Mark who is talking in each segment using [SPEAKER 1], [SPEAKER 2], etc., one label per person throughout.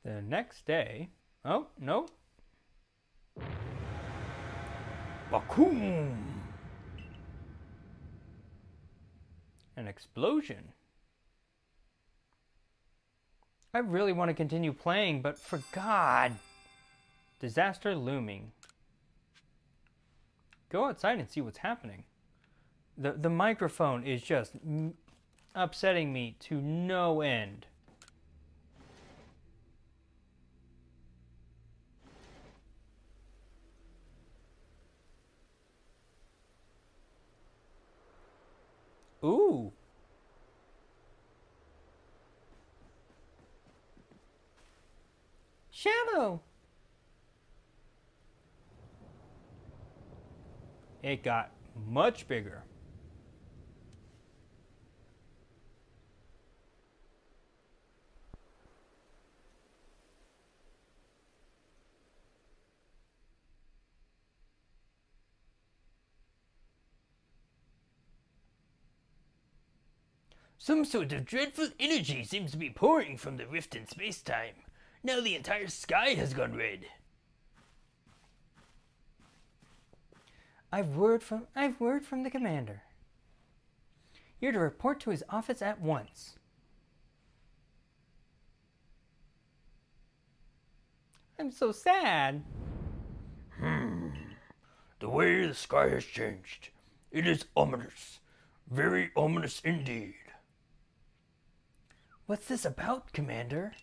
[SPEAKER 1] The next day... Oh, no. Bakoom! An explosion. I really want to continue playing, but for God. Disaster looming. Go outside and see what's happening. The microphone is just upsetting me to no end. Ooh. Shadow. It got much bigger.
[SPEAKER 2] Some sort of dreadful energy seems to be pouring from the rift in space-time. Now the entire sky has gone red.
[SPEAKER 1] I've word from the commander. You're to report to his office at once. I'm so sad.
[SPEAKER 2] The way the sky has changed. It is ominous. Very ominous indeed.
[SPEAKER 1] What's this about, Commander?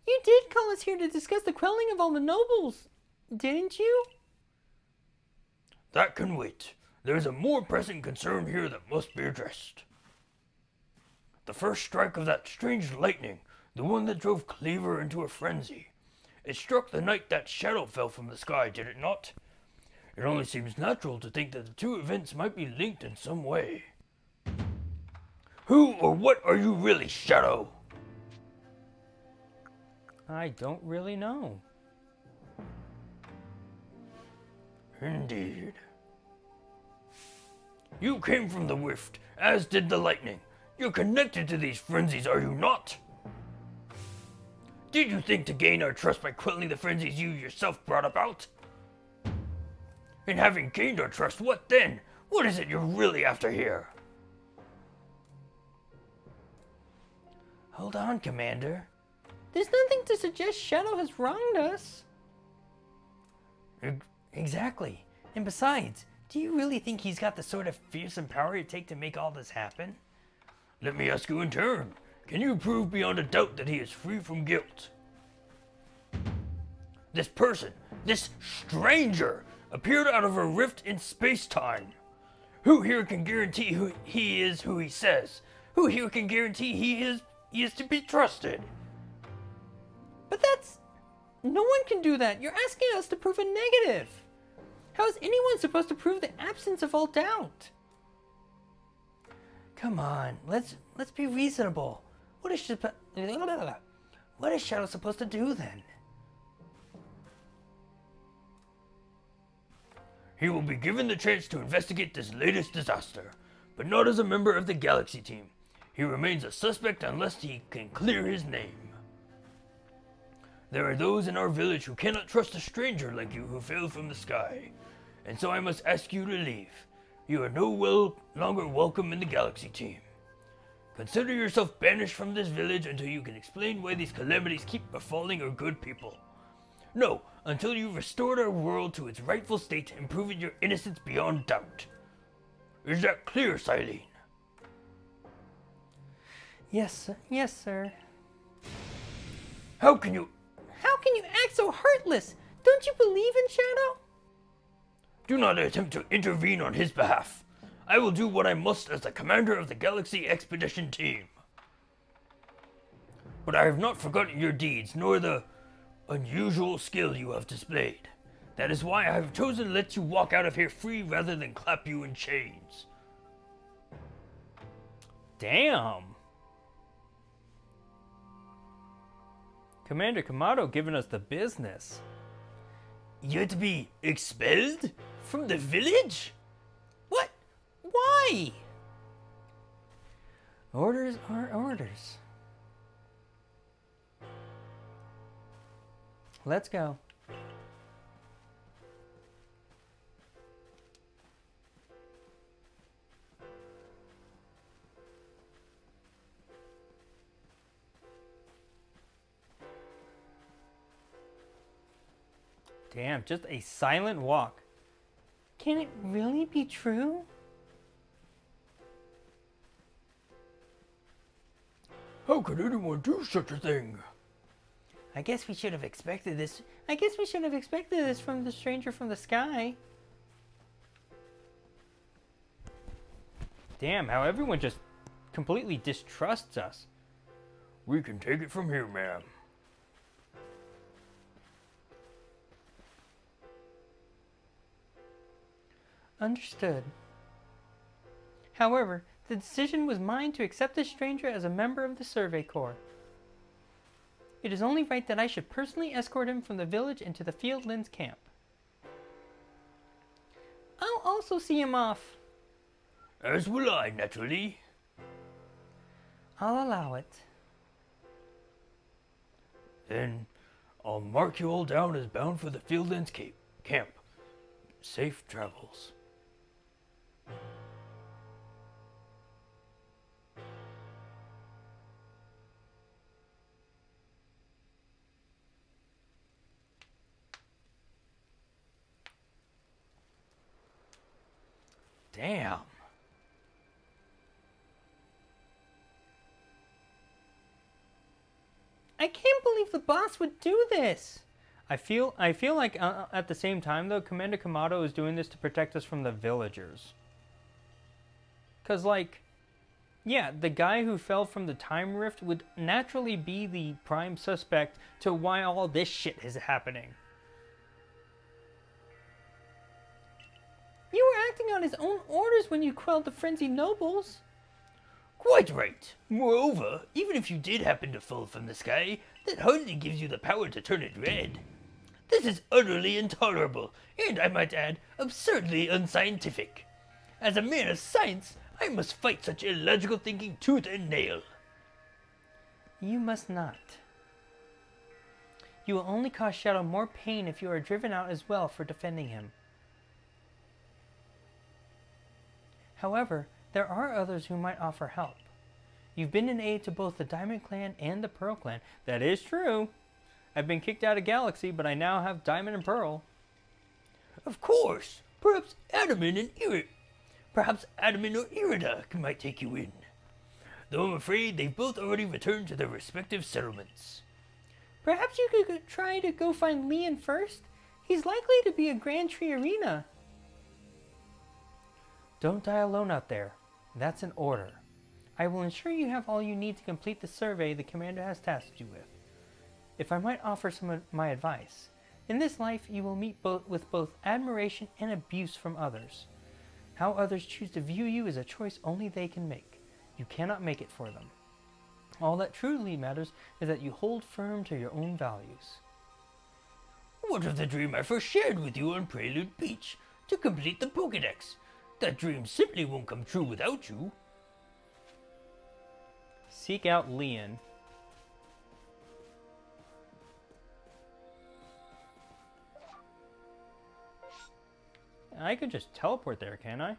[SPEAKER 1] You did call us here to discuss the quelling of all the nobles, didn't you?
[SPEAKER 2] That can wait. There is a more pressing concern here that must be addressed. The first strike of that strange lightning, the one that drove Cleaver into a frenzy. It struck the night that shadow fell from the sky, did it not? It only seems natural to think that the two events might be linked in some way. Who or what are you really, Shadow?
[SPEAKER 1] I don't really know.
[SPEAKER 2] Indeed. You came from the rift, as did the lightning. You're connected to these frenzies, are you not? Did you think to gain our trust by quelling the frenzies you yourself brought about? And having gained our trust, what then? What is it you're really after here?
[SPEAKER 1] Hold on, Commander. There's nothing to suggest Shadow has wronged us. Exactly. And besides, do you really think he's got the sort of fearsome power it takes to make all this happen?
[SPEAKER 2] Let me ask you in turn. Can you prove beyond a doubt that he is free from guilt? This person, this stranger, appeared out of a rift in space-time. Who here can guarantee he is who he says? Who here can guarantee he is to be trusted?
[SPEAKER 1] But that's... No one can do that. You're asking us to prove a negative. How is anyone supposed to prove the absence of all doubt? Come on, let's be reasonable. What is Shadow supposed to do then?
[SPEAKER 2] He will be given the chance to investigate this latest disaster, but not as a member of the Galaxy team. He remains a suspect unless he can clear his name. There are those in our village who cannot trust a stranger like you who fell from the sky, and so I must ask you to leave. You are no longer welcome in the Galaxy team. Consider yourself banished from this village until you can explain why these calamities keep befalling our good people. No, until you've restored our world to its rightful state and proven your innocence beyond doubt. Is that clear, Silene?
[SPEAKER 1] Yes, sir.
[SPEAKER 2] How can you
[SPEAKER 1] act so heartless? Don't you believe in Shadow?
[SPEAKER 2] Do not attempt to intervene on his behalf. I will do what I must as the commander of the Galaxy Expedition Team. But I have not forgotten your deeds, nor the unusual skill you have displayed. That is why I have chosen to let you walk out of here free rather than clap you in chains.
[SPEAKER 1] Damn. Commander Kamado giving us the business.
[SPEAKER 2] You're to be expelled from the village?
[SPEAKER 1] What? Why? Orders are orders. Let's go. Damn, just a silent walk. Can it really be true?
[SPEAKER 2] How could anyone do such a thing?
[SPEAKER 1] I guess we should have expected this. I guess we should have expected this from the stranger from the sky. Damn, how everyone just completely distrusts us.
[SPEAKER 2] We can take it from here, ma'am.
[SPEAKER 1] Understood. However, the decision was mine to accept this stranger as a member of the Survey Corps. It is only right that I should personally escort him from the village into the Fieldlands camp. I'll also see him off.
[SPEAKER 2] As will I, naturally.
[SPEAKER 1] I'll allow it.
[SPEAKER 2] Then I'll mark you all down as bound for the Fieldlands camp. Safe travels.
[SPEAKER 1] Damn. I can't believe the boss would do this. I feel like at the same time though, Commander Kamado is doing this to protect us from the villagers. Cause like, yeah, the guy who fell from the time rift would naturally be the prime suspect to why all this shit is happening. You were acting on his own orders when you quelled the frenzied nobles.
[SPEAKER 2] Quite right. Moreover, even if you did happen to fall from the sky, that hardly gives you the power to turn it red. This is utterly intolerable, and I might add, absurdly unscientific. As a man of science, I must fight such illogical thinking tooth and nail.
[SPEAKER 1] You must not. You will only cause Shadow more pain if you are driven out as well for defending him. However, there are others who might offer help. You've been an aid to both the Diamond Clan and the Pearl Clan. That is true. I've been kicked out of Galaxy, but I now have Diamond and Pearl.
[SPEAKER 2] Of course. Perhaps Adamant or Irida might take you in. Though I'm afraid they've both already returned to their respective settlements.
[SPEAKER 1] Perhaps you could try to go find Leon first? He's likely to be a Grand Tree Arena. Don't die alone out there. That's an order. I will ensure you have all you need to complete the survey the commander has tasked you with. If I might offer some of my advice, in this life you will meet with both admiration and abuse from others. How others choose to view you is a choice only they can make. You cannot make it for them. All that truly matters is that you hold firm to your own values.
[SPEAKER 2] What of the dream I first shared with you on Prelude Beach to complete the Pokédex? That dream simply won't come true without you.
[SPEAKER 1] Seek out Leon. I could just teleport there, can't I?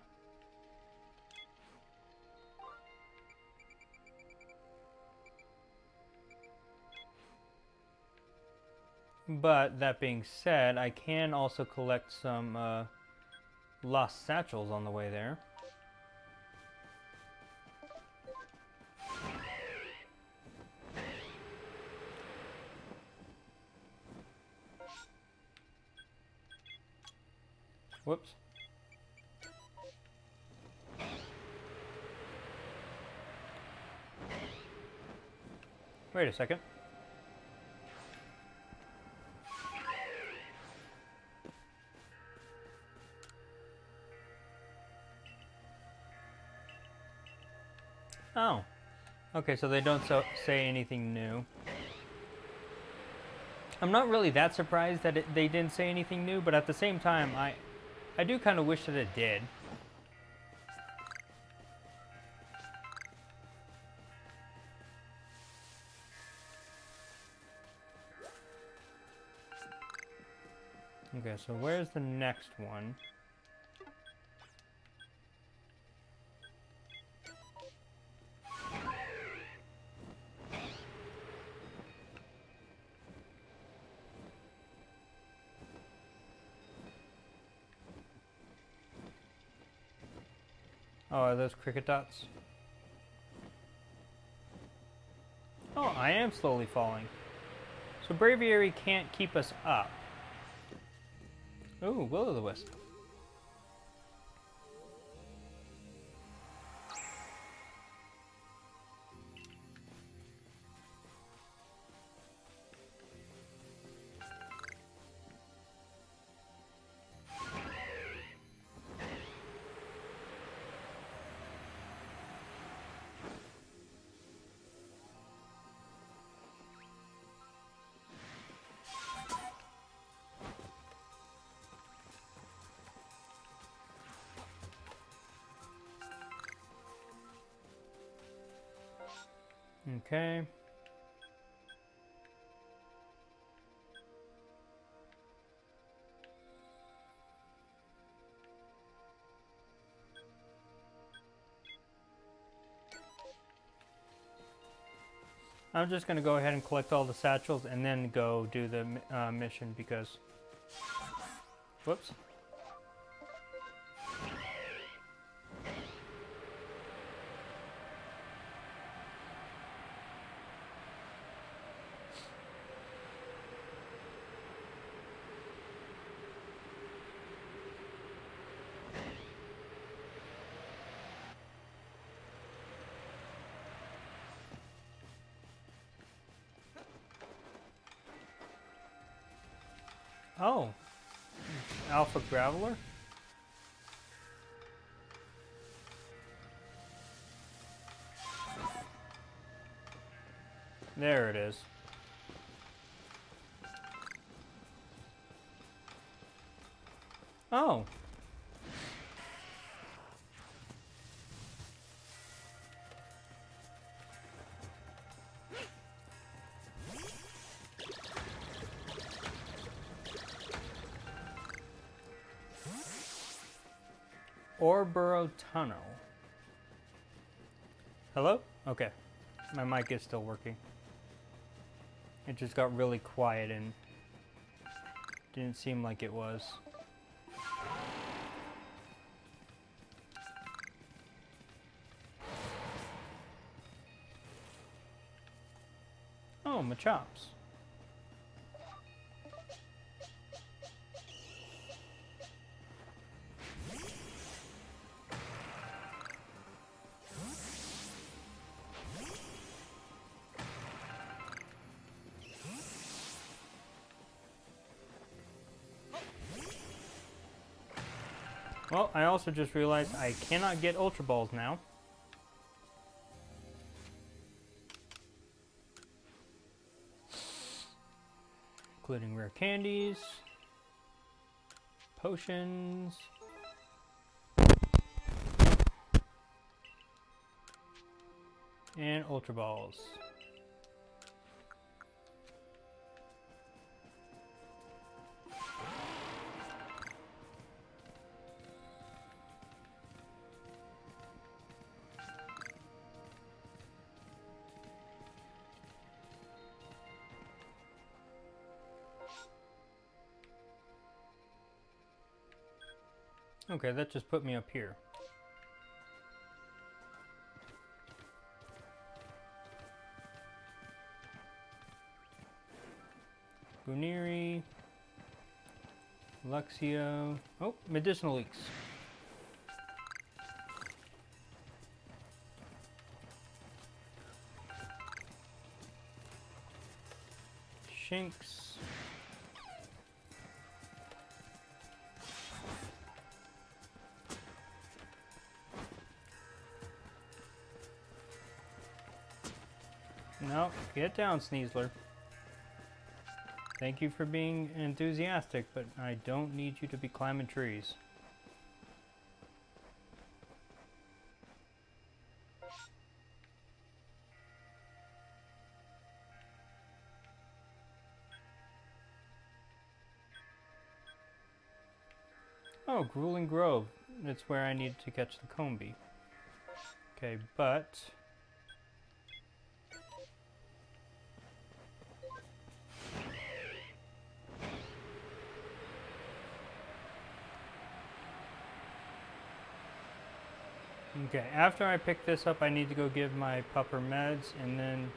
[SPEAKER 1] But that being said, I can also collect some lost satchels on the way there. Whoops. Wait a second. Oh. Okay, so they don't say anything new. I'm not really that surprised that they didn't say anything new, but at the same time, I do kind of wish that it did. Okay, so where's the next one? Oh, are those cricket dots? Oh, I am slowly falling. So Braviary can't keep us up. Ooh, Will-o'-the-Wisp. Okay. I'm just going to go ahead and collect all the satchels and then go do the mission because... Whoops. Oh. Alpha Graveler? There it is. Oh. Orboro Tunnel. Hello? Okay. My mic is still working. It just got really quiet and didn't seem like it was. Oh, Machops. Well, I also just realized I cannot get Ultra Balls now. Including rare candies, potions, and Ultra Balls. Okay, that just put me up here. Buniri, Luxio. Oh, medicinal leaks. Shinx. No, get down, Sneasler. Thank you for being enthusiastic, but I don't need you to be climbing trees. Oh, Grueling Grove. That's where I need to catch the Combi. Okay, but... Okay, after I pick this up, I need to go give my pupper meds, and then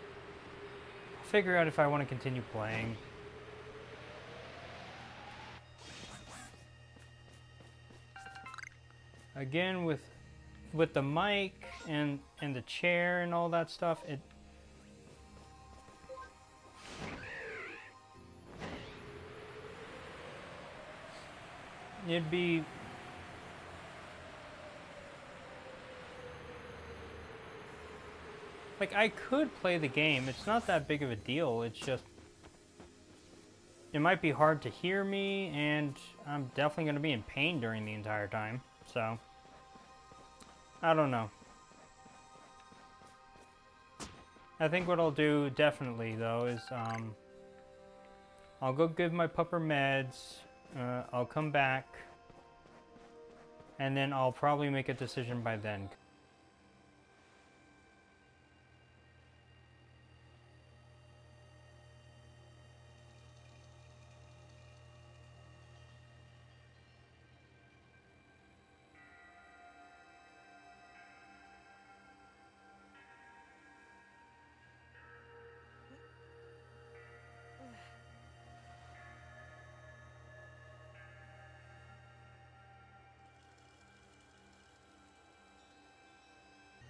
[SPEAKER 1] figure out if I want to continue playing. Again, with the mic and the chair and all that stuff, it'd be like, I could play the game. It's not that big of a deal. It's just it might be hard to hear me, and I'm definitely going to be in pain during the entire time. So I don't know. I think what I'll do definitely though is I'll go give my pupper meds. I'll come back, and then I'll probably make a decision by then.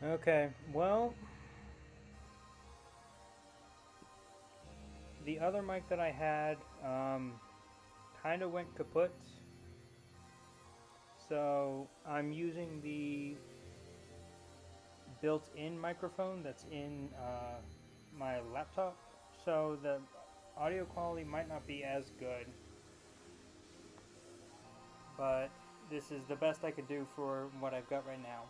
[SPEAKER 1] Okay, well, the other mic that I had kind of went kaput, so I'm using the built-in microphone that's in my laptop, so the audio quality might not be as good, but this is the best I could do for what I've got right now.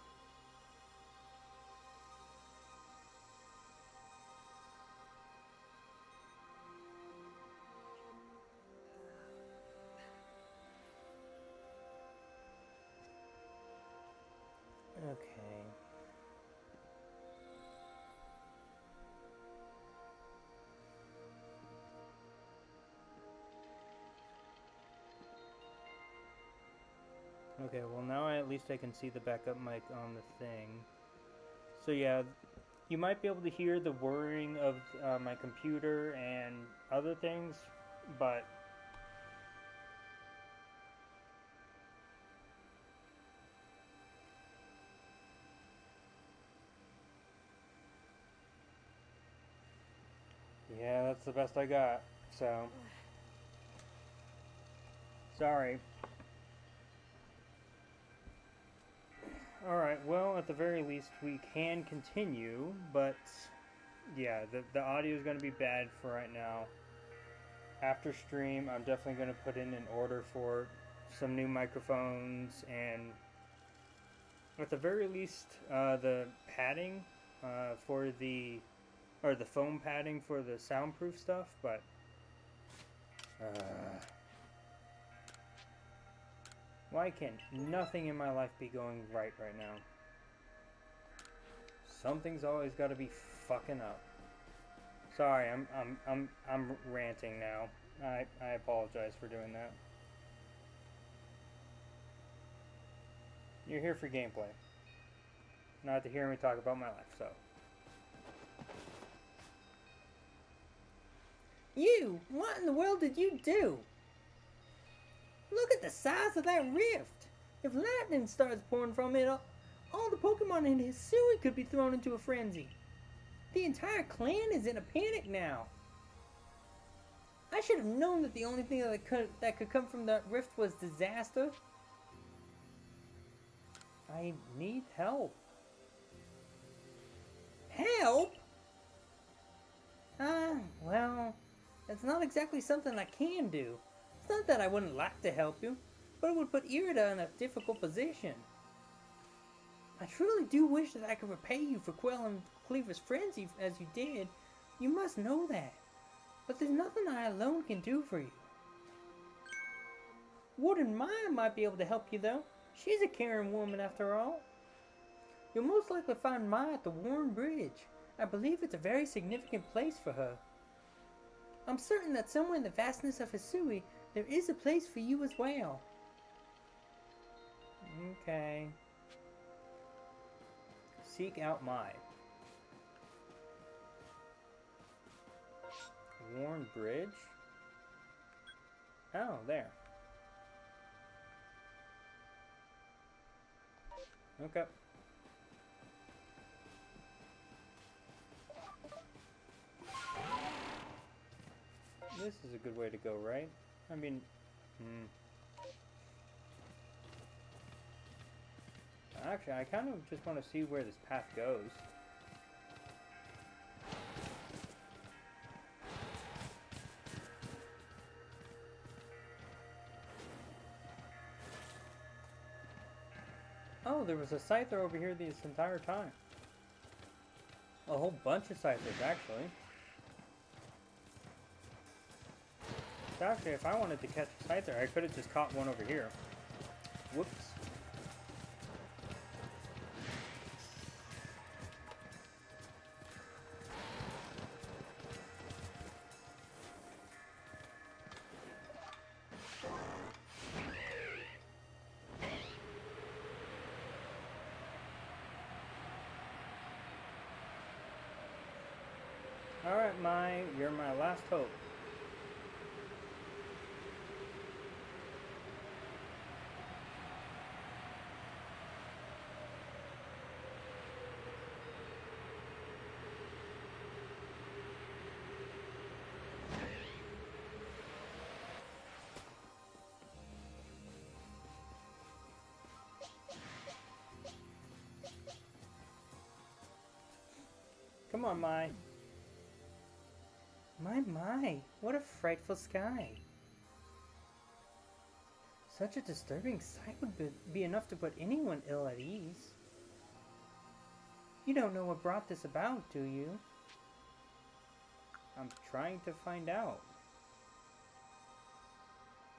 [SPEAKER 1] Okay. Okay, well now at least I can see the backup mic on the thing. So yeah, you might be able to hear the whirring of my computer and other things, but yeah, that's the best I got, so sorry. Alright, well, at the very least we can continue, but yeah, the audio is going to be bad for right now. After stream, I'm definitely going to put in an order for some new microphones, and at the very least, the padding for the foam padding for the soundproof stuff, but why can nothing in my life be going right now? Something's always got to be fucking up. Sorry, I'm ranting now. I apologize for doing that. You're here for gameplay, not to hear me talk about my life, so.
[SPEAKER 3] You! What in the world did you do? Look at the size of that rift! If lightning starts pouring from it, all the Pokemon in Hisui could be thrown into a frenzy. The entire clan is in a panic now. I should have known that the only thing that could come from that rift was disaster.
[SPEAKER 1] I need help.
[SPEAKER 3] Help? Well, that's not exactly something I can do. It's not that I wouldn't like to help you, but it would put Irida in a difficult position. I truly do wish that I could repay you for quelling Cleaver's frenzy as you did. You must know that. But there's nothing I alone can do for you. Wouldn't Maya might be able to help you though. She's a caring woman after all. You'll most likely find Maya at the Warren Bridge. I believe it's a very significant place for her. I'm certain that somewhere in the vastness of Hisui, there is a place for you as well. Okay. Seek out Mai. Warren Bridge? Oh, there. Okay. This is a good way to go, right? I mean, Actually, I kind of just want to see where this path goes. Oh, there was a scyther over here this entire time. A whole bunch of scythers, actually. So actually, if I wanted to catch a scyther, I could have just caught one over here. Whoops. Alright, you're my last hope. Come on, My, what a frightful sky. Such a disturbing sight would be enough to put anyone ill at ease. You don't know what brought this about, do you? I'm trying to find out.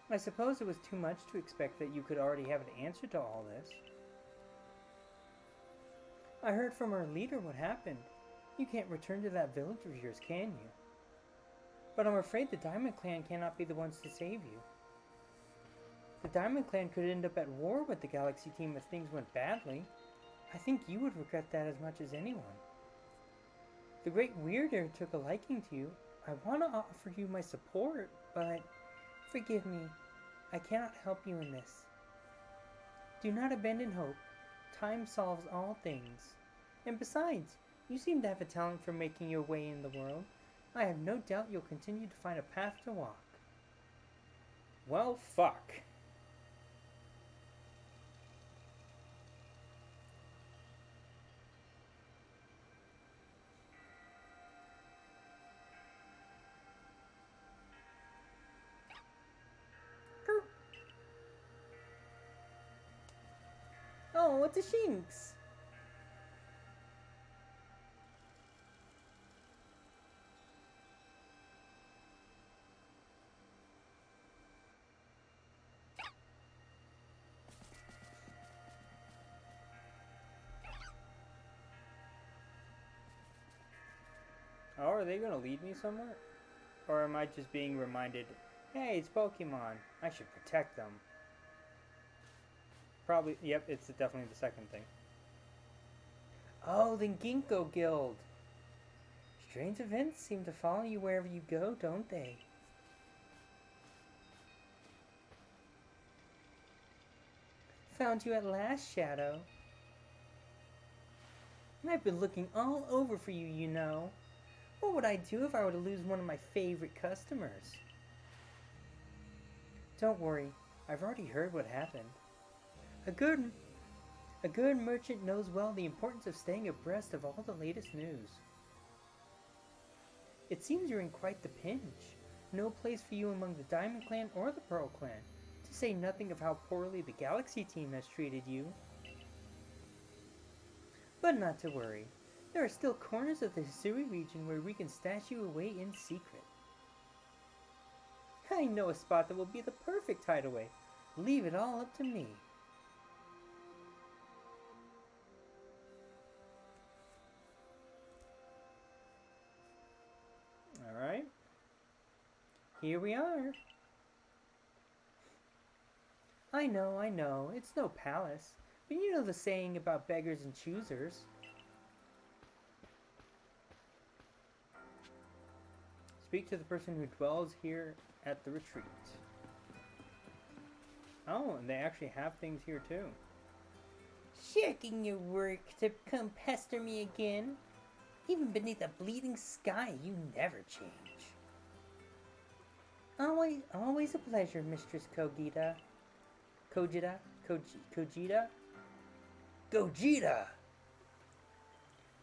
[SPEAKER 3] I suppose it was too much to expect that you could already have an answer to all this. I heard from our leader what happened. You can't return to that village of yours, can you? But I'm afraid the Diamond Clan cannot be the ones to save you. The Diamond Clan could end up at war with the Galaxy Team if things went badly. I think you would regret that as much as anyone. The Great Weirder took a liking to you. I want to offer you my support, but forgive me, I cannot help you in this. Do not abandon hope. Time solves all things. And besides, you seem to have a talent for making your way in the world. I have no doubt you'll continue to find a path to walk. Well, fuck. Oh, it's a Shinx. Oh, are they gonna lead me somewhere? Or am I just being reminded, hey, it's Pokemon, I should protect them? Probably, yep, it's definitely the second thing. Oh, the Ginkgo Guild! Strange events seem to follow you wherever you go, don't they? Found you at last, Shadow. I've been looking all over for you, you know. What would I do if I were to lose one of my favorite customers? Don't worry, I've already heard what happened. A good merchant knows well the importance of staying abreast of all the latest news. It seems you're in quite the pinch. No place for you among the Diamond Clan or the Pearl Clan, to say nothing of how poorly the Galaxy Team has treated you. But not to worry. There are still corners of the Hisui region where we can stash you away in secret. I know a spot that will be the perfect hideaway. Leave it all up to me. Alright. Here we are. I know, it's no palace. But you know the saying about beggars and choosers. Speak to the person who dwells here at the retreat. Oh, and they actually have things here too. Shirking your work to come pester me again? Even beneath a bleeding sky, you never change. Always a pleasure, Mistress Kogita. Kojita? Gogeta!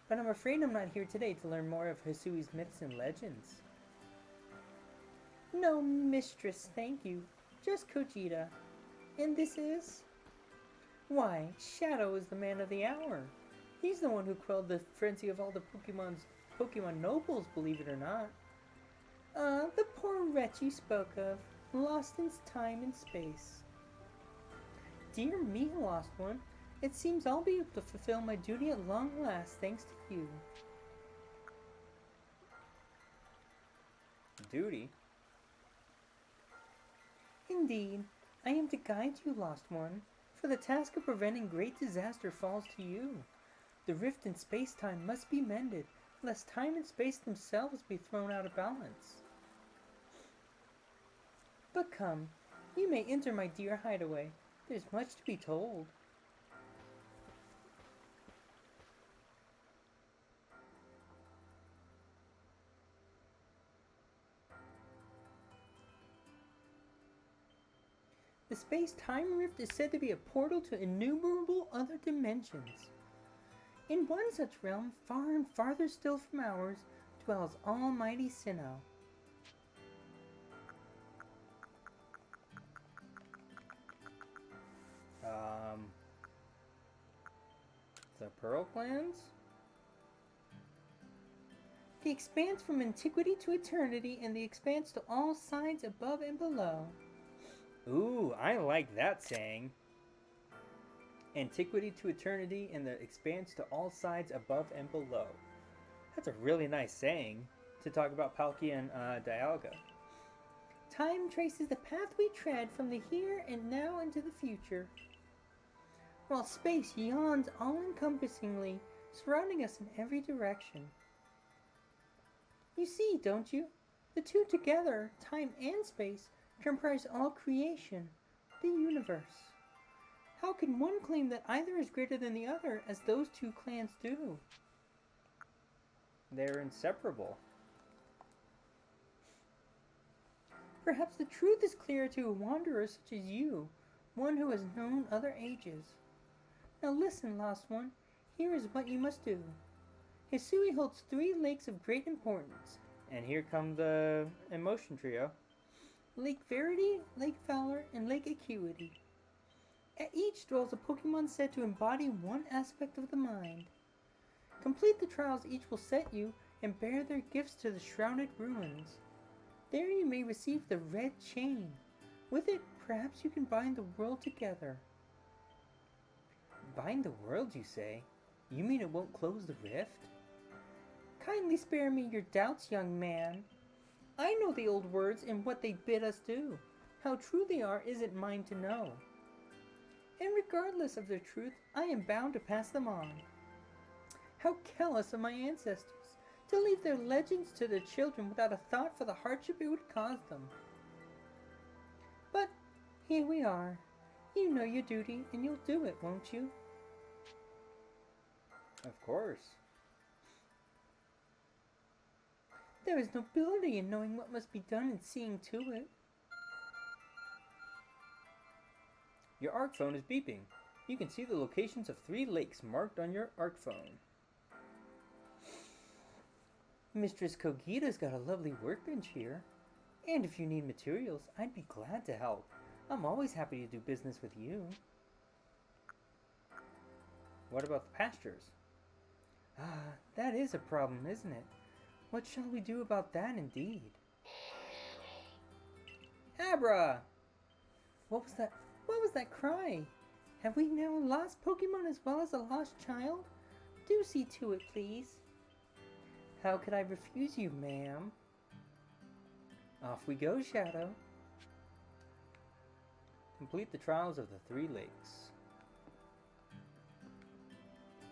[SPEAKER 3] But I'm afraid I'm not here today to learn more of Hisui's myths and legends. No, mistress, thank you. Just Kojita. And this is? Why, Shadow is the man of the hour. He's the one who quelled the frenzy of all the Pokemon nobles, believe it or not. The poor wretch you spoke of, lost in time and space. Dear me, lost one. It seems I'll be able to fulfill my duty at long last, thanks to you. Duty? Indeed, I am to guide you, lost one, for the task of preventing great disaster falls to you. The rift in space-time must be mended, lest time and space themselves be thrown out of balance. But come, you may enter my dear hideaway. There's much to be told. The space-time rift is said to be a portal to innumerable other dimensions. In one such realm, far and farther still from ours, dwells Almighty Sinnoh. The Pearl Clans? The expanse from antiquity to eternity, and the expanse to all sides above and below. Ooh, I like that saying. Antiquity to eternity, and the expanse to all sides above and below. That's a really nice saying to talk about Palkia and Dialga. Time traces the path we tread from the here and now into the future, while space yawns all-encompassingly, surrounding us in every direction. You see, don't you? The two together, time and space, comprise all creation, the universe. How can one claim that either is greater than the other, as those two clans do? They're inseparable. Perhaps the truth is clear to a wanderer such as you, one who has known other ages. Now listen, lost one, here is what you must do. Hisui holds 3 lakes of great importance. And here come the emotion trio. Lake Verity, Lake Valor, and Lake Acuity. At each dwells a Pokemon said to embody one aspect of the mind. Complete the trials each will set you, and bear their gifts to the shrouded ruins. There you may receive the red chain. With it, perhaps you can bind the world together. Bind the world, you say? You mean it won't close the rift? Kindly spare me your doubts, young man. I know the old words and what they bid us do. How true they are isn't mine to know. And regardless of their truth, I am bound to pass them on. How careless of my ancestors, to leave their legends to their children without a thought for the hardship it would cause them. But here we are. You know your duty, and you'll do it, won't you? Of course. There is nobility in knowing what must be done and seeing to it. Your ARC phone is beeping. You can see the locations of 3 lakes marked on your ARC phone. Mistress Kogita's got a lovely workbench here. And if you need materials, I'd be glad to help. I'm always happy to do business with you. What about the pastures? Ah, that is a problem, isn't it? What shall we do about that, indeed? Abra! What was that? What was that cry? Have we now lost Pokemon as well as a lost child? Do see to it, please. How could I refuse you, ma'am? Off we go, Shadow. Complete the trials of the 3 lakes.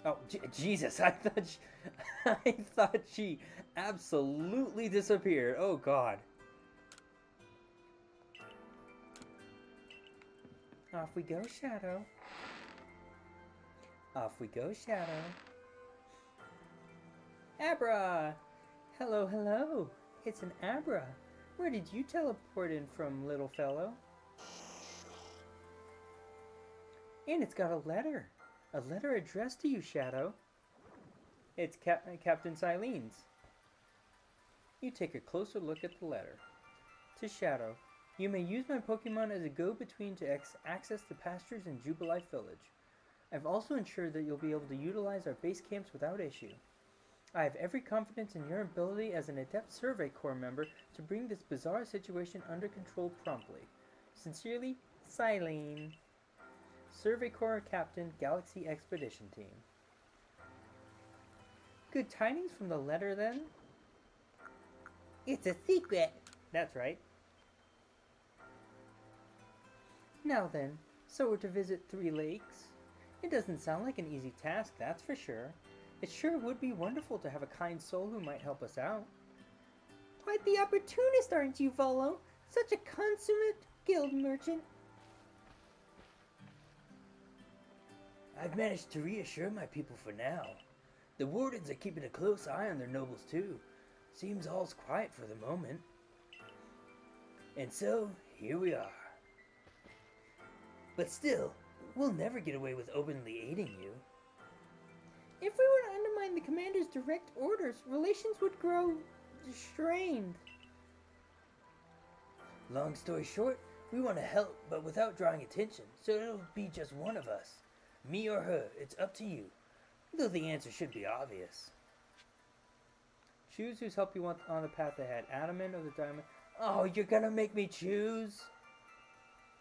[SPEAKER 3] Oh, Jesus! I thought she absolutely disappeared. Oh God! Off we go, Shadow. Off we go, Shadow. Abra! Hello, hello. It's an Abra. Where did you teleport in from, little fellow? And it's got a letter. A letter addressed to you, Shadow. It's Captain Silene's. You take a closer look at the letter. To Shadow, you may use my Pokemon as a go-between to access the pastures in Jubilife Village. I've also ensured that you'll be able to utilize our base camps without issue. I have every confidence in your ability as an adept Survey Corps member to bring this bizarre situation under control promptly. Sincerely, Silene. Survey Corps Captain, Galaxy Expedition Team. Good tidings from the letter, then? It's a secret! That's right. Now then, so we're to visit 3 lakes? It doesn't sound like an easy task, that's for sure. It sure would be wonderful to have a kind soul who might help us out. Quite the opportunist, aren't you, Volo? Such a consummate guild merchant.
[SPEAKER 2] I've managed to reassure my people for now. The wardens are keeping a close eye on their nobles too. Seems all's quiet for the moment. And so, here we are. But still, we'll never get away with openly aiding you.
[SPEAKER 3] If we were to undermine the commander's direct orders, relations would grow strained.
[SPEAKER 2] Long story short, we want to help, but without drawing attention, so it'll be just one of us. Me or her, it's up to you. Though the answer should be obvious.
[SPEAKER 3] Choose whose help you want on the path ahead. Adamant or the Diamond?
[SPEAKER 2] Oh, you're gonna make me choose?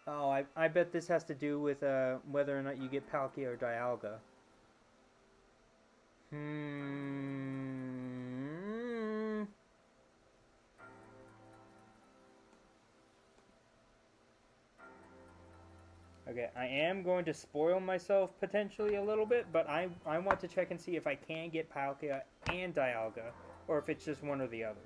[SPEAKER 3] Oh, I bet this has to do with whether or not you get Palkia or Dialga. Okay, I am going to spoil myself potentially a little bit, but I want to check and see if I can get Palkia and Dialga, or if it's just one or the other.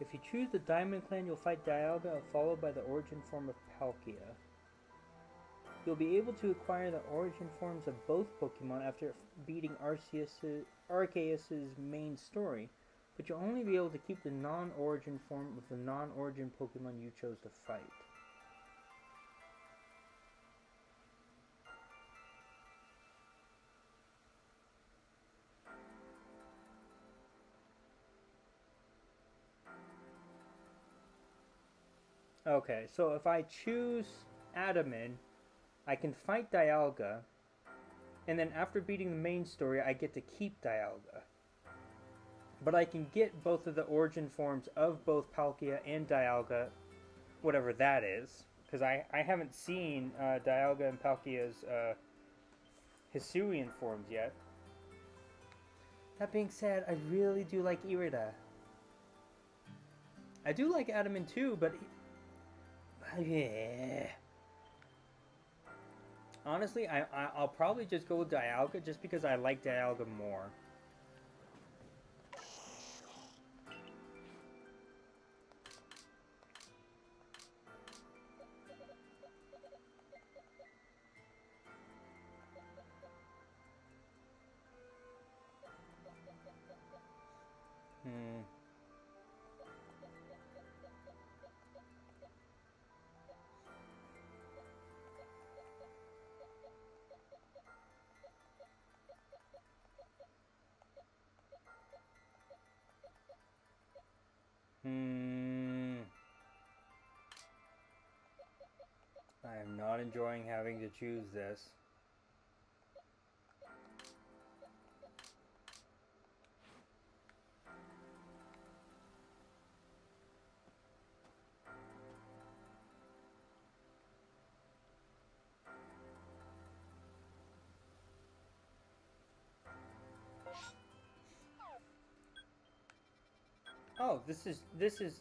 [SPEAKER 3] If you choose the Diamond Clan, you'll fight Dialga, followed by the origin form of Palkia. You'll be able to acquire the origin forms of both Pokemon after beating Arceus' main story, but you'll only be able to keep the non-origin form of the non-origin Pokemon you chose to fight. Okay, so if I choose Adamant, I can fight Dialga, and then after beating the main story, I get to keep Dialga. But I can get both of the origin forms of both Palkia and Dialga, whatever that is, because I haven't seen Dialga and Palkia's Hisuian forms yet. That being said, I really do like Irida. I do like Adamant too, but... yeah. Honestly, I'll probably just go with Dialga just because I like Dialga more.
[SPEAKER 1] Hmm. Hmm. I am not enjoying having to choose this. Oh, this is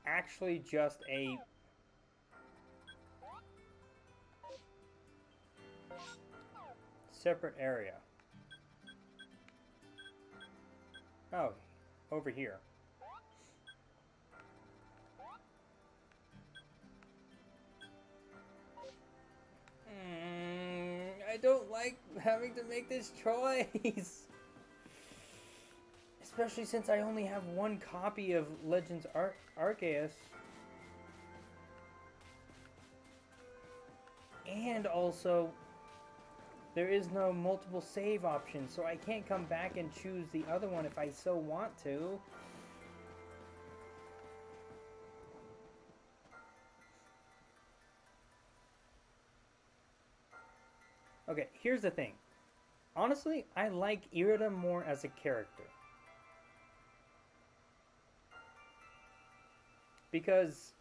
[SPEAKER 1] actually just a separate area. Oh, over here. I don't like having to make this choice. Especially since I only have one copy of Legends Arceus. And also, there is no multiple save option, so I can't come back and choose the other one if I so want to. Okay, here's the thing. Honestly, I like Irida more as a character. Because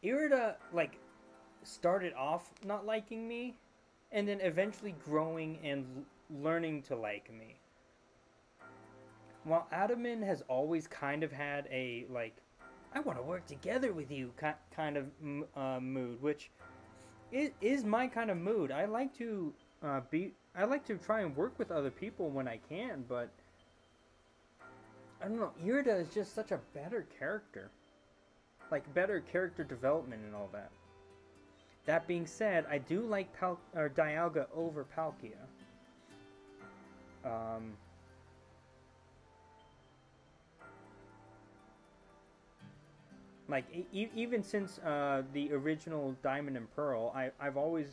[SPEAKER 1] Irida, like, started off not liking me, and then eventually growing and learning to like me. While Adaman has always kind of had a, like, I want to work together with you kind of mood, which is my kind of mood. I like to I like to try and work with other people when I can, but I don't know. Irida is just such a better character, like better character development and all that. That being said, I do like Dialga over Palkia. Like even since the original Diamond and Pearl, I've always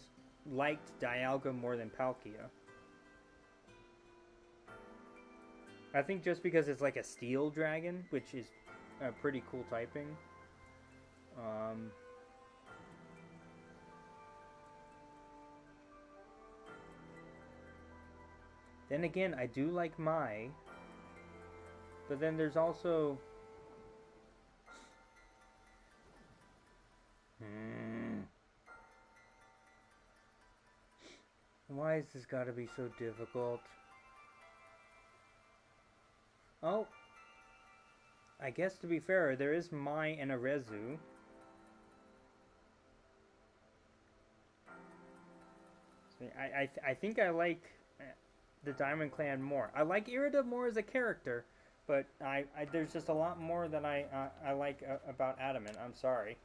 [SPEAKER 1] liked Dialga more than Palkia. I think just because it's like a steel dragon, which is a pretty cool typing. Then again, I do like Mai, but then there's also why has this got to be so difficult? Oh, I guess to be fair, there is Mai and Arezu. So I think I like the Diamond Clan more. I like Irida more as a character, but there's just a lot more that I like about Adamant. I'm sorry.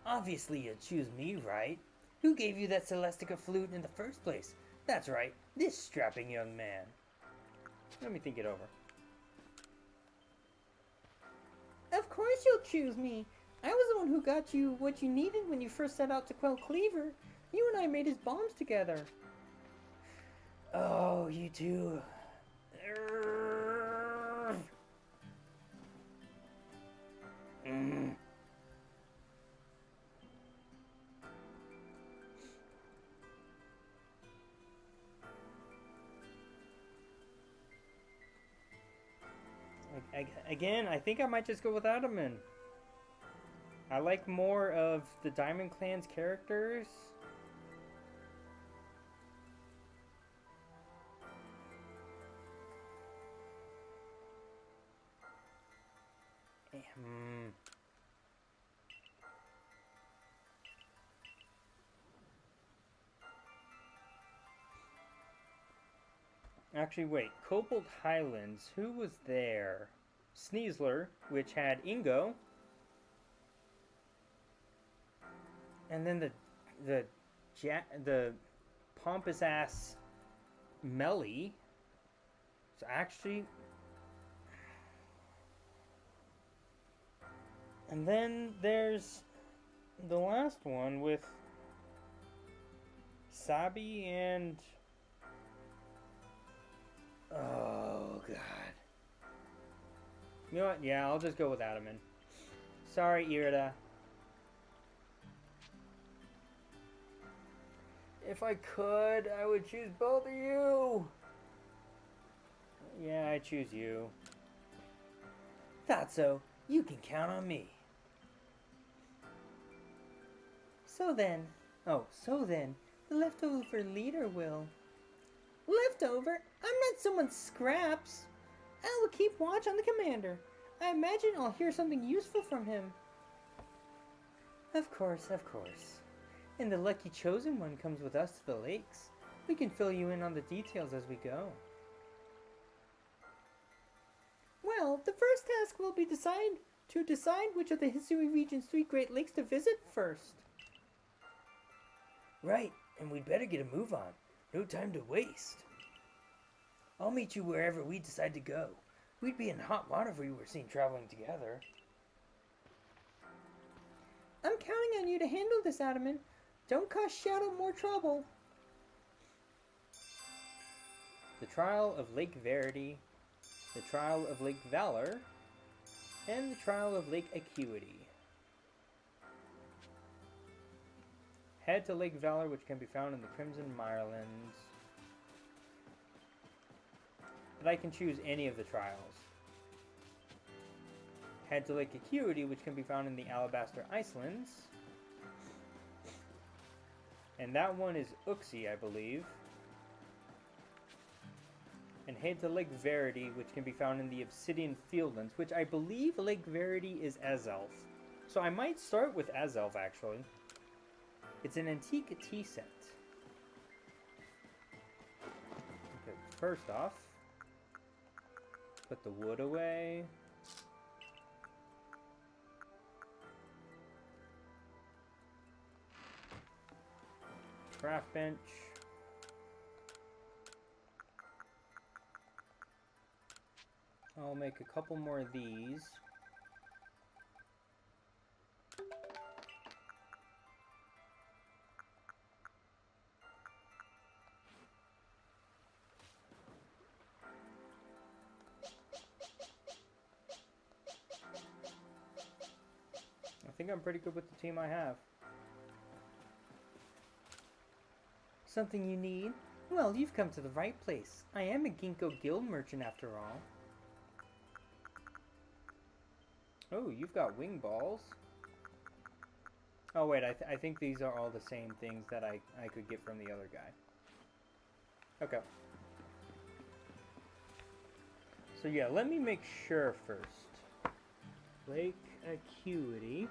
[SPEAKER 3] Obviously you'd choose me, right? Who gave you that Celestica flute in the first place? That's right, this strapping young man.
[SPEAKER 1] Let me think it over.
[SPEAKER 3] Of course you'll choose me. I was the one who got you what you needed when you first set out to quell Cleaver. You and I made his bombs together.
[SPEAKER 1] Oh, you two. Again, I think I might just go with Adaman. I like more of the Diamond Clan's characters. Actually, wait. Cobalt Highlands. Who was there? Sneasler, which had Ingo. And then the pompous ass Melly. So actually... And then there's the last one with Sabi and... Oh, God. You know what? Yeah, I'll just go with Adaman. Sorry, Irida. If I could, I would choose both of you. Yeah, I choose you. Thought so. You can count on me. So then, the leftover leader will... Leftover? I'm not someone's scraps. I will keep watch on the commander. I imagine I'll hear something useful from him. Of course, of course. And the lucky chosen one comes with us to the lakes. We can fill you in on the details as we go. Well, the first task will be to decide which of the Hisui region's 3 Great Lakes to visit first.
[SPEAKER 2] Right, and we'd better get a move on. No time to waste. I'll meet you wherever we decide to go. We'd be in hot water if we were seen traveling together.
[SPEAKER 3] I'm counting on you to handle this, Adaman. Don't cause Shadow more trouble.
[SPEAKER 1] The Trial of Lake Verity, the Trial of Lake Valor, and the Trial of Lake Acuity. Head to Lake Valor, which can be found in the Crimson Mirelands. But I can choose any of the trials. Head to Lake Acuity, which can be found in the Alabaster Icelands. And that one is Uxie, I believe. And head to Lake Verity, which can be found in the Obsidian Fieldlands, which I believe Lake Verity is Azelf. So I might start with Azelf, actually. It's an antique tea set. Okay, first off, put the wood away. Craft bench. I'll make a couple more of these. I think I'm pretty good with the team I have. Something you need? Well, you've come to the right place. I am a Ginkgo guild merchant after all. Oh, you've got wing balls. Oh wait, I think these are all the same things that I could get from the other guy. Okay. So yeah, let me make sure first. Lake Acuity.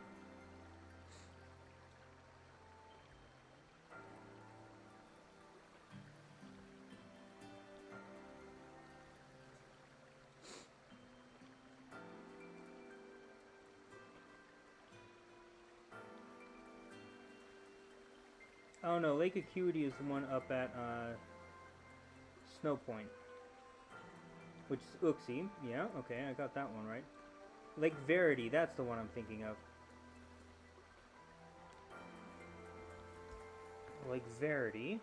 [SPEAKER 1] Oh no, Lake Acuity is the one up at Snow Point. Which is Uxie. Yeah, okay, I got that one right. Lake Verity, that's the one I'm thinking of. Lake Verity.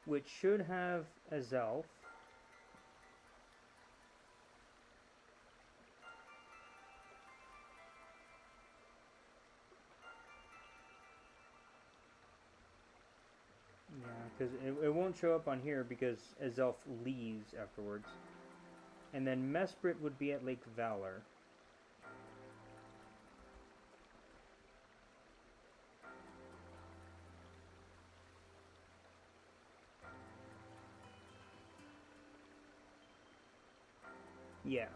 [SPEAKER 1] Which should have Azelf. Yeah, because it won't show up on here because Azelf leaves afterwards. And then Mesprit would be at Lake Valor. Yeah.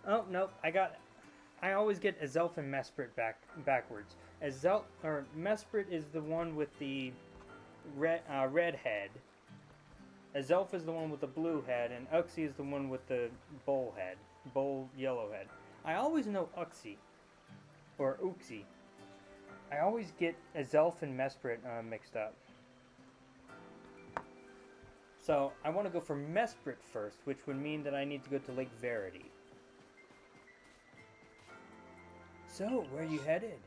[SPEAKER 1] Oh, nope, I always get Azelf and Mesprit backwards. Mesprit is the one with the red head. Azelf is the one with the blue head, and Uxie is the one with the bowl yellow head. I always know Uxie, or Uxie. I always get Azelf and Mesprit mixed up. So, I want to go for Mesprit first, which would mean that I need to go to Lake Verity. So, where are you headed?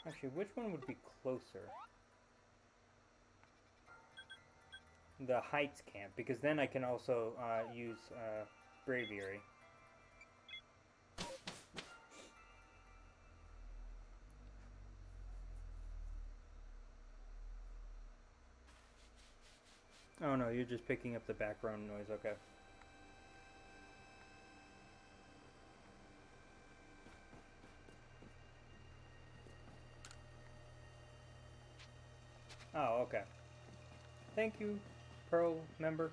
[SPEAKER 1] Actually, which one would be closer? The Heights camp, because then I can also use Braviary. Oh no, you're just picking up the background noise, okay. Oh, okay. Thank you, Pearl member.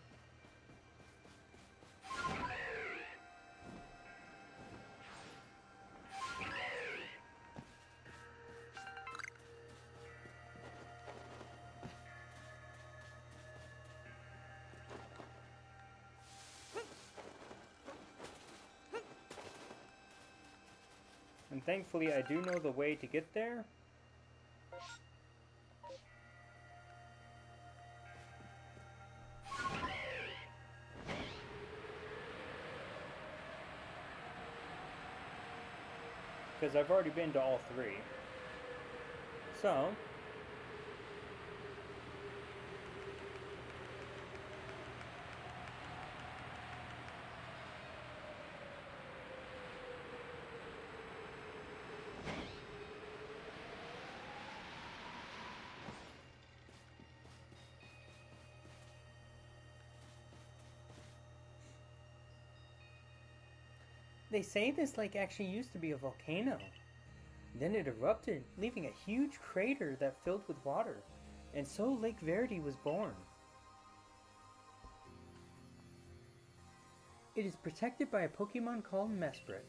[SPEAKER 1] And thankfully I do know the way to get there. Because I've already been to all three. So, they say this lake actually used to be a volcano. Then it erupted, leaving a huge crater that filled with water, and so Lake Verity was born. It is protected by a Pokemon called Mesprit.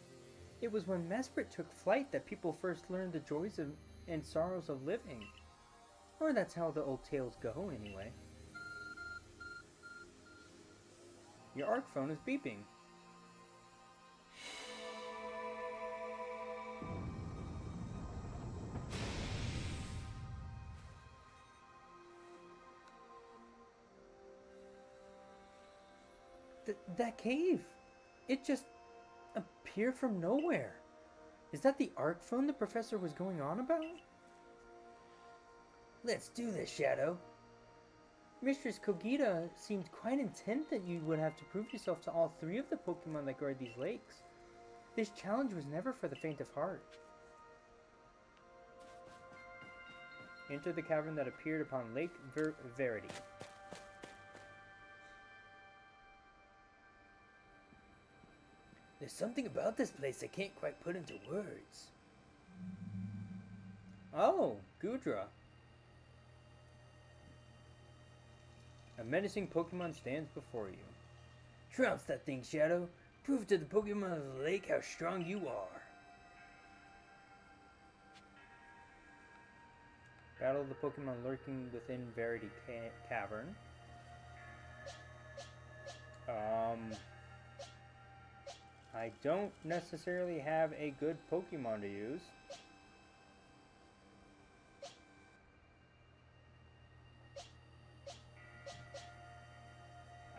[SPEAKER 1] It was when Mesprit took flight that people first learned the joys and sorrows of living. Or that's how the old tales go, anyway. Your ARC phone is beeping. That cave! It just appeared from nowhere. Is that the ARC phone the professor was going on about? Let's do this, Shadow. Mistress Kogita seemed quite intent that you would have to prove yourself to all three of the Pokemon that guard these lakes. This challenge was never for the faint of heart. Enter the cavern that appeared upon Lake Verity.
[SPEAKER 2] There's something about this place I can't quite put into words.
[SPEAKER 1] Oh, Gudra. A menacing Pokemon stands before you.
[SPEAKER 2] Trounce that thing, Shadow. Prove to the Pokemon of the lake how strong you are.
[SPEAKER 1] Battle the Pokemon lurking within Verity Cavern. I don't necessarily have a good Pokemon to use.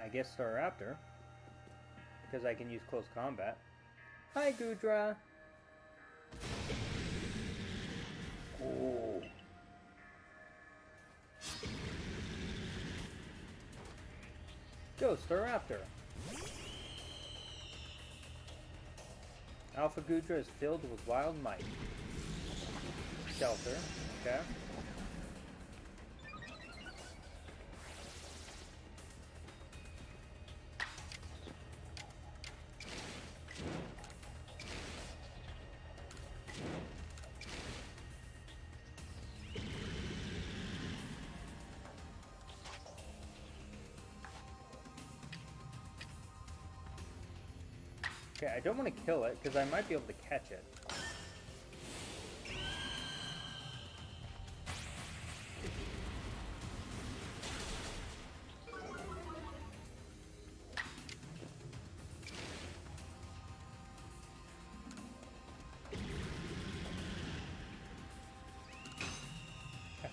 [SPEAKER 1] I guess Staraptor, because I can use close combat. Hi, Gudra.
[SPEAKER 2] Oh.
[SPEAKER 1] Go, Staraptor. Alpha Gudra is filled with wild might. Shelter, okay. Okay, I don't want to kill it, because I might be able to catch it.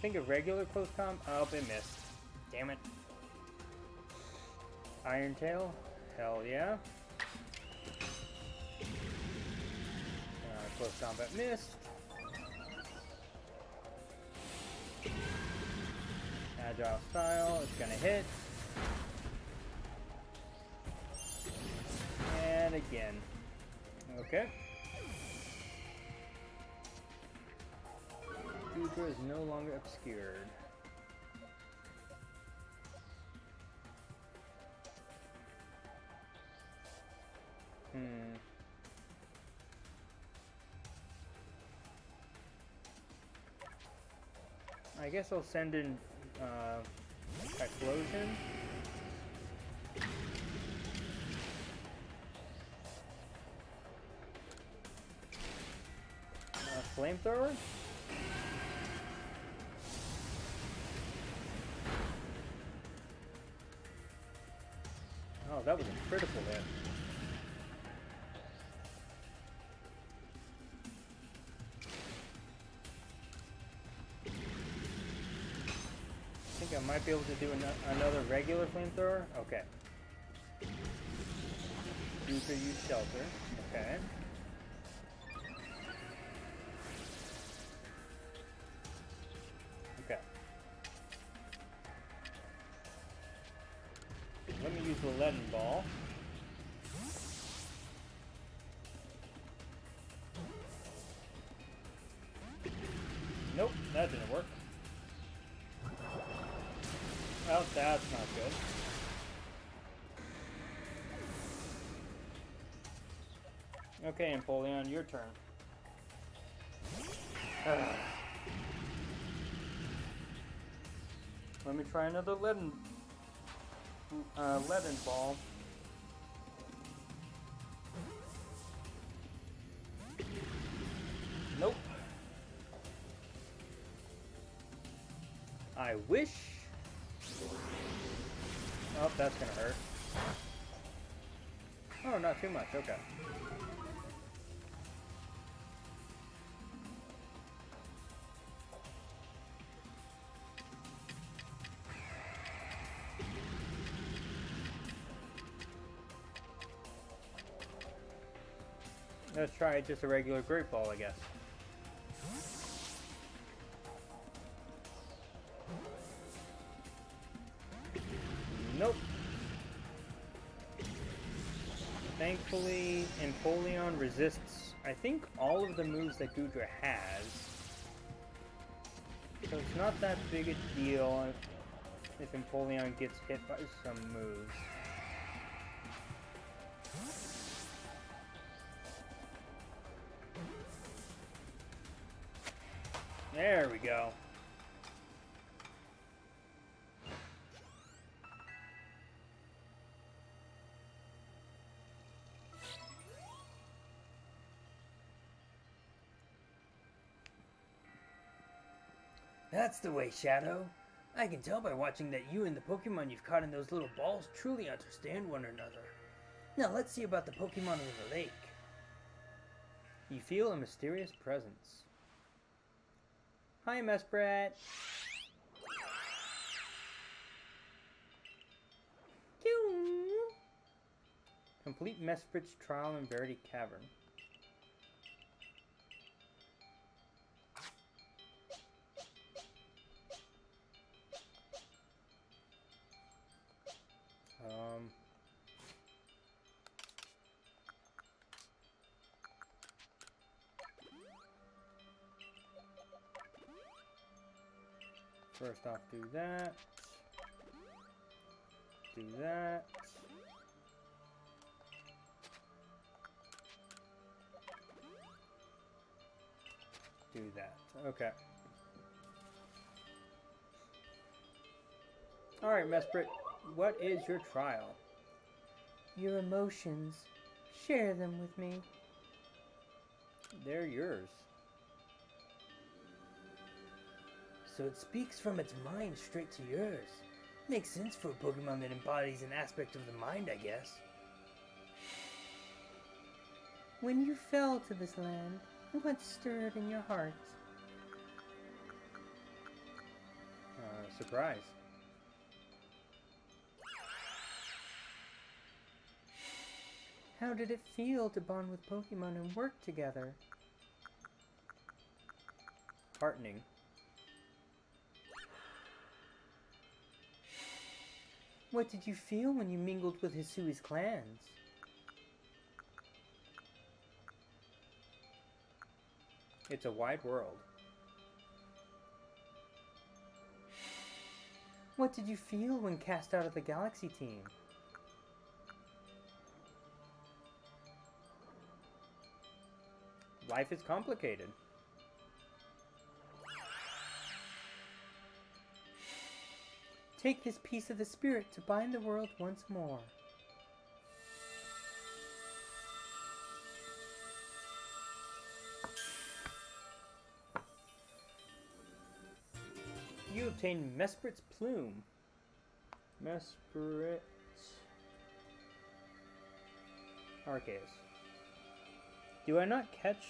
[SPEAKER 1] think a regular close combat. Oh, it missed. Damn it. Iron Tail. Hell yeah. Close combat missed. Agile style. It's gonna hit. And again. Okay. Gudra is no longer obscured. I guess I'll send in Explosion. Flamethrower? Oh, that was a critical hit. I think I might be able to do another regular flamethrower. Okay. Use shelter. Okay. Okay. Let me use the leaden ball. Nope, that didn't work. Well, that's not good. Okay, Empoleon, your turn. Let me try another leaden ball. Nope. I wish. Oh, that's gonna hurt. Oh, not too much. Okay. Let's try just a regular Great Ball, I guess. Nope. Thankfully, Empoleon resists, I think, all of the moves that Gudra has. So it's not that big a deal if Empoleon gets hit by some moves. There we go.
[SPEAKER 2] That's the way, Shadow. I can tell by watching that you and the Pokemon you've caught in those little balls truly understand one another. Now let's see about the Pokemon in the lake.
[SPEAKER 1] You feel a mysterious presence. Hi, Mesprit. Complete Mesprit's trial in Verity Cavern. First off, do that. Do that. Do that. Okay. Alright, Mesprit, what is your trial?
[SPEAKER 3] Your emotions. Share them with me.
[SPEAKER 1] They're yours.
[SPEAKER 2] So it speaks from its mind straight to yours. Makes sense for a Pokemon that embodies an aspect of the mind, I guess.
[SPEAKER 3] When you fell to this land, what stirred in your heart?
[SPEAKER 1] surprise. How did it feel to bond with Pokemon and work together? Heartening. What did you feel when you mingled with Hisui's clans? It's a wide world. What did you feel when cast out of the Galaxy team? Life is complicated. Take this piece of the spirit to bind the world once more. You obtain Mesprit's plume. Mesprit Arceus. Do I not catch?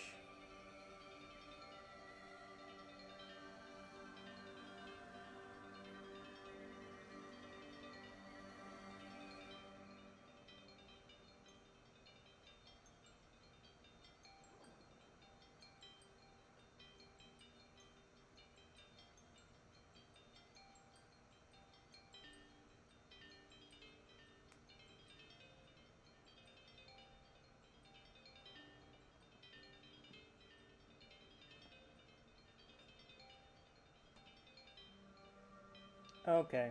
[SPEAKER 1] Okay.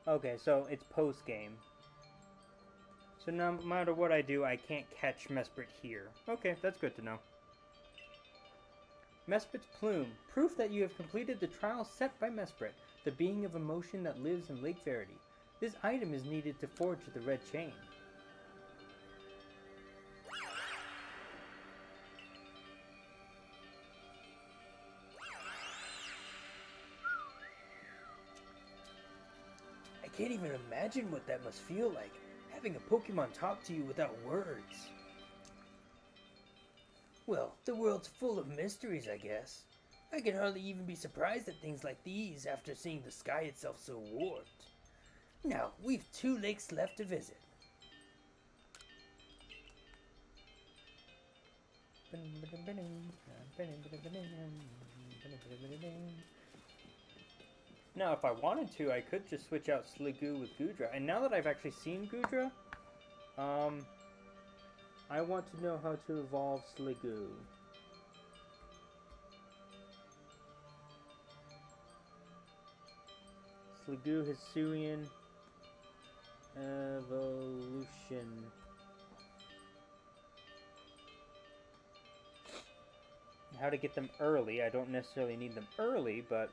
[SPEAKER 1] Okay, so it's post-game. So no matter what I do, I can't catch Mesprit here. Okay, that's good to know. Mesprit's plume. Proof that you have completed the trial set by Mesprit, the being of emotion that lives in Lake Verity. This item is needed to forge the red chain.
[SPEAKER 2] I can't even imagine what that must feel like, having a Pokemon talk to you without words. Well, the world's full of mysteries, I guess. I can hardly even be surprised at things like these after seeing the sky itself so warped. Now, we've 2 lakes left to visit.
[SPEAKER 1] Now, if I wanted to, I could just switch out Sliggoo with Goodra. And now that I've actually seen Goodra, I want to know how to evolve Sliggoo. Sliggoo Hisuian Evolution. How to get them early. I don't necessarily need them early, but...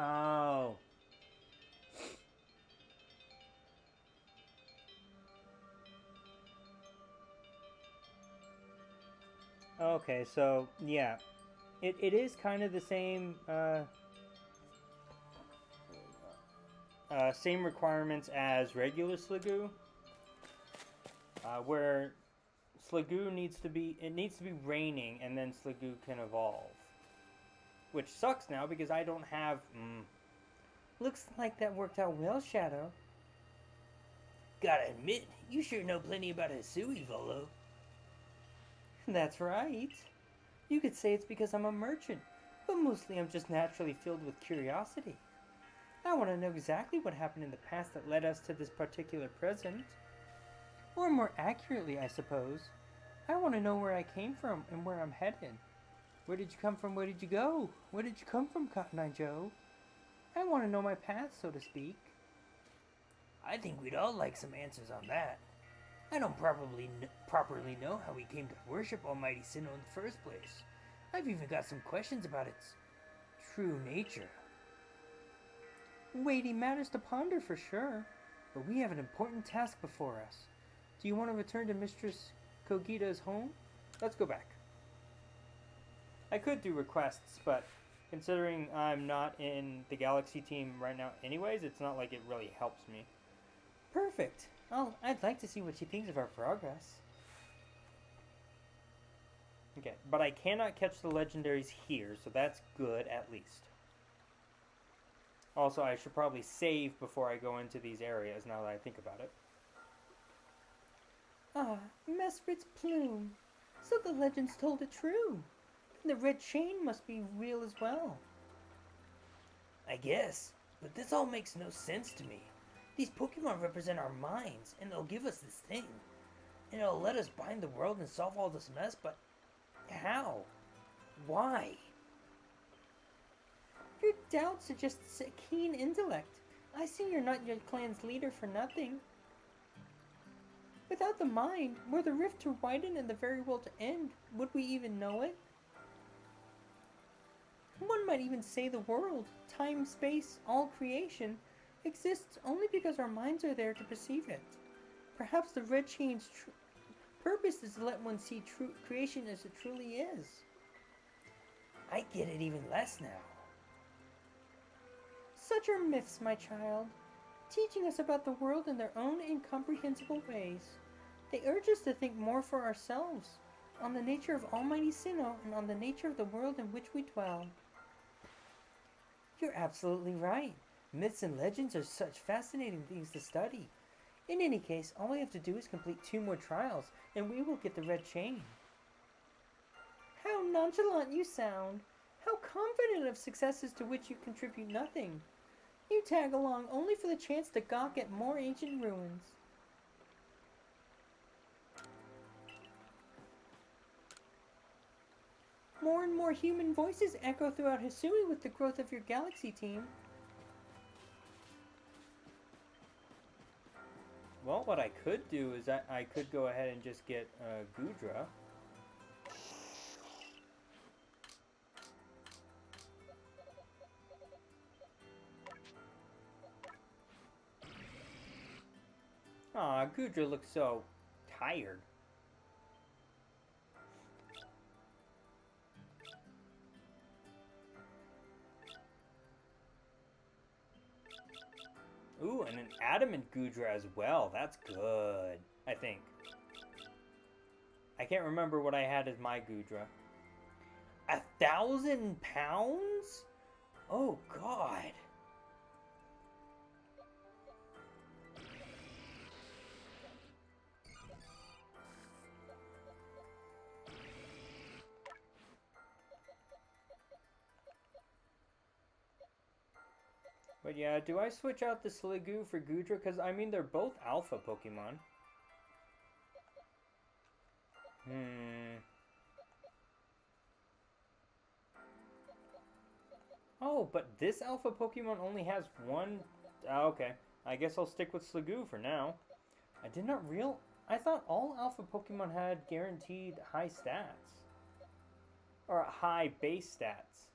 [SPEAKER 1] Oh. Okay, so, yeah. It is kind of the same, same requirements as regular Sliggoo. Where Sliggoo needs to be raining, and then Sliggoo can evolve. Which sucks now, because I don't have... Looks like that worked out well, Shadow.
[SPEAKER 2] Gotta admit, you sure know plenty about Hisui, Volo.
[SPEAKER 1] That's right. You could say it's because I'm a merchant, but mostly I'm just naturally filled with curiosity. I want to know exactly what happened in the past that led us to this particular present. Or more accurately, I suppose, I want to know where I came from and where I'm headed. Where did you come from? Where did you go? Where did you come from, Cotton Eye Joe? I want to know my past, so to speak.
[SPEAKER 3] I think we'd all like some answers on that. I don't properly know how we came to worship Almighty Sinnoh in the first place. I've even got some questions about its true nature.
[SPEAKER 1] Weighty matters to ponder for sure, but we have an important task before us. Do you want to return to Mistress Kogita's home? Let's go back. I could do requests, but considering I'm not in the Galaxy team right now anyways, it's not like it really helps me. Perfect. I'd like to see what she thinks of our progress. Okay, but I cannot catch the legendaries here, so that's good at least. Also, I should probably save before I go into these areas now that I think about it. Ah, Mesprit's plume. So the legends told it true. And the red chain must be real as well.
[SPEAKER 3] I guess, but this all makes no sense to me. These Pokemon represent our minds, and they'll give us this thing. And it'll let us bind the world and solve all this mess, but how? Why?
[SPEAKER 1] Your doubt suggests a keen intellect. I see you're not your clan's leader for nothing. Without the mind, were the rift to widen and the very world to end, would we even know it? One might even say the world, time, space, all creation, exists only because our minds are there to perceive it. Perhaps the red chain's purpose is to let one see true creation as it truly is.
[SPEAKER 3] I get it even less now.
[SPEAKER 1] Such are myths, my child, teaching us about the world in their own incomprehensible ways. They urge us to think more for ourselves, on the nature of Almighty Sinnoh and on the nature of the world in which we dwell. You're absolutely right. Myths and legends are such fascinating things to study. In any case, all we have to do is complete 2 more trials, and we will get the red chain. How nonchalant you sound! How confident of successes to which you contribute nothing! You tag along only for the chance to gawk at more ancient ruins. More and more human voices echo throughout Hisui with the growth of your Galaxy team. Well, what I could do is I could go ahead and just get Gudra. Aw, Gudra looks so tired. Ooh, and an adamant Gudra as well. That's good, I think. I can't remember what I had as my Gudra. 1,000 pounds? Oh, God. But yeah, do I switch out the Sliggoo for Gudra? Because, I mean, they're both alpha Pokemon. Oh, but this alpha Pokemon only has one... Oh, okay. I guess I'll stick with Sliggoo for now. I did not I thought all alpha Pokemon had guaranteed high stats. Or high base stats.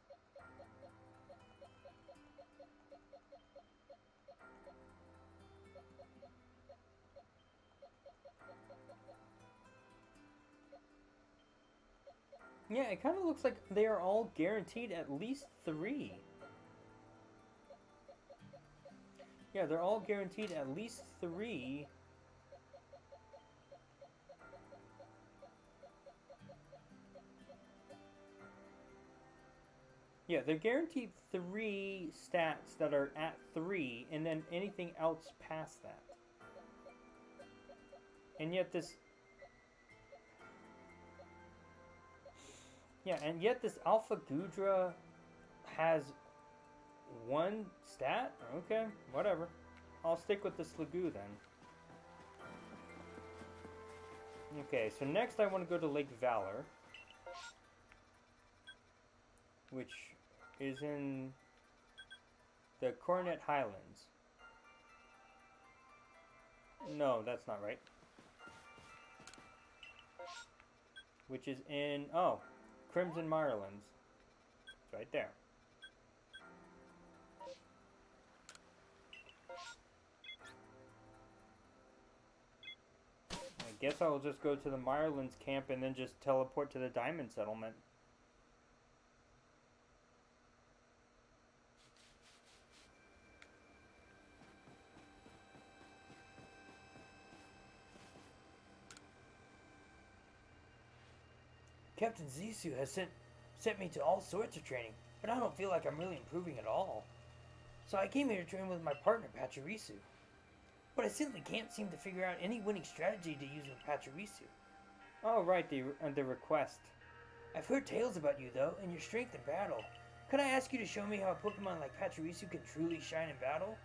[SPEAKER 1] Yeah, it kind of looks like they are all guaranteed at least 3. Yeah, they're all guaranteed at least 3. Yeah, they're guaranteed 3 stats that are at 3, and then anything else past that. And yet this... Yeah, and yet this Alpha Gudra has one stat? Okay, whatever. I'll stick with the Sligoo then. Okay, so next I want to go to Lake Valor, which is in the Coronet Highlands. No, that's not right. Which is in, oh, Crimson Mirelands. It's right there. I guess I'll just go to the Mirelands camp and then just teleport to the Diamond Settlement.
[SPEAKER 2] Captain Zissou has sent me to all sorts of training, but I don't feel like I'm really improving at all. So I came here to train with my partner, Pachirisu. But I simply can't seem to figure out any winning strategy to use with Pachirisu.
[SPEAKER 1] Oh, right, the request.
[SPEAKER 2] I've heard tales about you, though, and your strength in battle. Could I ask you to show me how a Pokemon like Pachirisu can truly shine in battle?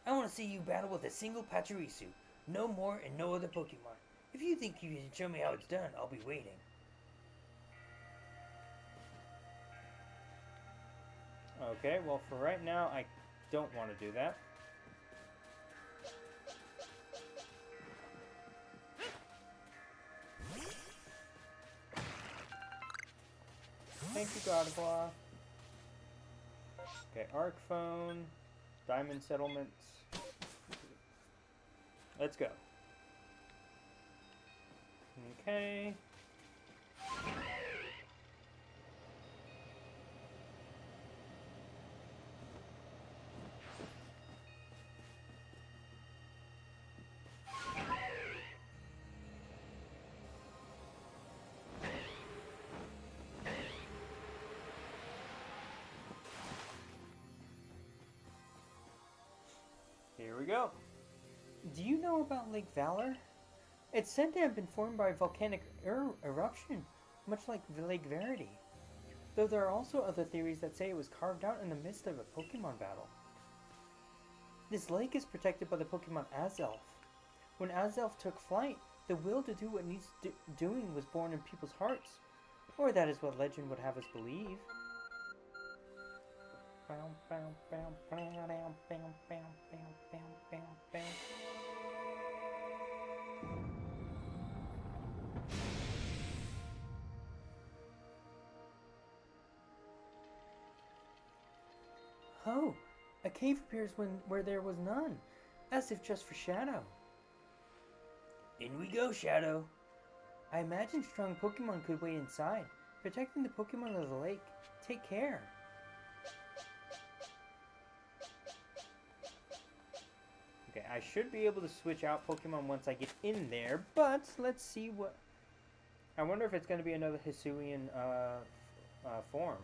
[SPEAKER 2] I want to see you battle with a single Pachirisu. No more and no other Pokemon. If you think you can show me how it's done, I'll be waiting.
[SPEAKER 1] Okay, well for right now, I don't want to do that. Thank you, Godclaw. Okay, Arc Phone, Diamond Settlements. Let's go. Okay. Here we go. Do you know about Lake Valor? It's said to have been formed by volcanic eruption, much like Lake Verity. Though there are also other theories that say it was carved out in the midst of a Pokemon battle. This lake is protected by the Pokemon Azelf. When Azelf took flight, the will to do what needs doing was born in people's hearts. Or that is what legend would have us believe. Oh, a cave appears where there was none, as if just for Shadow.
[SPEAKER 2] In we go, Shadow.
[SPEAKER 1] I imagine strong Pokemon could wait inside, protecting the Pokemon of the lake. Take care. Okay, I should be able to switch out Pokemon once I get in there, but let's see what... I wonder if it's going to be another Hisuian form.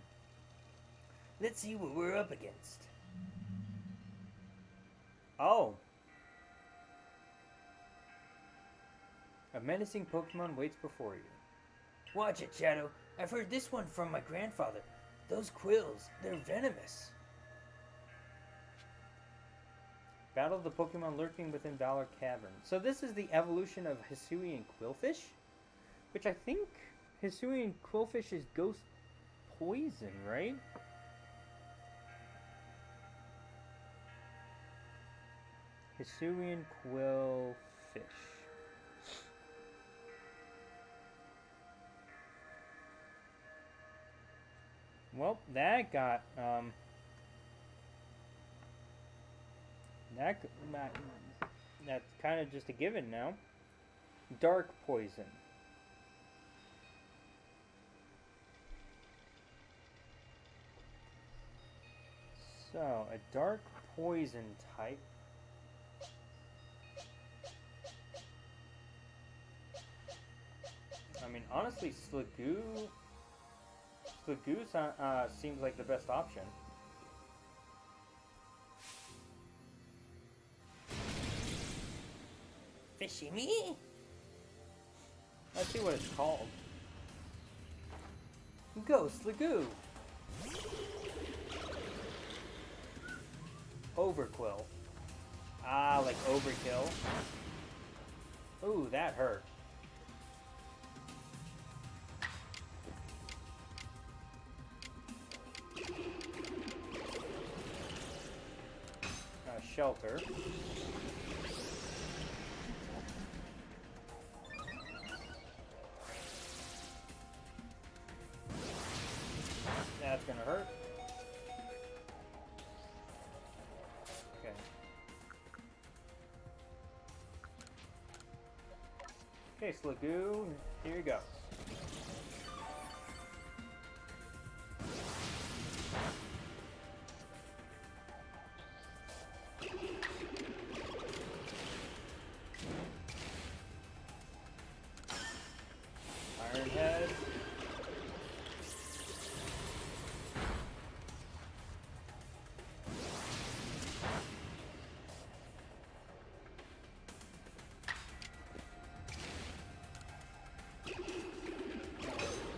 [SPEAKER 2] Let's see what we're up against.
[SPEAKER 1] Oh. A menacing Pokemon waits before you.
[SPEAKER 2] Watch it, Shadow. I've heard this one from my grandfather. Those quills, they're venomous.
[SPEAKER 1] Battle the Pokemon lurking within Valor Cavern. So this is the evolution of Hisuian Quillfish, which I think Hisuian Quillfish is ghost poison, right? Hisuian Quillfish. Well, that got that's kind of just a given now. Dark poison. So, a dark poison type. I mean, honestly, Sligoo seems like the best option.
[SPEAKER 2] Fishy me?
[SPEAKER 1] Let's see what it's called. Go, Sligoo!
[SPEAKER 3] Overquill. Ah, like overkill. Ooh, that hurt. Shelter. That's gonna hurt. Okay. Okay, Slagoo, here you go. Iron Head.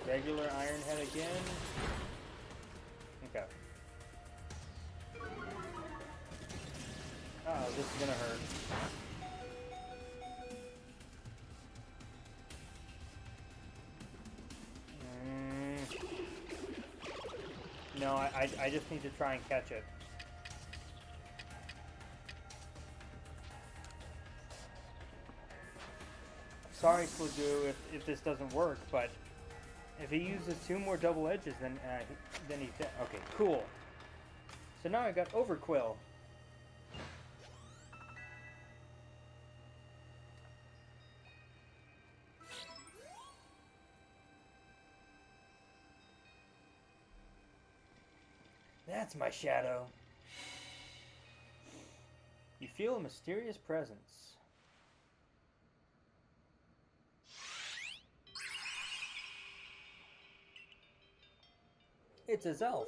[SPEAKER 3] Regular Iron Head again. Okay. Uh-oh, this is gonna hurt. No, I just need to try and catch it. Sorry, Slagoo, if this doesn't work, but if he uses 2 more double edges, then he's dead. Okay, cool. So now I got Overquill. That's my shadow. You feel a mysterious presence. It's his elf.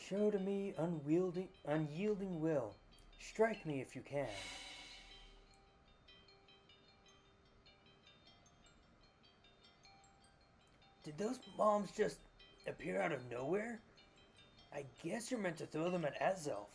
[SPEAKER 3] Show to me unyielding will. Strike me if you can. Did those bombs just appear out of nowhere? I guess you're meant to throw them at Azelf.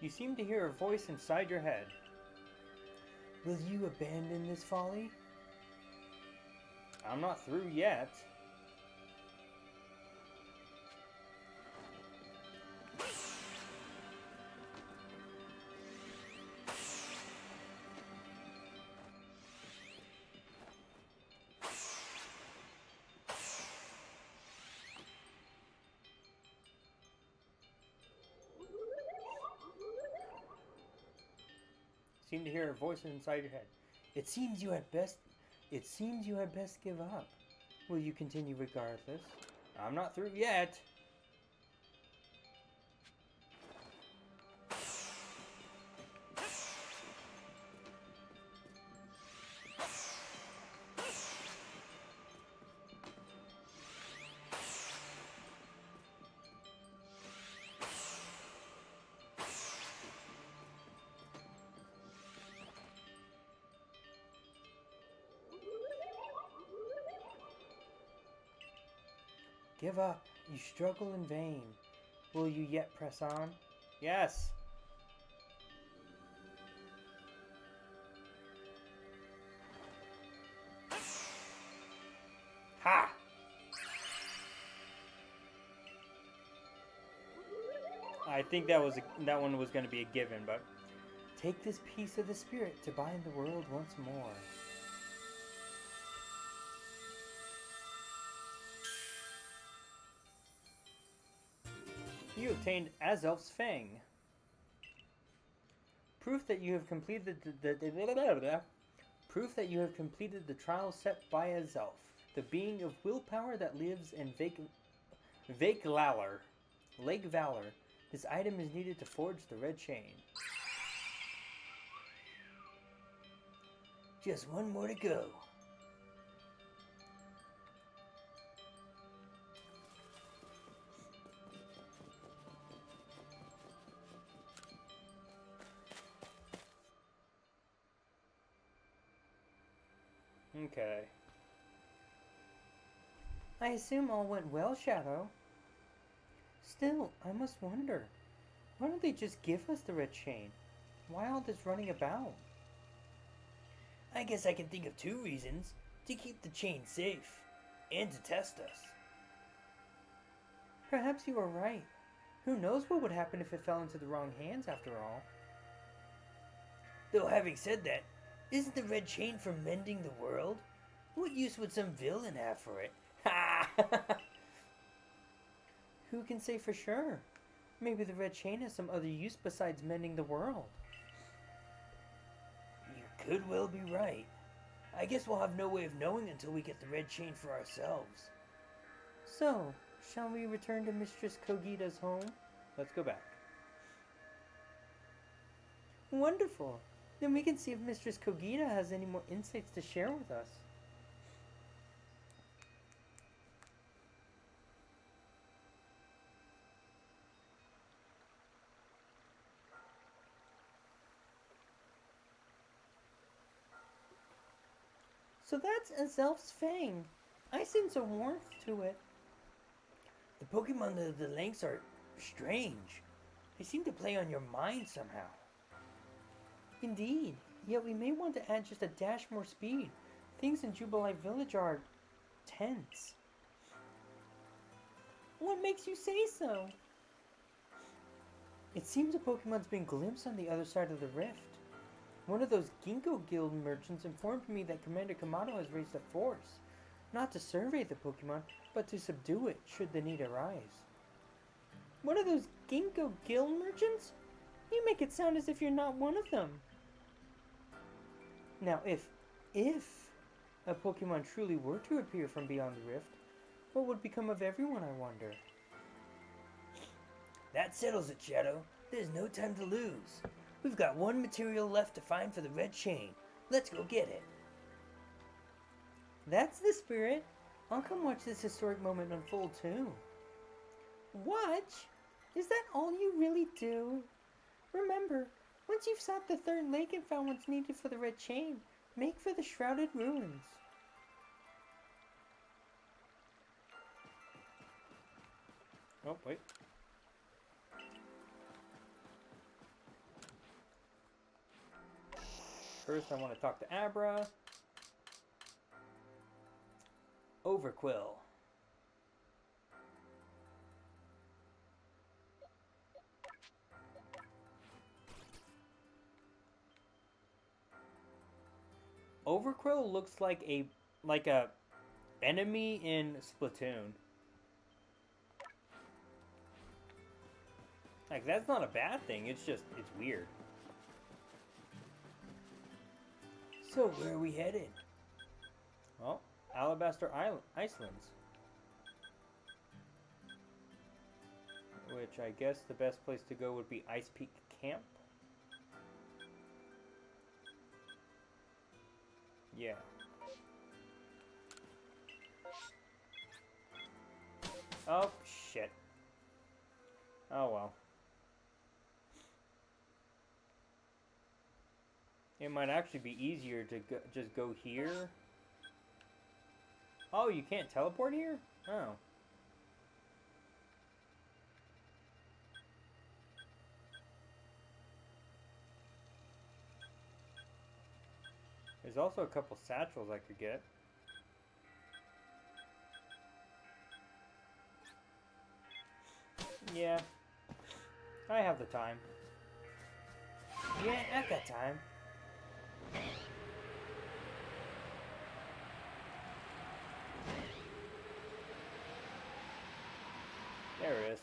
[SPEAKER 3] You seem to hear a voice inside your head. Will you abandon this folly? I'm not through yet. Seem to hear a voice inside your head. It seems you had best give up. Will you continue regardless? I'm not through yet. Give up. You struggle in vain. Will you yet press on? Yes. Ha! I think that one was going to be a given, but take this piece of the spirit to bind the world once more. You obtained Azelf's Fang. Proof that you have completed the trial set by Azelf.
[SPEAKER 1] The being of willpower that lives in Lake Valor. Lake Valor. This item is needed to forge the red chain.
[SPEAKER 2] Just one more to go.
[SPEAKER 1] Okay. I assume all went well, Shadow. Still, I must wonder. Why don't they just give us the red chain? Why all this running about?
[SPEAKER 2] I guess I can think of 2 reasons. To keep the chain safe, and to test us.
[SPEAKER 1] Perhaps you are right. Who knows what would happen if it fell into the wrong hands after all?
[SPEAKER 2] Though having said that, isn't the red chain for mending the world? What use would some villain have for it? Ha!
[SPEAKER 1] Who can say for sure? Maybe the red chain has some other use besides mending the world.
[SPEAKER 2] You could well be right. I guess we'll have no way of knowing until we get the red chain for ourselves.
[SPEAKER 1] So, shall we return to Mistress Kogita's home? Let's go back. Wonderful. Then we can see if Mistress Kogita has any more insights to share with us. So that's Azelf's Fang. I sense a warmth to it.
[SPEAKER 2] The Pokemon of the Lynx are strange. They seem to play on your mind somehow.
[SPEAKER 1] Indeed, yet we may want to add just a dash more speed. Things in Jubilife Village are tense. What makes you say so? It seems a Pokemon's been glimpsed on the other side of the rift. One of those Ginkgo Guild merchants informed me that Commander Kamado has raised a force, not to survey the Pokemon, but to subdue it should the need arise. One of those Ginkgo Guild merchants? You make it sound as if you're not one of them. Now, if a Pokemon truly were to appear from beyond the rift, what would become of everyone, I wonder?
[SPEAKER 2] That settles it, Shadow. There's no time to lose. We've got one material left to find for the red chain. Let's go get it.
[SPEAKER 1] That's the spirit. I'll come watch this historic moment unfold too. Watch? Is that all you really do? Remember, once you've sought the third lake and found what's needed for the red chain, make for the shrouded ruins. Oh, wait. First, I want to talk to Abra. Overquill. Overquill looks like a enemy in Splatoon. Like, that's not a bad thing, it's weird.
[SPEAKER 2] So, where are we headed?
[SPEAKER 1] Well, Alabaster Islands. Which I guess the best place to go would be Ice Peak Camp. Yeah. Oh, shit. Oh, well. It might actually be easier to just go here. Oh, you can't teleport here? Oh. There's also a couple satchels I could get. Yeah. I have the time.
[SPEAKER 2] Yeah, I've got time.
[SPEAKER 1] There it is.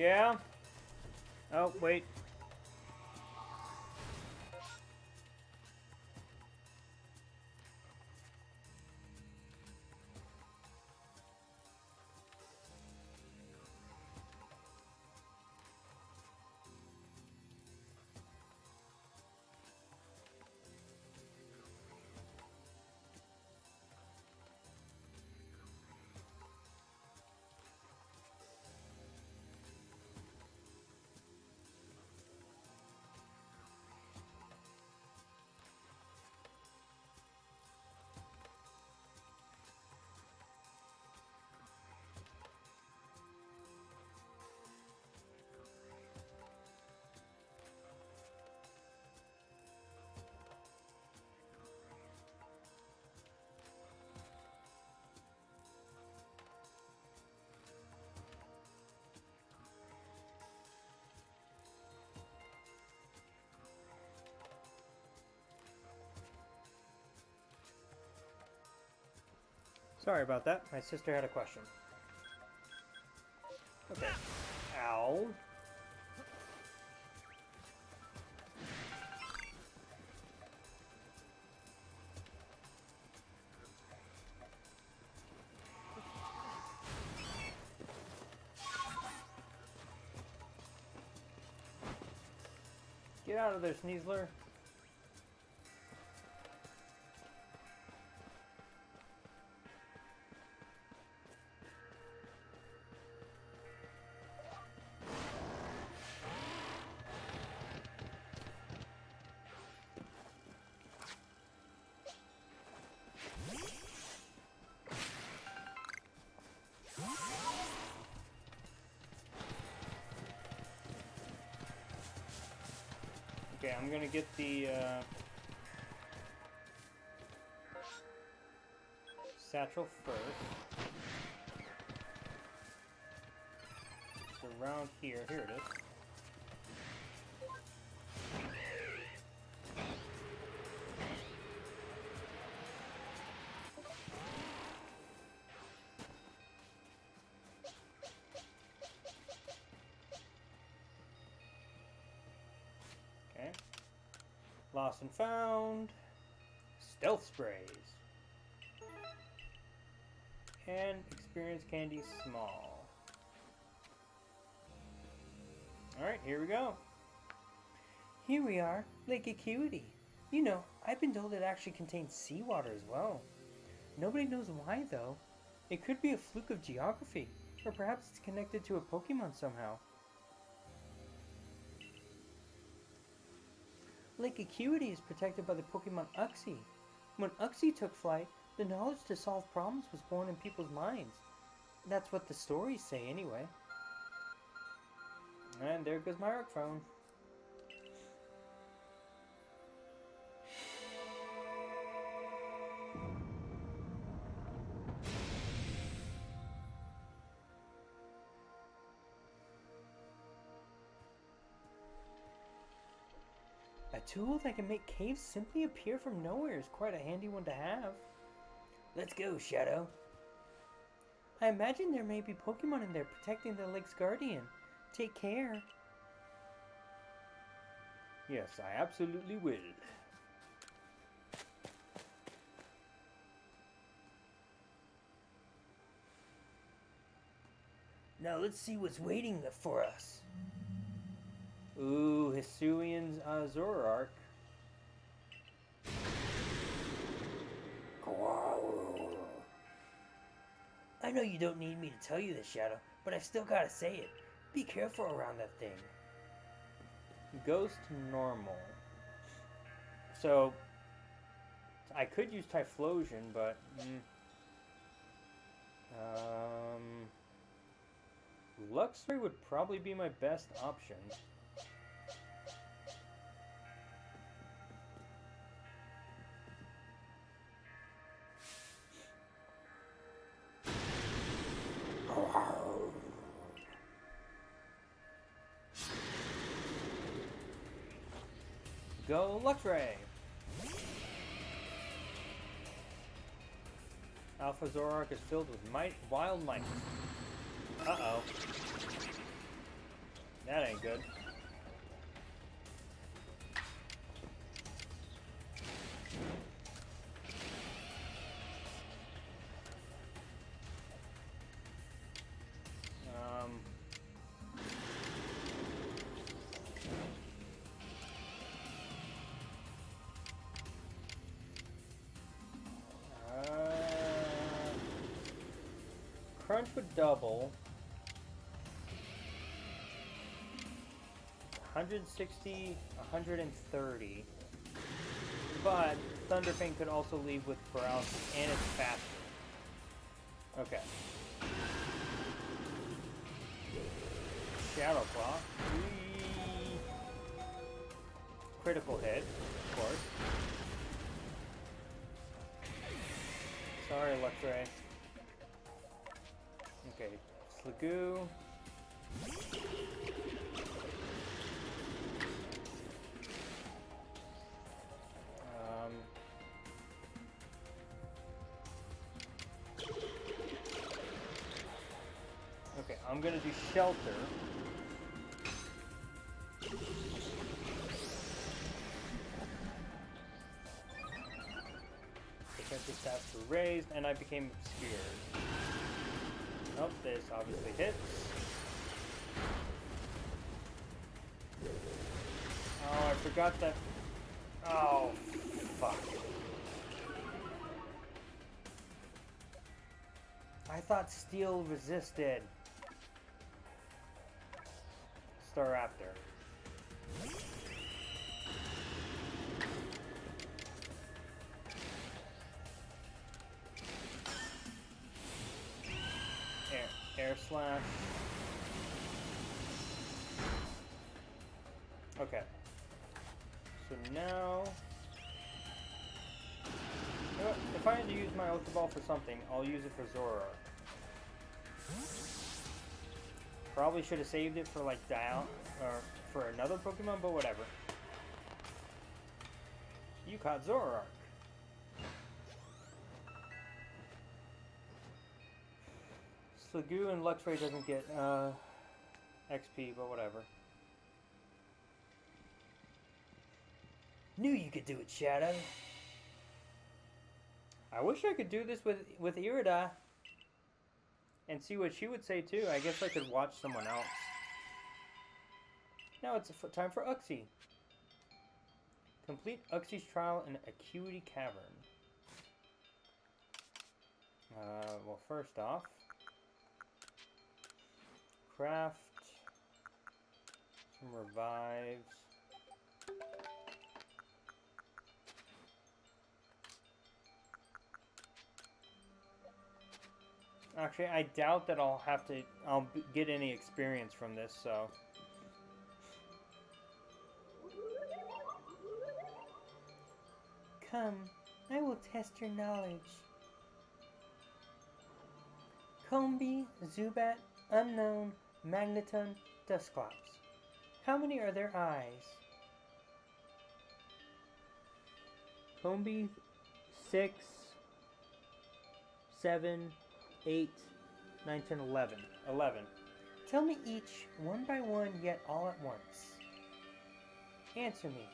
[SPEAKER 3] Yeah? Oh, wait. Sorry about that. My sister had a question. Okay. Ow. Get out of there, Sneasler. Okay, I'm gonna get the satchel first. It's around here. Here it is. Okay. Lost and found. Stealth sprays. And experience candy small. Alright, here we go. Here we are, Lake Acuity. You know, I've been told it actually contains seawater as well. Nobody knows why though. It could be a fluke of geography, or perhaps it's connected to a Pokemon somehow. Lake Acuity is protected by the Pokemon Uxie. When Uxie took flight, the knowledge to solve problems was born in people's minds. That's what the stories say anyway. And there goes my arc phone. A tool that can make caves simply appear from nowhere is quite a handy one to have. Let's go, Shadow. I imagine there may be Pokemon in there protecting the lake's guardian. Take care. Yes, I absolutely will. Now let's see what's waiting for us. Ooh, Hisuian's Zoroark. I know you don't need me to tell you this, Shadow, but I've still gotta say it. Be careful around that thing. Ghost normal. So, I could use Typhlosion, but... Luxray would probably be my best option. Go Luxray! Alpha Zoroark is filled with wild might. Uh-oh. That ain't good. Crunch would double. 160, 130. But Thunderfang could also leave with paralysis, and it's faster. Okay. Shadow Claw. Whee. Critical hit, of course. Sorry, Luxray. Okay, Sligoo. Okay, I'm gonna do Shelter. Defensive stats were raised, and I became obscured. Oh, this obviously hits. Oh, I forgot that. Oh, fuck. I thought steel resisted. Staraptor. Air slash. Okay. So now, you know what? If I had to use my Ultra Ball for something, I'll use it for Zoroark. Probably should have saved it for like Dial or for another Pokemon, but whatever. You caught Zoroark. Sligoo and Luxray doesn't get XP, but whatever. Knew you could do it, Shadow. I wish I could do this with Irida. And see what she would say too. I guess I could watch someone else. Now it's time for Uxie. Complete Uxie's trial in Acuity Cavern. Well, first off, craft some revives. Actually, I doubt that I'll get any experience from this, so. Come, I will test your knowledge. Combee, Zubat, Unknown, Magneton, Dusclops. How many are their eyes? Combee, 6, 7, 8, 9, 10, 11. 11. Tell me each, one by one, yet all at once. Answer me.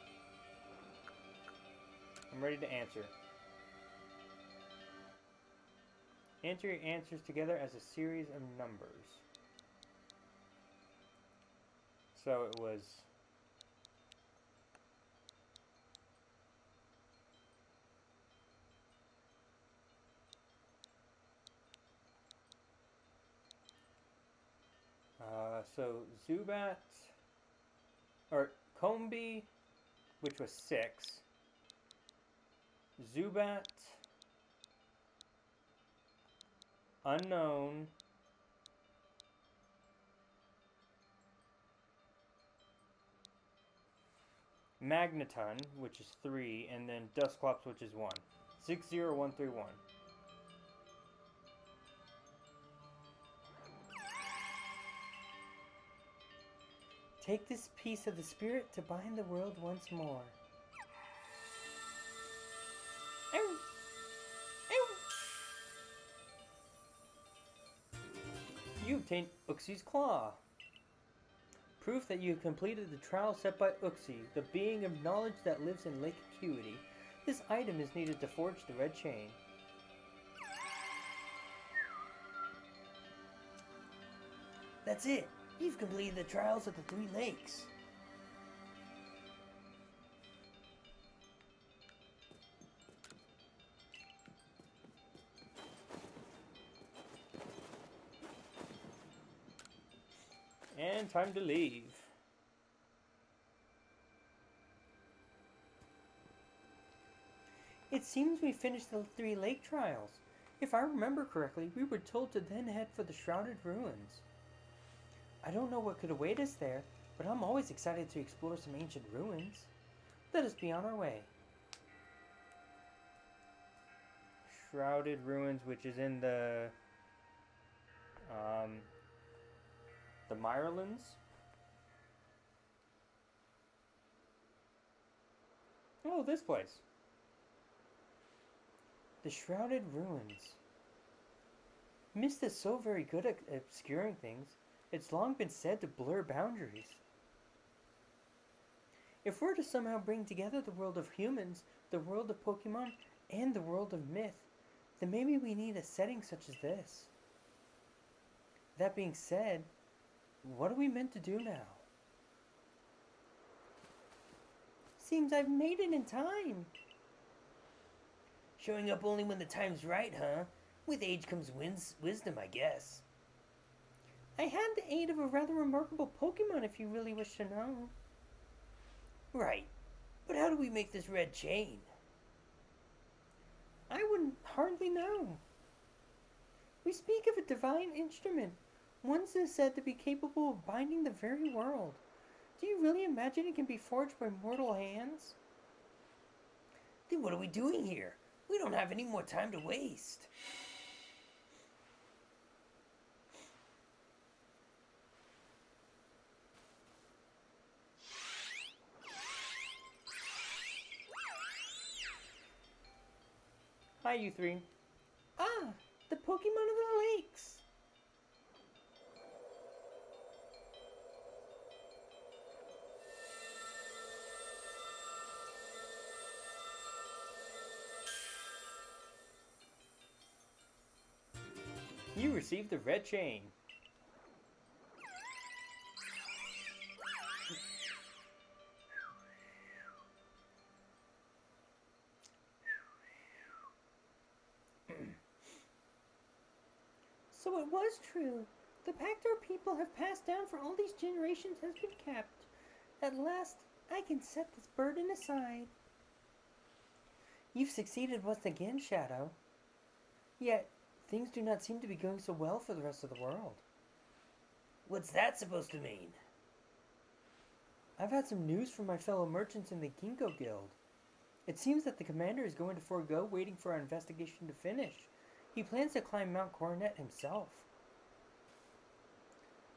[SPEAKER 3] I'm ready to answer. Enter your answers together as a series of numbers. So it was... so Zubat, or Combee, which was 6. Zubat, Unknown, Magneton, which is 3, and then Dusclops, which is 1. 60131. Take this piece of the spirit to bind the world once more. Ow. Ow. You obtained Uxie's Claw.
[SPEAKER 1] proof that you have completed the trial set by Uxie, the being of knowledge that lives in Lake Acuity. This item is needed to forge the red chain.
[SPEAKER 3] That's it. You've completed the trials of the 3 lakes.
[SPEAKER 1] And time to leave. It seems we finished the 3 lake trials. If I remember correctly, we were told to then head for the Shrouded Ruins. I don't know what could await us there, but I'm always excited to explore some ancient ruins. Let us be on our way. Shrouded Ruins, which is in the Mirelands. Oh, this place. The Shrouded Ruins. Mist is so very good at obscuring things. It's long been said to blur boundaries. If we're to somehow bring together the world of humans, the world of Pokemon, and the world of myth, then maybe we need a setting such as this. That being said, what are we meant to do now?
[SPEAKER 3] Seems I've made it in time. Showing up only when the time's right, huh? With age comes wisdom, I guess.
[SPEAKER 1] I had the aid of a rather remarkable Pokemon if you really wish to know.
[SPEAKER 3] Right. But how do we make this red chain?
[SPEAKER 1] I wouldn't hardly know. We speak of a divine instrument, one that is said to be capable of binding the very world. Do you really imagine it can be forged by mortal hands?
[SPEAKER 3] Then what are we doing here? We don't have any more time to waste.
[SPEAKER 1] Hi, you 3. Ah, the Pokemon of the Lakes. You received the red chain. So it was true. The pact our people have passed down for all these generations has been kept. At last, I can set this burden aside. You've succeeded once again, Shadow. Yet, things do not seem to be going so well for the rest of the world.
[SPEAKER 3] What's that supposed to mean?
[SPEAKER 1] I've had some news from my fellow merchants in the Ginkgo Guild. It seems that the commander is going to forego waiting for our investigation to finish. He plans to climb Mount Coronet himself.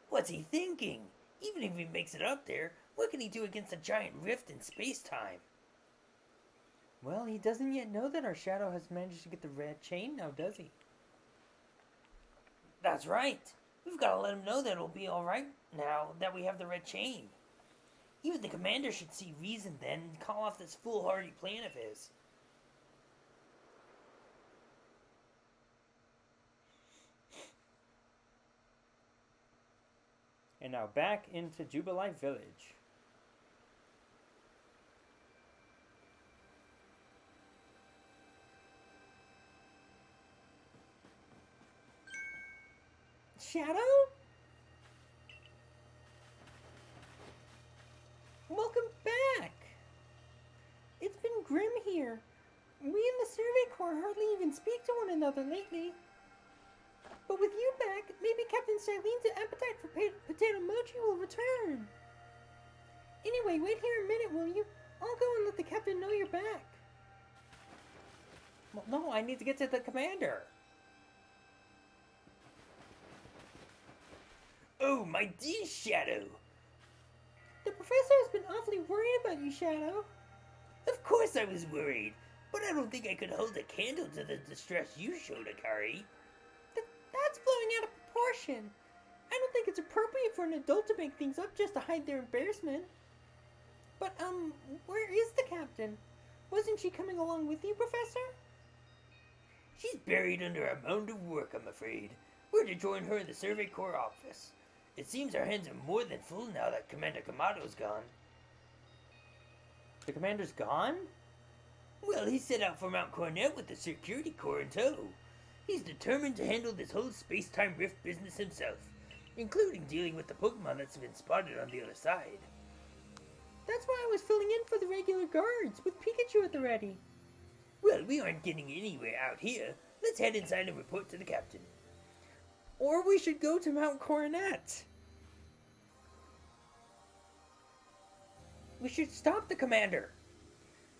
[SPEAKER 3] What's he thinking? Even if he makes it up there, what can he do against a giant rift in space-time?
[SPEAKER 1] Well, he doesn't yet know that our Shadow has managed to get the red chain now, does he?
[SPEAKER 3] That's right. We've got to let him know that it'll be alright now that we have the red chain. Even the commander should see reason then and call off this foolhardy plan of his.
[SPEAKER 1] And now back into Jubilife Village. Shadow? Welcome back! It's been grim here. We in the Survey Corps hardly even speak to one another lately. But with you back, maybe Captain Sylene's appetite for potato mochi will return. Anyway, wait here a minute, will you? I'll go and let the captain know you're back.
[SPEAKER 3] Well, no, I need to get to the commander. Oh, my dear Shadow.
[SPEAKER 1] The professor has been awfully worried about you, Shadow.
[SPEAKER 3] Of course I was worried, but I don't think I could hold a candle to the distress you showed, Akari.
[SPEAKER 1] That's blowing out of proportion.
[SPEAKER 3] I don't think it's appropriate for an adult to make things up just to hide their embarrassment. But, where is the captain? Wasn't she coming along with you, Professor?
[SPEAKER 2] She's buried under a mound of work, I'm afraid. We're to join her in the Survey Corps office. It seems our hands are more than full now that Commander Kamato's gone.
[SPEAKER 3] The commander's gone?
[SPEAKER 2] Well, he set out for Mount Coronet with the Security Corps in tow. He's determined to handle this whole space-time rift business himself, including dealing with the Pokemon that's been spotted on the other side.
[SPEAKER 3] That's why I was filling in for the regular guards, with Pikachu at the ready.
[SPEAKER 2] Well, we aren't getting anywhere out here. Let's head inside and report to the captain.
[SPEAKER 3] Or we should go to Mount Coronet. We should stop the commander.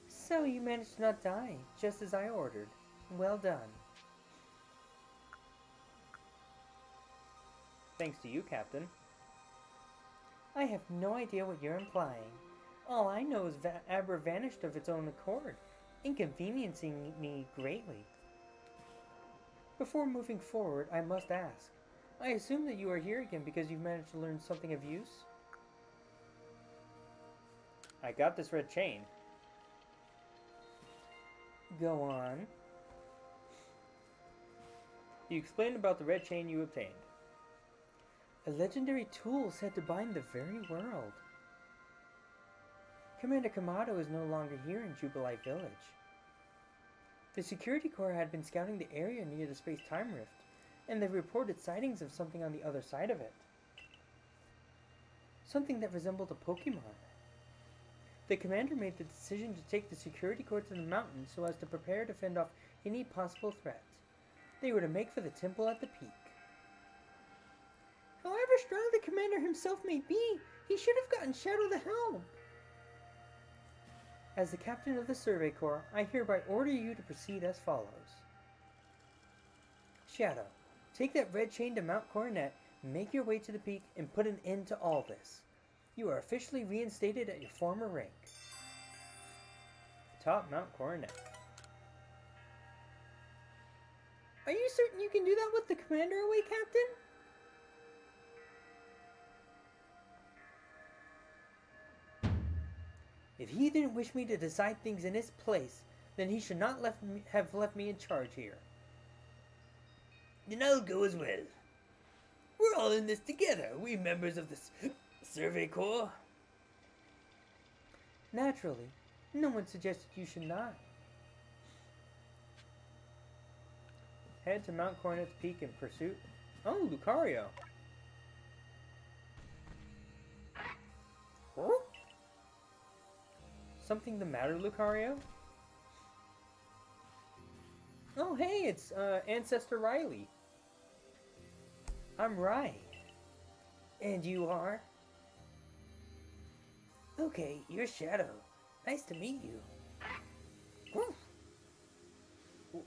[SPEAKER 3] So you managed to not die, just as I ordered. Well done. Thanks to you, Captain. I have no idea what you're implying. All I know is Abra vanished of its own accord, inconveniencing me greatly. Before moving forward, I must ask. I assume that you are here again because you've managed to learn something of use? I got this red chain. Go on. You explained about the red chain you obtained. A legendary tool said to bind the very world. Commander Kamato is no longer here in Jubilite Village. The Security Corps had been scouting the area near the space-time rift, and they reported sightings of something on the other side of it. Something that resembled a Pokemon. The commander made the decision to take the Security Corps to the mountain so as to prepare to fend off any possible threat. They were to make for the temple at the peak. However strong the commander himself may be, he should have gotten Shadow the help. As the captain of the Survey Corps, I hereby order you to proceed as follows. Shadow, take that red chain to Mount Coronet, make your way to the peak, and put an end to all this. You are officially reinstated at your former rank. Top Mount Coronet. Are you certain you can do that with the commander away, Captain? If he didn't wish me to decide things in his place, then he should not have left me in charge here.
[SPEAKER 2] Then I'll go as well. We're all in this together, we members of the Survey Corps.
[SPEAKER 3] Naturally, no one suggested you should not. Head to Mount Coronet's peak in pursuit. Oh, Lucario. Huh? Something the matter, Lucario? Oh, hey, it's Ancestor Riley. I'm Rai. And you are? Okay, you're Shadow. Nice to meet you. Whew.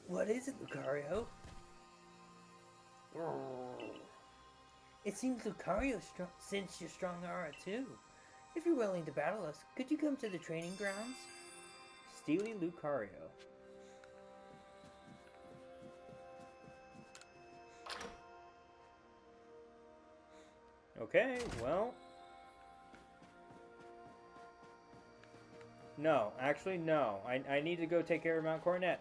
[SPEAKER 3] What is it, Lucario? It seems Lucario sensed your strong aura too. If you're willing to battle us, could you come to the training grounds? Steely Lucario. Okay, well... No, actually no. I need to go take care of Mount Coronet.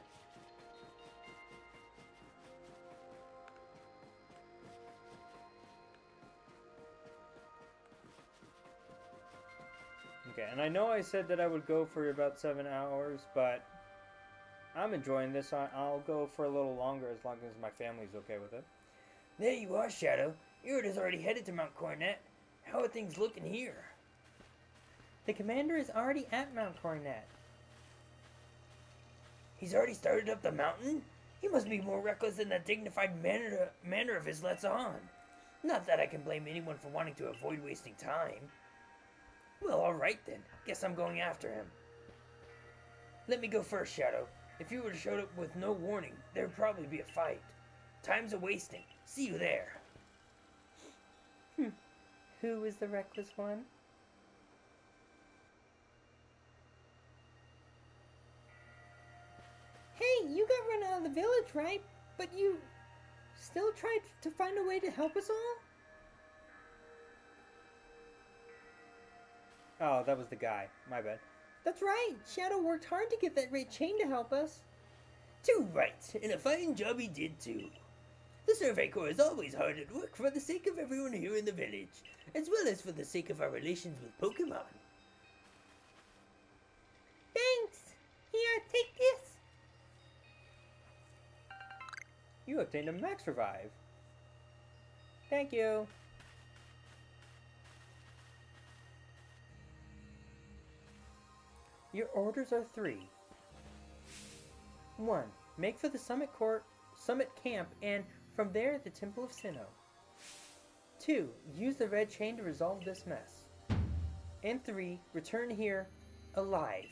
[SPEAKER 3] Okay, and I know I said that I would go for about 7 hours, but I'm enjoying this. I'll go for a little longer as long as my family's okay with it.
[SPEAKER 2] There you are, Shadow. Irid is already headed to Mount Coronet. How are things looking here?
[SPEAKER 3] The commander is already at Mount Coronet.
[SPEAKER 2] He's already started up the mountain? He must be more reckless than that dignified manner of his lets on. Not that I can blame anyone for wanting to avoid wasting time. Well, alright then. Guess I'm going after him. Let me go first, Shadow. If you were to show up with no warning, there'd probably be a fight. Time's a-wasting. See you there.
[SPEAKER 3] Who is the reckless one? Hey, you got run out of the village, right? But you still tried to find a way to help us all?
[SPEAKER 1] Oh, that was the guy. My bad.
[SPEAKER 3] That's right. Shadow worked hard to get that red chain to help us.
[SPEAKER 2] Too right, and a fine job he did too. The Survey Corps is always hard at work for the sake of everyone here in the village, as well as for the sake of our relations with Pokemon.
[SPEAKER 3] Thanks. Here, take this.
[SPEAKER 1] You obtained a max revive. Thank you. Your orders are 3. 1. Make for the summit camp and from there the Temple of Sinnoh. 2. Use the red chain to resolve this mess. And 3. Return here alive.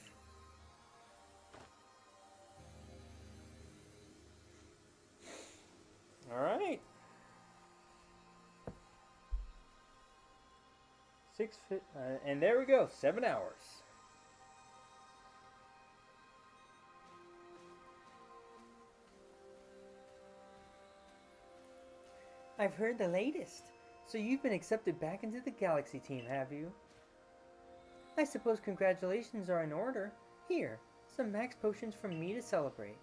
[SPEAKER 1] Alright. 6 feet, and there we go, 7 hours. I've heard the latest. So you've been accepted back into the Galaxy team, have you? I suppose congratulations are in order. Here, some max potions from me to celebrate.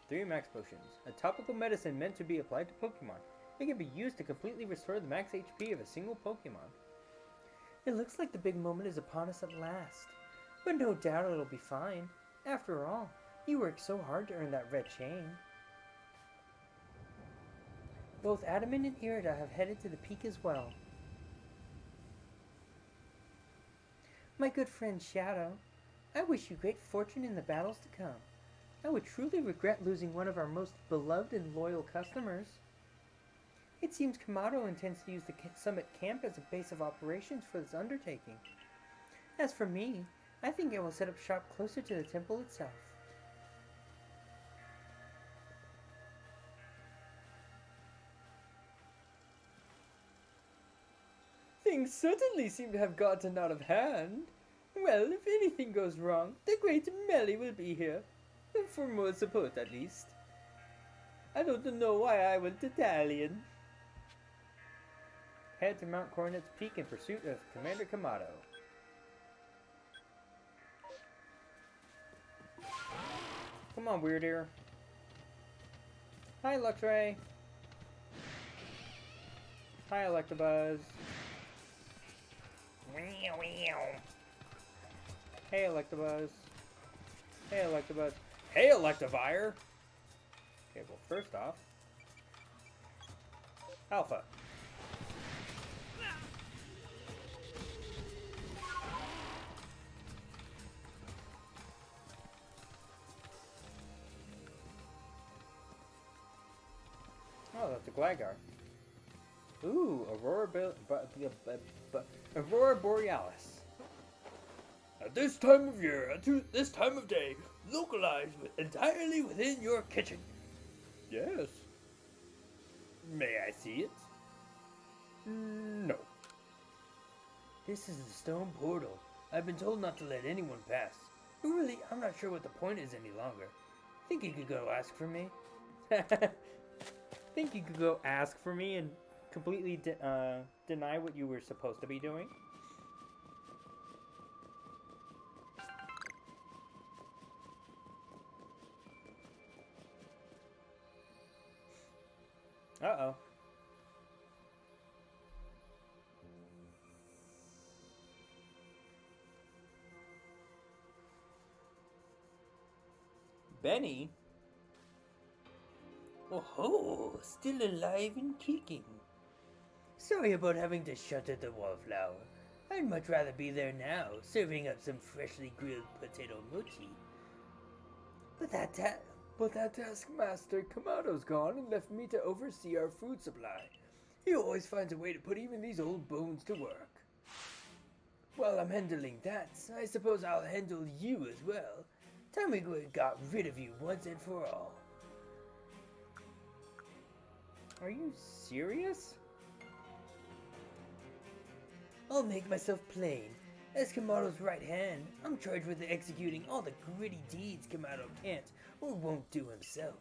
[SPEAKER 1] 3 max potions. A topical medicine meant to be applied to Pokemon. It can be used to completely restore the max HP of a single Pokemon. It looks like the big moment is upon us at last. But no doubt it'll be fine. After all, you worked so hard to earn that red chain. Both Adamant and Irida have headed to the peak as well. My good friend Shadow, I wish you great fortune in the battles to come. I would truly regret losing one of our most beloved and loyal customers. It seems Kamado intends to use the Summit Camp as a base of operations for this undertaking. As for me, I think I will set up shop closer to the temple itself. Things certainly seem to have gotten out of hand. Well, if anything goes wrong, the great Melly will be here. For more support, at least. I don't know why I went Italian. Head to Mount Coronet's Peak in pursuit of Commander Kamado. Come on, Weird Ear. Hi, Luxray. Hi, Electabuzz. Hey, Electabuzz. Hey, Electabuzz. Hey, Electivire! Okay, well, first off... Alpha. Oh, that's a Gligar. Ooh, Aurora Borealis.
[SPEAKER 2] At this time of year, this time of day, localized entirely within your kitchen.
[SPEAKER 1] Yes. May I see it? No.
[SPEAKER 2] This is the stone portal. I've been told not to let anyone pass. But really, I'm not sure what the point is any longer. Think you could go ask for me?
[SPEAKER 1] Think you could go ask for me and completely deny what you were supposed to be doing? Uh-oh. Benny?
[SPEAKER 2] Oh, still alive and kicking. Sorry about having to shut at the Wallflower. I'd much rather be there now, serving up some freshly grilled potato mochi. But that taskmaster Kamado's gone and left me to oversee our food supply. He always finds a way to put even these old bones to work. While I'm handling that, I suppose I'll handle you as well. Time we got rid of you once and for all.
[SPEAKER 1] Are you serious?
[SPEAKER 2] I'll make myself plain. As Kamado's right hand, I'm charged with executing all the gritty deeds Kamado can't or won't do himself.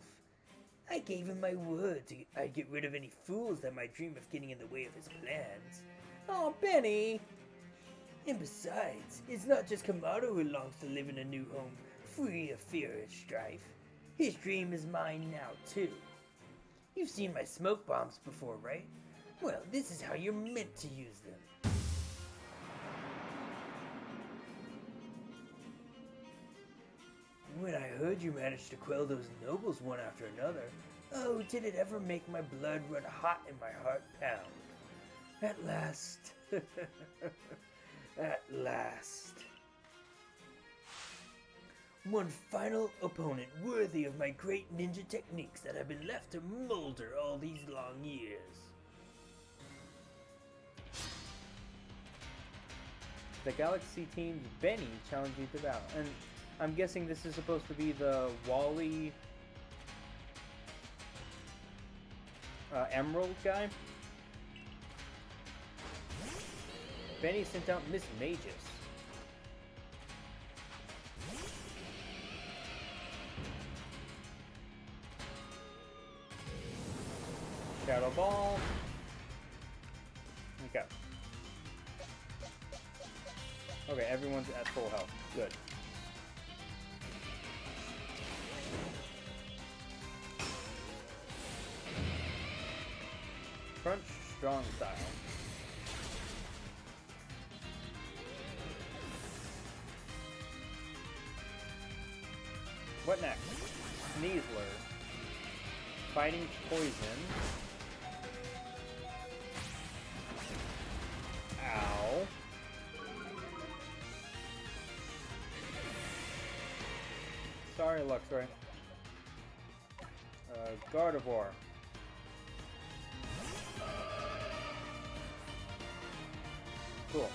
[SPEAKER 2] I gave him my word I'd get rid of any fools that might dream of getting in the way of his plans.
[SPEAKER 1] Oh, Benny!
[SPEAKER 3] And besides, it's not just Kamado who longs to live in a new home, free of fear and strife. His dream is mine now, too. You've seen my smoke bombs before, right? Well, this is how you're meant to use them. When I heard you managed to quell those nobles one after another, oh, did it ever make my blood run hot and my heart pound. At last. At last. One final opponent worthy of my great ninja techniques that have been left to molder all these long years.
[SPEAKER 1] The Galaxy Team's Benny challenged you to battle. And I'm guessing this is supposed to be the Wally Emerald guy. Benny sent out Miss Magus. Shadow Ball. Okay. Okay, everyone's at full health. Good. Crunch Strong Style. What next? Sneasler. Fighting Poison. Ow. Sorry, Luxray. Gardevoir. Cool.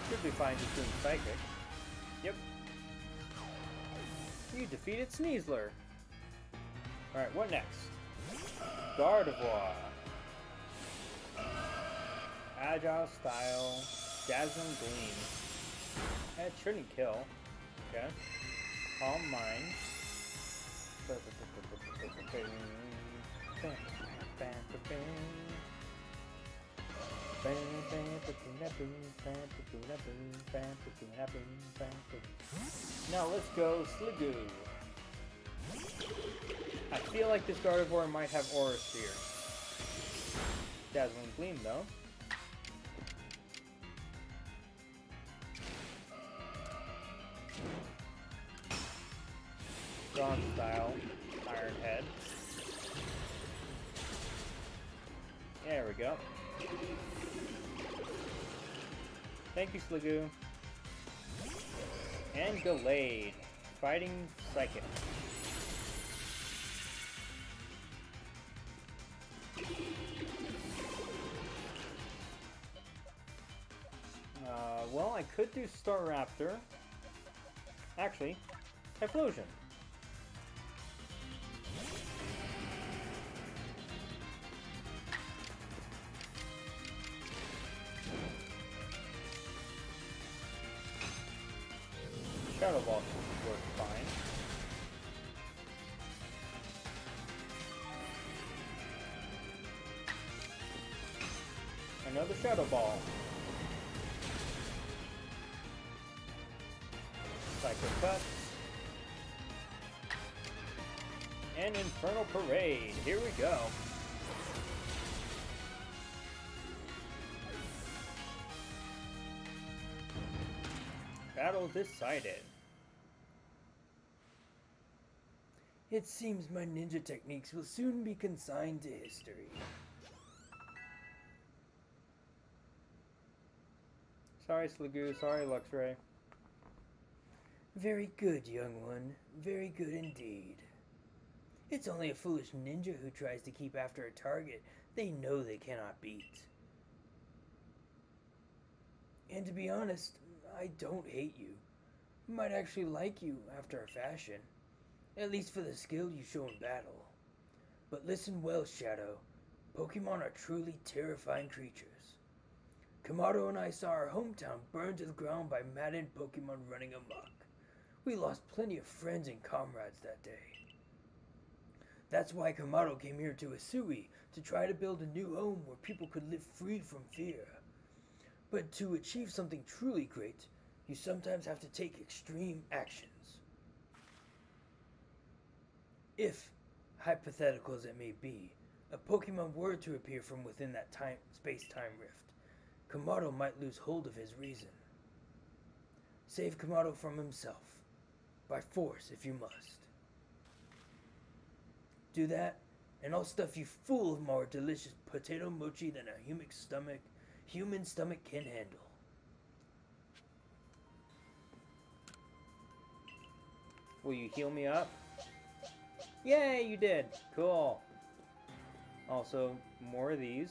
[SPEAKER 1] Should be fine just doing Psychic. Yep. You defeated Sneasler. Alright, what next? Gardevoir. Agile Style. Dazzling Gleam. That shouldn't kill. Okay. Calm Mind. Now let's go Sliggoo. I feel like this Gardevoir might have Aura Sphere. Dazzling Gleam though. Strong Style, Iron Head. There we go. Thank you, Sliggoo. And Gallade, Fighting Psychic. Well, I could do Staraptor. Actually, Typhlosion. Shadow Ball should work fine. Another Shadow Ball. Psycho Cuts. And Infernal Parade. Here we go. Battle decided.
[SPEAKER 3] It seems my ninja techniques will soon be consigned to history.
[SPEAKER 1] Sorry, Sliggoo. Sorry, Luxray.
[SPEAKER 3] Very good, young one. Very good indeed. It's only a foolish ninja who tries to keep after a target they know they cannot beat. And to be honest, I don't hate you. Might actually like you after a fashion. At least for the skill you show in battle. But listen well, Shadow. Pokemon are truly terrifying creatures. Kamado and I saw our hometown burned to the ground by maddened Pokemon running amok. We lost plenty of friends and comrades that day. That's why Kamado came here to Asui, to try to build a new home where people could live free from fear.
[SPEAKER 2] But to achieve something truly great, you sometimes have to take extreme actions. If, hypothetical as it may be, a Pokemon were to appear from within that space-time rift, Kamado might lose hold of his reason. Save Kamado from himself, by force if you must. Do that, and I'll stuff you full of more delicious potato mochi than a human stomach can handle.
[SPEAKER 1] Will you heal me up? Yay, you did. Cool. Also, more of these.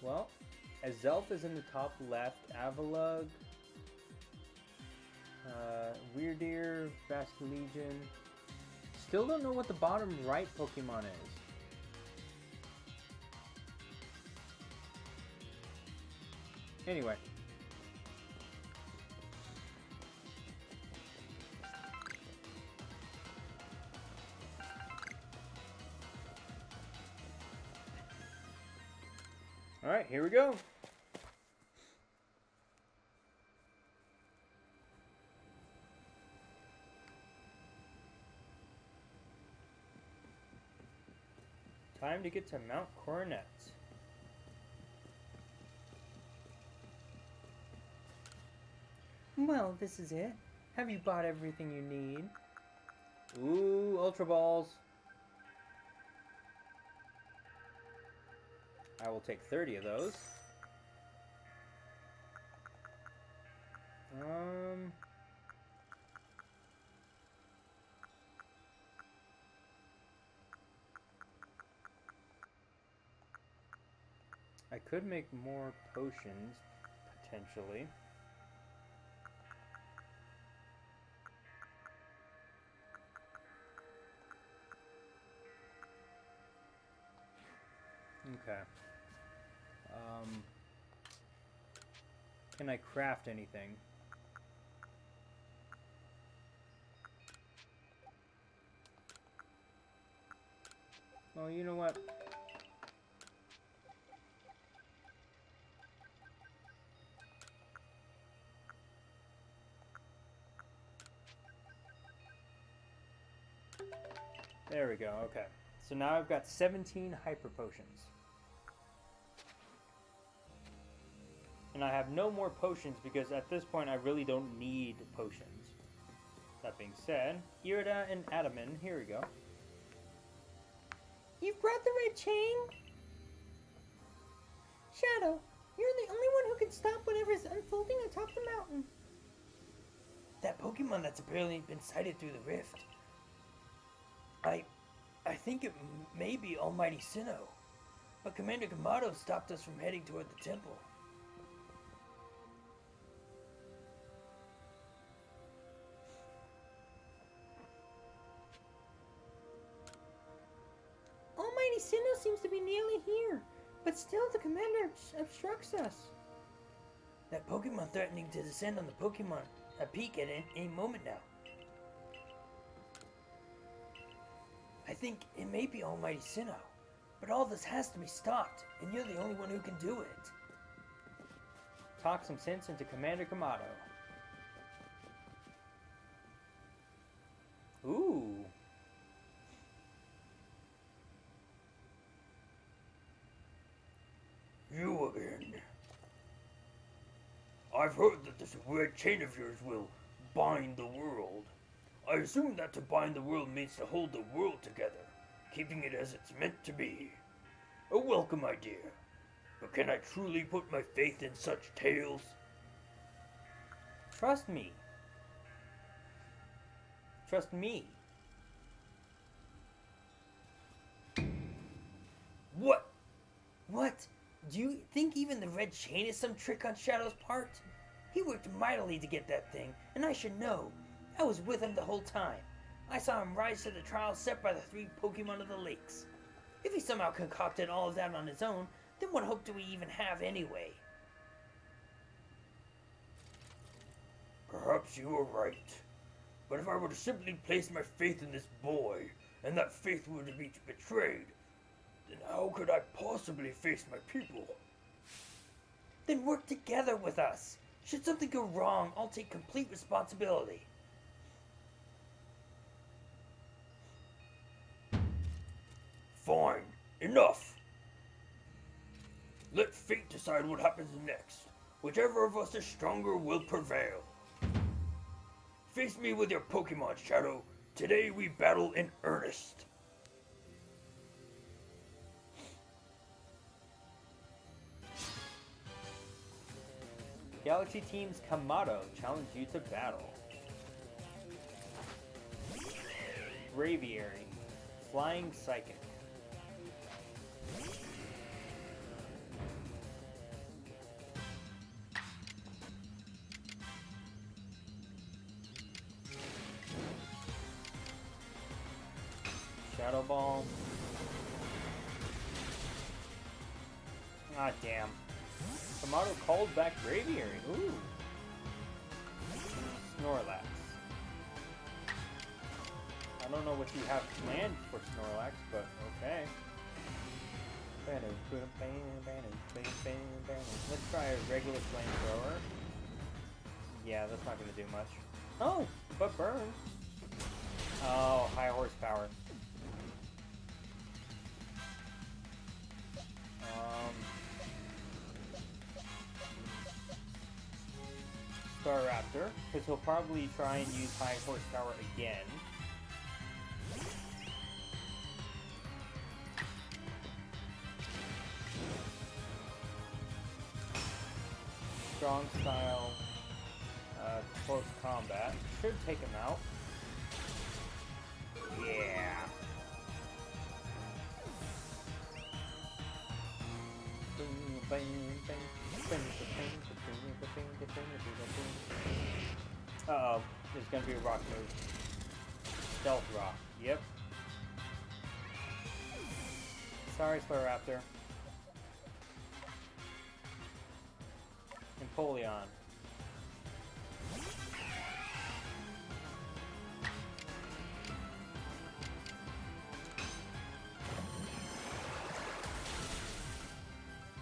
[SPEAKER 1] Well, Azelf is in the top left. Avalug, Weirdeer, Vasculegion. Still don't know what the bottom right Pokemon is. Anyway. Alright, here we go. Time to get to Mount Coronet.
[SPEAKER 3] Well, this is it.
[SPEAKER 1] Have you bought everything you need? Ooh, Ultra Balls. I will take 30 of those. I could make more potions, potentially. Okay. Can I craft anything? Well, you know what? There we go, okay. So now I've got 17 Hyper Potions. And I have no more potions because at this point I really don't need potions. That being said, Irida and Adaman, here we go.
[SPEAKER 3] You've brought the red chain? Shadow, you're the only one who can stop whatever is unfolding atop the mountain.
[SPEAKER 2] That Pokemon that's apparently been sighted through the rift. I think it may be Almighty Sinnoh, but Commander Kamado stopped us from heading toward the temple.
[SPEAKER 3] Almighty Sinnoh seems to be nearly here, but still the commander obstructs us.
[SPEAKER 2] That Pokemon threatening to descend on the Pokemon peak at any moment now. I think it may be Almighty Sinnoh, but all this has to be stopped, and you're the only one who can do it.
[SPEAKER 1] Talk some sense into Commander Kamado. Ooh.
[SPEAKER 2] You again. I've heard that this red chain of yours will bind the world. I assume that to bind the world means to hold the world together, keeping it as it's meant to be. A welcome idea, but can I truly put my faith in such tales?
[SPEAKER 1] Trust me. Trust me.
[SPEAKER 2] What? What? Do you think even the red chain is some trick on Shadow's part? He worked mightily to get that thing, and I should know. I was with him the whole time. I saw him rise to the trial set by the 3 Pokemon of the Lakes. If he somehow concocted all of that on his own, then what hope do we even have anyway? Perhaps you are right. But if I were to simply place my faith in this boy, and that faith were to be betrayed, then how could I possibly face my people?
[SPEAKER 3] Then work together with us. Should something go wrong, I'll take complete responsibility.
[SPEAKER 2] Fine. Enough. Let fate decide what happens next. Whichever of us is stronger will prevail. Face me with your Pokemon, Shadow. Today we battle in earnest.
[SPEAKER 1] Galaxy Team's Kamado challenge you to battle. Braviary, Flying Psychic. Shadow Ball. Ah, damn. Kamado called back Braviary. Ooh. Snorlax. I don't know what you have planned for Snorlax, but okay. Let's try a regular flamethrower. Yeah, that's not going to do much. Oh, but burn. Oh, high horsepower. Staraptor, because he'll probably try and use high horsepower again. Strong style, close combat. Should take him out. Yeah. Uh-oh, there's gonna be a rock move. Stealth rock, yep. Sorry, Staraptor. Empoleon.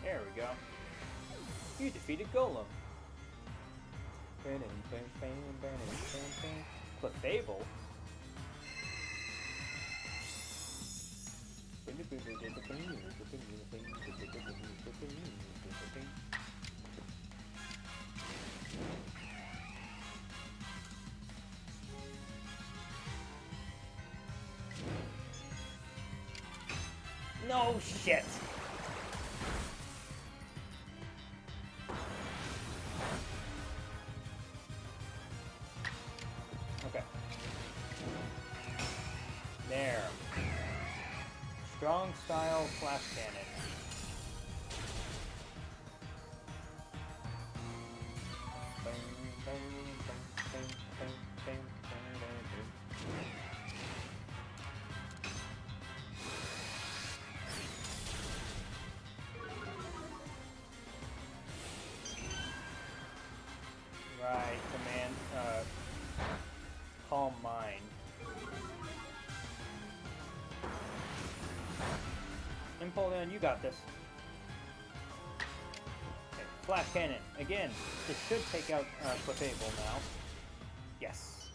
[SPEAKER 1] There we go. You defeated Golem. Clefable? No shit! Okay. There. Strong style flash cannon. Right, command, calm mind. Empoleon, you got this. Okay, flash cannon. Again, this should take out Clefable now. Yes.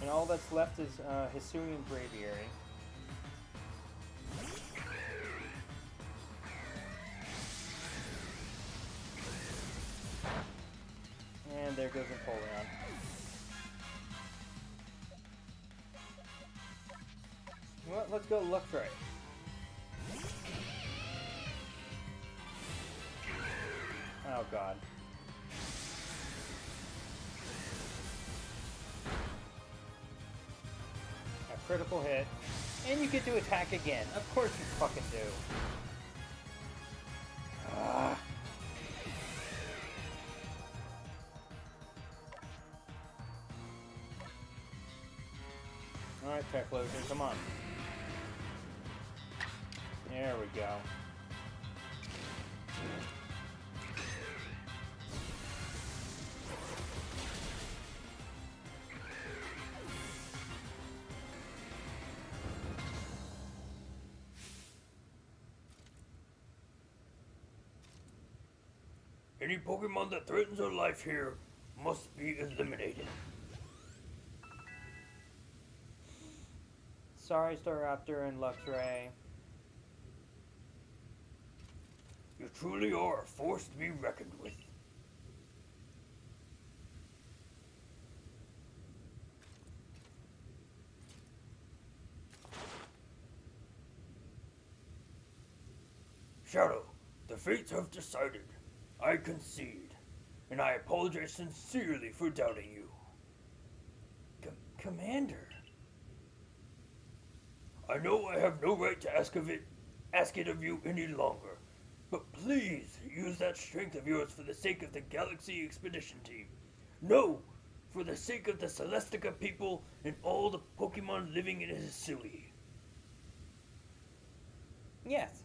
[SPEAKER 1] And all that's left is Hisuian Braviary. And there goes Empoleon. Well, let's go Luxray. Oh god. A critical hit. And you get to attack again. Of course you fucking do. Ah. Alright, Techlosion, come on. There we go.
[SPEAKER 2] Any Pokemon that threatens our life here must be eliminated.
[SPEAKER 1] Sorry, Staraptor and Luxray.
[SPEAKER 2] You truly are a force to be reckoned with. Shadow, the fates have decided. I concede, and I apologize sincerely for doubting you.
[SPEAKER 1] Commander.
[SPEAKER 2] I know I have no right to ask it of you any longer, but please use that strength of yours for the sake of the Galaxy Expedition Team. No, for the sake of the Celestica people and all the Pokemon living in Hisui.
[SPEAKER 1] Yes.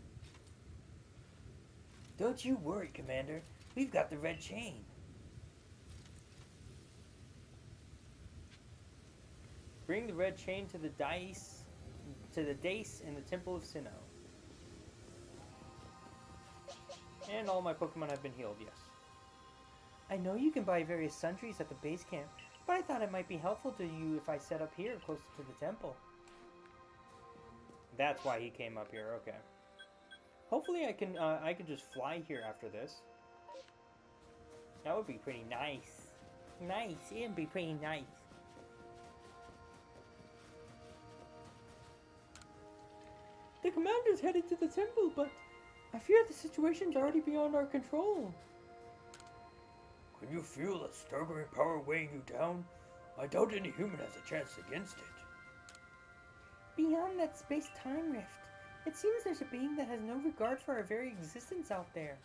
[SPEAKER 1] Don't you worry, Commander. We've got the red chain. Bring the red chain to the dais in the Temple of Sinnoh. And all my Pokemon have been healed, yes. I know you can buy various sundries at the base camp, but I thought it might be helpful to you if I set up here closer to the temple. That's why he came up here, okay. Hopefully I can just fly here after this. That would be pretty nice. Nice, it'd be pretty nice. The commander's headed to the temple, but I fear the situation's already beyond our control.
[SPEAKER 2] When you feel a staggering power weighing you down, I doubt any human has a chance against it.
[SPEAKER 1] Beyond that space-time rift, it seems there's a being that has no regard for our very existence out there.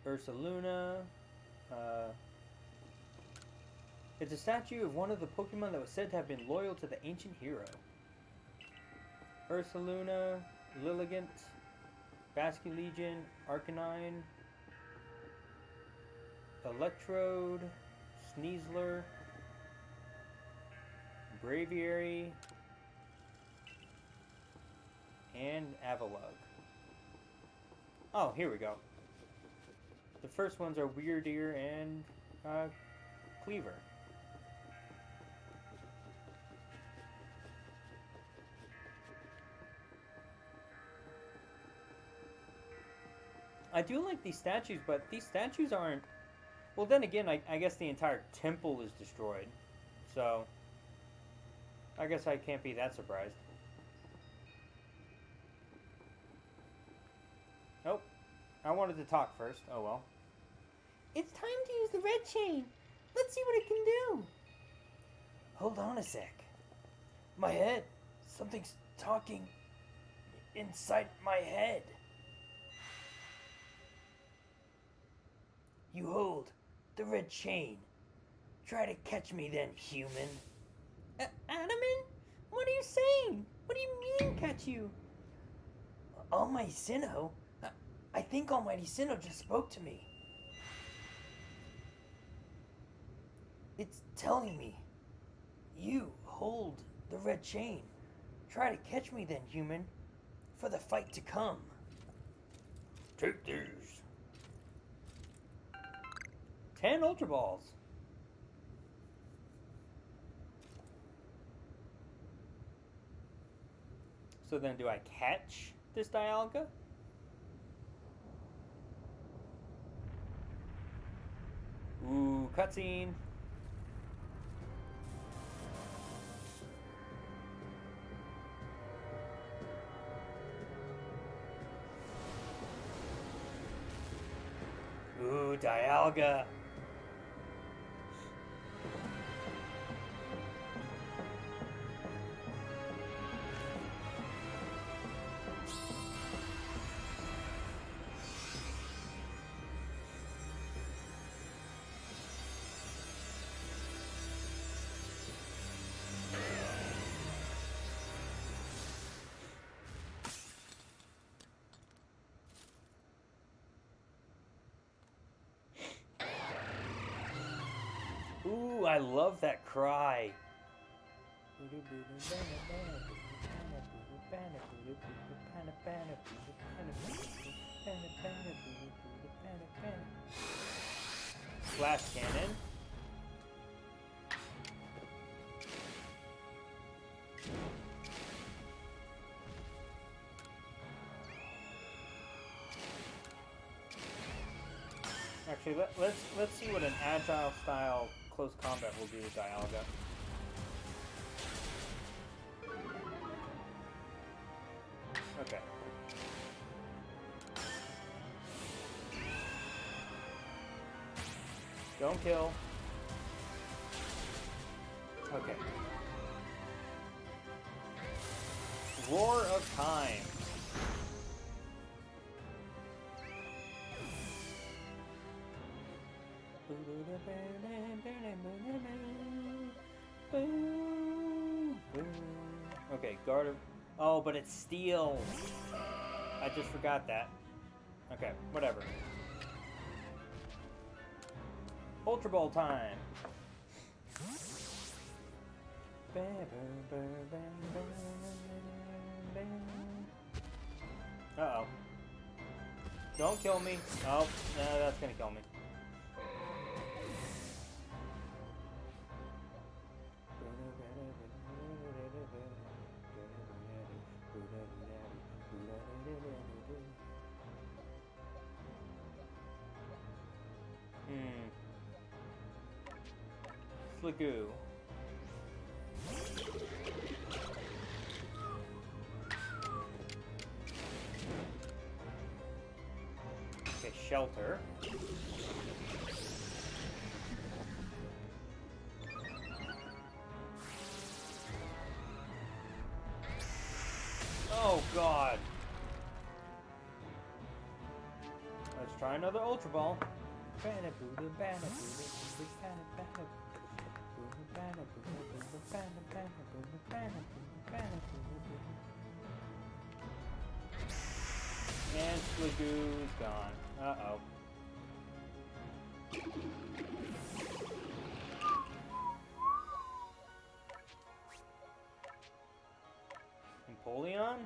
[SPEAKER 1] Ursaluna. It's a statue of one of the Pokemon that was said to have been loyal to the ancient hero. Ursaluna, Lilligant, Basculegion, Arcanine, Electrode, Sneasler, Braviary, and Avalugg. Oh, here we go. The first ones are Weirdeer and Cleaver. I do like these statues, but these statues aren't... Well, then again, I guess the entire temple is destroyed. So, I guess I can't be that surprised. Oh, I wanted to talk first. Oh well. It's time to use the red chain. Let's see what it can do. Hold on a sec. My head. Something's talking inside my head. You hold the red chain. Try to catch me then, human. Adaman? What are you saying? What do you mean, catch you? Almighty Sinnoh? I think Almighty Sinnoh just spoke to me. It's telling me. You hold the red chain. Try to catch me then, human. For the fight to come.
[SPEAKER 2] Take these.
[SPEAKER 1] 10 Ultra Balls. So then do I catch this Dialga? Ooh, cutscene. Ooh, Dialga. Ooh, I love that cry.
[SPEAKER 4] Flash cannon. Actually, let's see what an agile style close combat will do with Dialga. Okay. Don't kill. Okay. Roar of Time. Okay, guard of... Oh, but it's steel. I just forgot that. Okay, whatever. Ultra Ball time. Uh-oh. Don't kill me. Oh, no, that's gonna kill me. Sligoo. Okay, Shelter. Oh god. Let's try another Ultra Ball. And Sligoo's gone. Uh-oh. Empoleon?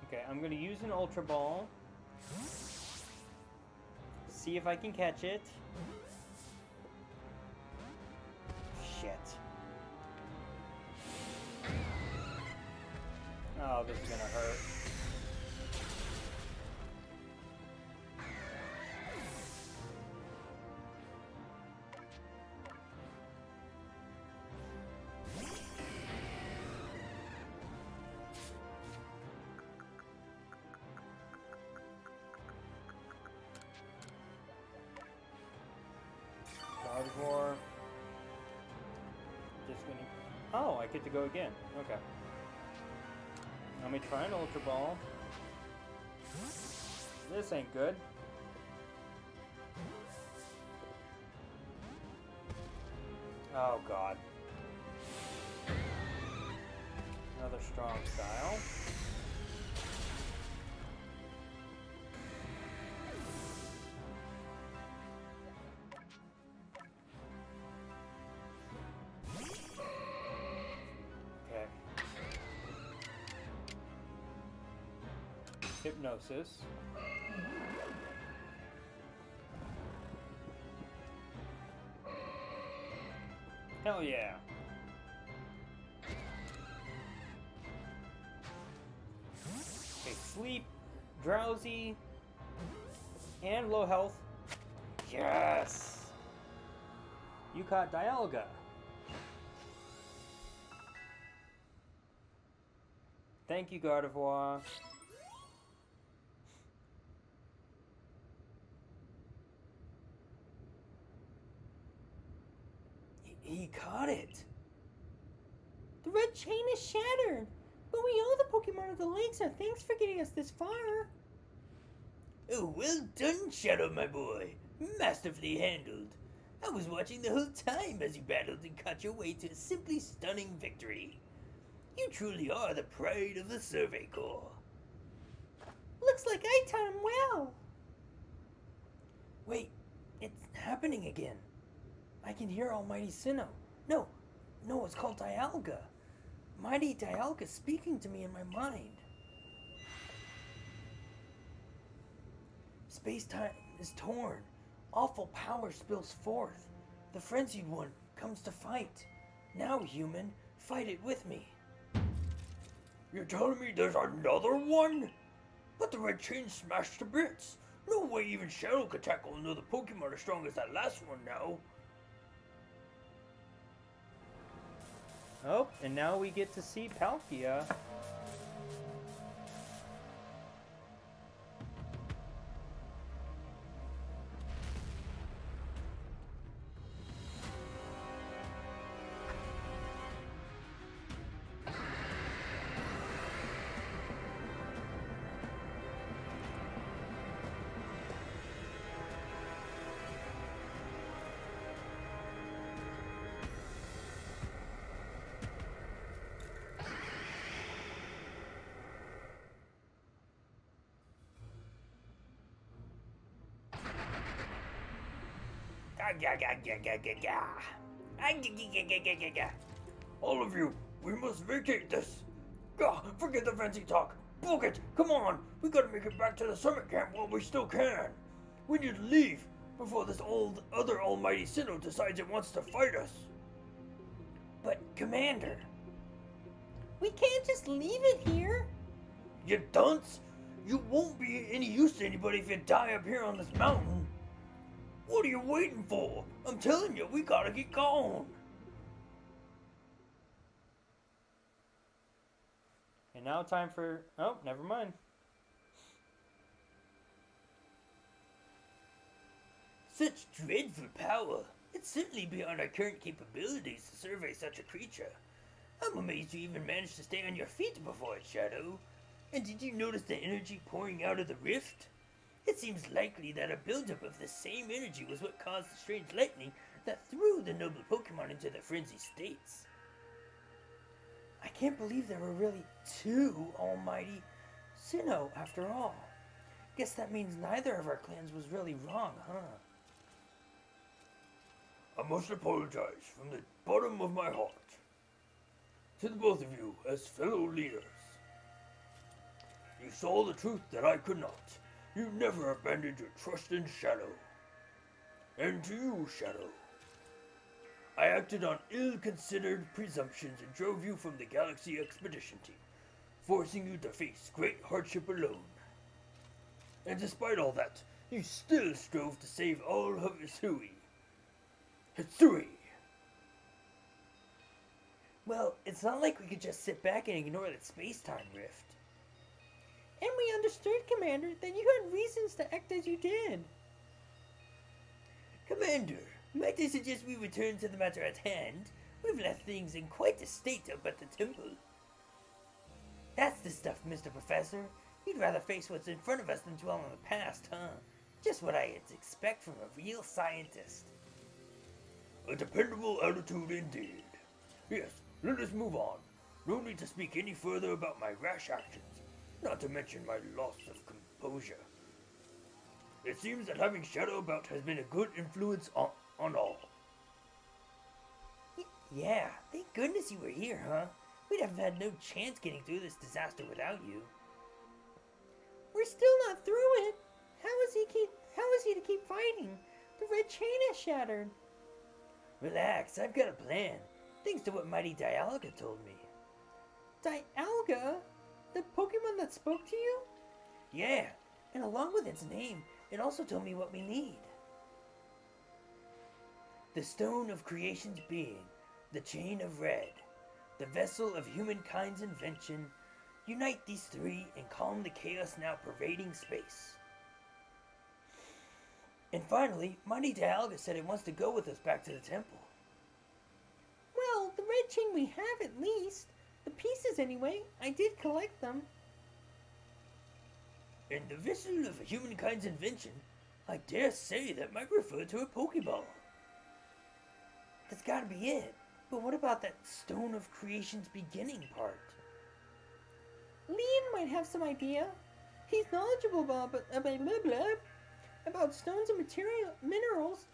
[SPEAKER 4] Okay, I'm gonna use an Ultra Ball. See if I can catch it. Shit. Oh, this is gonna hurt. Gardevoir. Just gonna... Oh, I get to go again. Okay. Let me try an Ultra Ball. This ain't good. Oh god. Another strong style. Hypnosis. Hell yeah. Okay, sleep, drowsy, and low health. Yes! You caught Dialga. Thank you, Gardevoir. He caught it!
[SPEAKER 3] The red chain is shattered! But we owe the Pokemon of the Lake, so thanks for getting us this far.
[SPEAKER 2] Oh, well done, Shadow, my boy. Masterfully handled. I was watching the whole time as you battled and caught your way to a simply stunning victory. You truly are the pride of the Survey Corps.
[SPEAKER 3] Looks like I taught him well.
[SPEAKER 2] Wait,
[SPEAKER 3] happening again. I can hear Almighty Sinnoh. No, it's called Dialga. Mighty Dialga speaking to me in my mind. Space-time is torn. Awful power spills forth. The frenzied one comes to fight. Now, human, fight it with me.
[SPEAKER 2] You're telling me there's another one? But the red chain smashed to bits. No way even Shadow could tackle another Pokemon as strong as that last one now.
[SPEAKER 4] Oh, and now we get to see Palkia.
[SPEAKER 2] All of you, we must vacate this. Forget the fancy talk. Book it. Come on. We gotta make it back to the summer camp while we still can. We need to leave before this other almighty Sinnoh decides it wants to fight us.
[SPEAKER 3] But, Commander, we can't just leave it here.
[SPEAKER 2] You dunce. You won't be any use to anybody if you die up here on this mountain. What are you waiting for? I'm telling you, we gotta get going.
[SPEAKER 4] And now time for... Oh, never mind.
[SPEAKER 2] Such dreadful power. It's certainly beyond our current capabilities to survey such a creature. I'm amazed you even managed to stay on your feet before it, Shadow. And did you notice the energy pouring out of the rift? It seems likely that a buildup of the same energy was what caused the strange lightning that threw the noble Pokemon into their frenzied states.
[SPEAKER 3] I can't believe there were really two almighty Sinnoh after all. Guess that means neither of our clans was really wrong, huh?
[SPEAKER 2] I must apologize from the bottom of my heart to the both of you as fellow leaders. You saw the truth that I could not. You never abandoned your trust in Shadow. And to you, Shadow, I acted on ill-considered presumptions and drove you from the Galaxy Expedition Team, forcing you to face great hardship alone. And despite all that, you still strove to save all of Hisui. Hisui!
[SPEAKER 3] Well, it's not like we could just sit back and ignore that space-time rift. And we understood, Commander, that you had reasons to act as you did.
[SPEAKER 2] Commander, might I suggest we return to the matter at hand? We've left things in quite a state up at the temple.
[SPEAKER 3] That's the stuff, Mr. Professor. You'd rather face what's in front of us than dwell on the past, huh? Just what I'd expect from a real scientist.
[SPEAKER 2] A dependable attitude indeed. Yes, let us move on. No need to speak any further about my rash actions. Not to mention my loss of composure. It seems that having Shadow about has been a good influence on all.
[SPEAKER 3] Yeah, thank goodness you were here, huh? We'd have had no chance getting through this disaster without you. We're still not through it. How is he to keep fighting? The red chain has shattered.
[SPEAKER 2] Relax, I've got a plan. Thanks to what Mighty Dialga told me.
[SPEAKER 3] Dialga? The Pokemon that spoke to you?
[SPEAKER 2] Yeah,
[SPEAKER 3] and along with its name, it also told me what we need.
[SPEAKER 2] The Stone of Creation's being, the Chain of Red, the vessel of humankind's invention. Unite these three and calm the chaos now pervading space.
[SPEAKER 3] And finally, Mighty Dialga said it wants to go with us back to the temple. Well, the red chain we have at least. The pieces anyway. I did collect them.
[SPEAKER 2] And the vessel of humankind's invention, I dare say that might refer to a Pokeball.
[SPEAKER 3] That's gotta be it. But what about that Stone of Creation's beginning part? Leon might have some idea. He's knowledgeable about stones and minerals.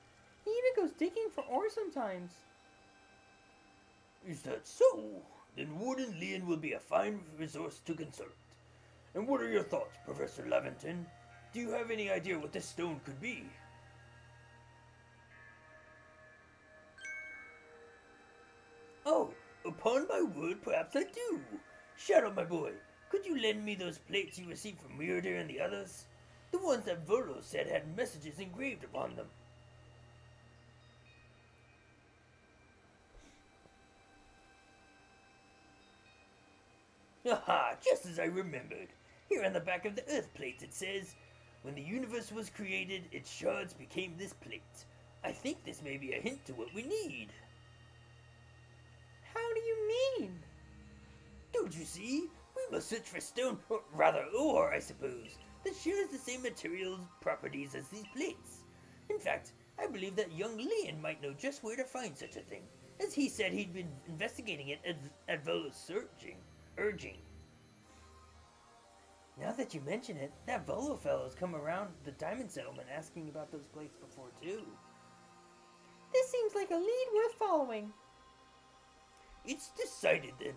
[SPEAKER 3] He Leland goes digging for ore sometimes.
[SPEAKER 2] Is that so? Then Warden Leon will be a fine resource to consult. And what are your thoughts, Professor Lavington? Do you have any idea what this stone could be? Oh, upon my word, perhaps I do. Shadow, my boy, could you lend me those plates you received from Weirder and the others? The ones that Volo said had messages engraved upon them. Aha, just as I remembered. Here on the back of the Earth plates it says, "When the universe was created, its shards became this plate." I think this may be a hint to what we need.
[SPEAKER 3] How do you mean?
[SPEAKER 2] Don't you see? We must search for stone, or rather ore, I suppose, that shares the same materials properties as these plates. In fact, I believe that young Leon might know just where to find such a thing, as he said he'd been investigating it at Volo's urging. Now that you mention it, that Volo fellow's come around the diamond settlement asking about those plates before too.
[SPEAKER 3] This seems like a lead worth following.
[SPEAKER 2] It's decided then.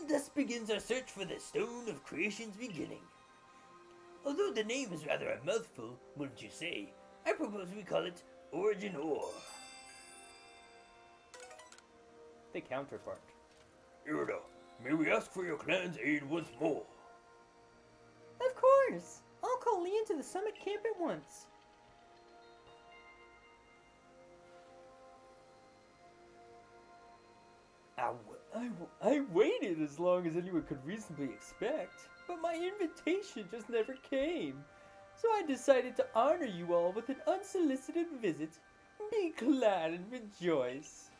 [SPEAKER 2] Thus begins our search for the Stone of Creation's beginning. Although the name is rather a mouthful, wouldn't you say, I propose we call it Origin Ore.
[SPEAKER 4] The counterpart.
[SPEAKER 2] Irida, may we ask for your clan's aid once more?
[SPEAKER 3] Of course. I'll call Leon to the summit camp at once.
[SPEAKER 4] I waited as long as anyone could reasonably expect, but my invitation just never came. So I decided to honor you all with an unsolicited visit. Be glad and rejoice.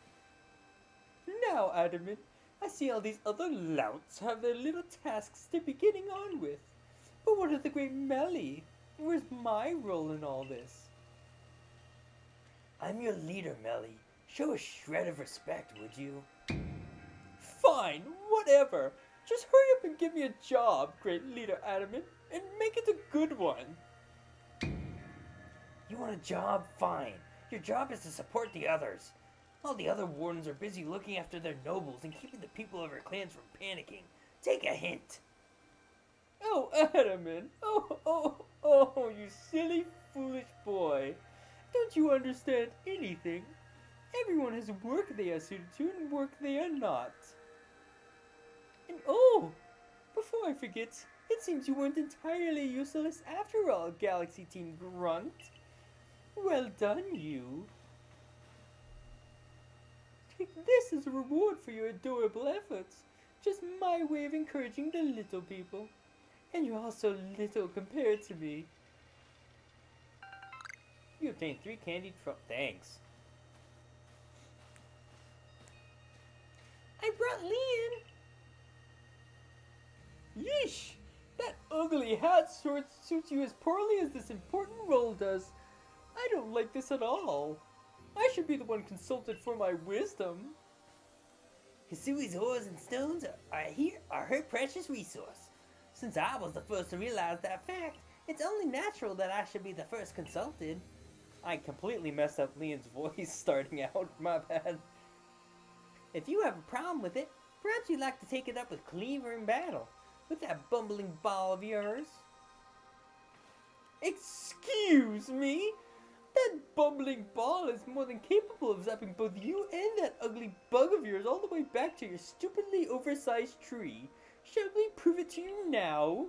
[SPEAKER 4] Now, Adamant, I see all these other louts have their little tasks to be getting on with. But what of the great Melly? Where's my role in all this?
[SPEAKER 2] I'm your leader, Melly. Show a shred of respect, would you?
[SPEAKER 4] Fine, whatever. Just hurry up and give me a job, great leader Adamant, and make it a good one.
[SPEAKER 2] You want a job? Fine. Your job is to support the others. All the other wardens are busy looking after their nobles and keeping the people of our clans from panicking. Take a hint.
[SPEAKER 4] Oh, Adamant. Oh, you silly, foolish boy. Don't you understand anything? Everyone has work they are suited to and work they are not. And oh, before I forget, it seems you weren't entirely useless after all, Galaxy Team Grunt. Well done, you. Take this as a reward for your adorable efforts. Just my way of encouraging the little people. And you're all so little compared to me. You obtained 3 candied thanks.
[SPEAKER 3] I brought Leon.
[SPEAKER 4] Yeesh! That ugly hat suits you as poorly as this important role does. I don't like this at all. I should be the one consulted for my wisdom.
[SPEAKER 2] Hisui's ores and stones are her precious resource. Since I was the first to realize that fact, it's only natural that I should be the first consulted.
[SPEAKER 4] I completely messed up Leon's voice starting out, my bad.
[SPEAKER 3] If you have a problem with it, perhaps you'd like to take it up with Cleaver in battle, with that bumbling ball of yours.
[SPEAKER 4] Excuse me? That bumbling ball is more than capable of zapping both you and that ugly bug of yours all the way back to your stupidly oversized tree. Shall we prove it to you now?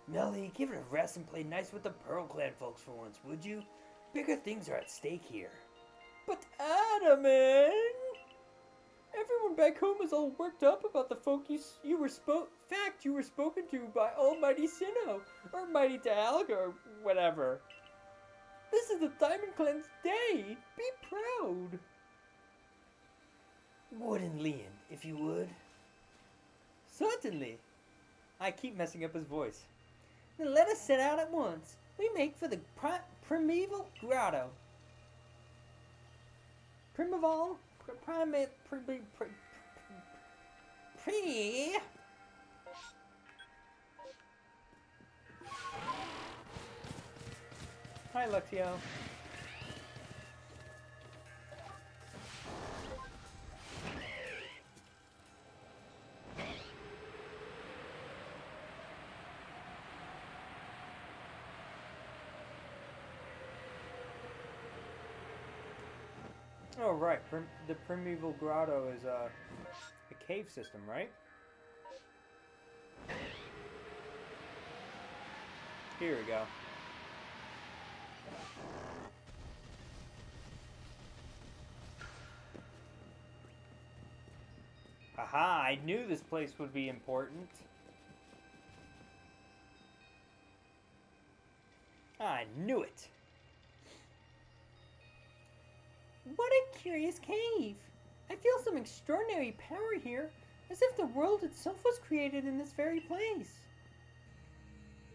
[SPEAKER 2] Melly, give it a rest and play nice with the Pearl Clan folks for once, would you? Bigger things are at stake here.
[SPEAKER 4] But Adamant! Everyone back home is all worked up about the folk you were spoken to by Almighty Sinnoh, or Mighty Dialga, or whatever. This is the Diamond Clan's day. Be proud.
[SPEAKER 2] Warden Leon, if you would.
[SPEAKER 4] Certainly. I keep messing up his voice.
[SPEAKER 3] Then let us set out at once. We make for the primeval grotto. Primeval?
[SPEAKER 4] Hi, Luxio. Oh, right. The primeval grotto is a cave system, right? Here we go. Aha, I knew this place would be important. I knew it.
[SPEAKER 3] What a curious cave! I feel some extraordinary power here, as if the world itself was created in this very place.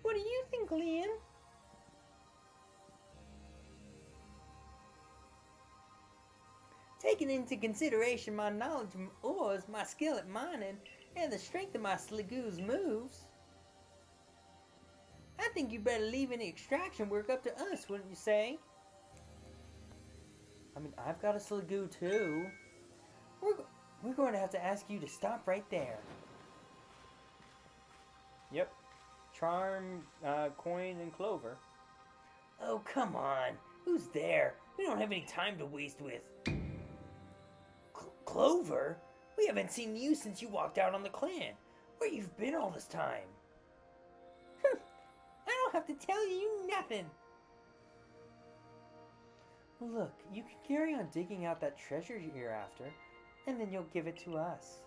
[SPEAKER 3] What do you think, Leon? Taking into consideration my knowledge of ores, my skill at mining, and the strength of my Sligoo's moves, I think you better leave any extraction work up to us, wouldn't you say? I mean, I've got a Sligoo too. We're going to have to ask you to stop right there.
[SPEAKER 4] Yep. Charm, coin, and clover.
[SPEAKER 3] Oh, come on. Who's there? We don't have any time to waste with. Clover? We haven't seen you since you walked out on the clan. Where you've been all this time? I don't have to tell you nothing. Look, you can carry on digging out that treasure you're after, and then you'll give it to us.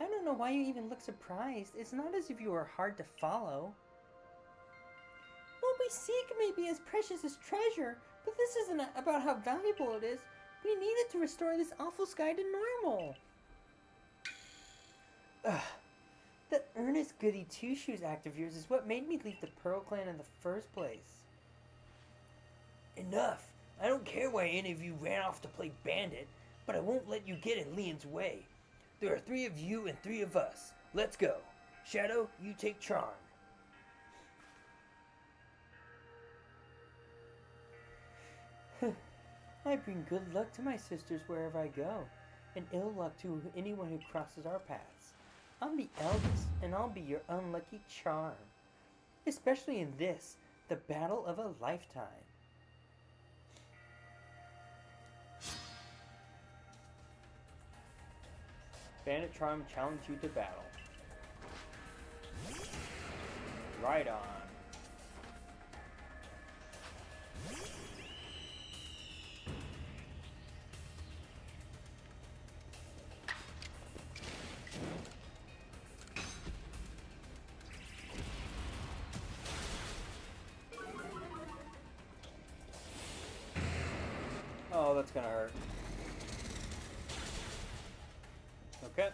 [SPEAKER 3] I don't know why you even look surprised. It's not as if you were hard to follow. What we seek may be as precious as treasure, but this isn't about how valuable it is. We need it to restore this awful sky to normal. Ugh. That earnest goody two-shoes act of yours is what made me leave the Pearl Clan in the first place. Enough. I don't care why any of you ran off to play bandit, but I won't let you get in Leon's way. There are 3 of you and 3 of us. Let's go. Shadow, you take Charm. I bring good luck to my sisters wherever I go, and ill luck to anyone who crosses our paths. I'm the eldest, and I'll be your unlucky charm. Especially in this, the battle of a lifetime.
[SPEAKER 4] Bandit Charm challenge you to battle. Right on. Oh, that's gonna hurt. Okay.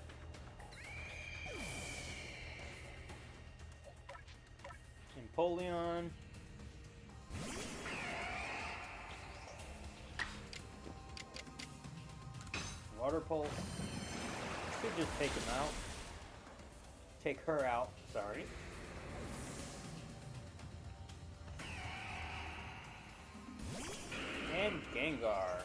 [SPEAKER 4] Empoleon. Water Pulse. Should just take him out. Take her out, sorry. And Gengar.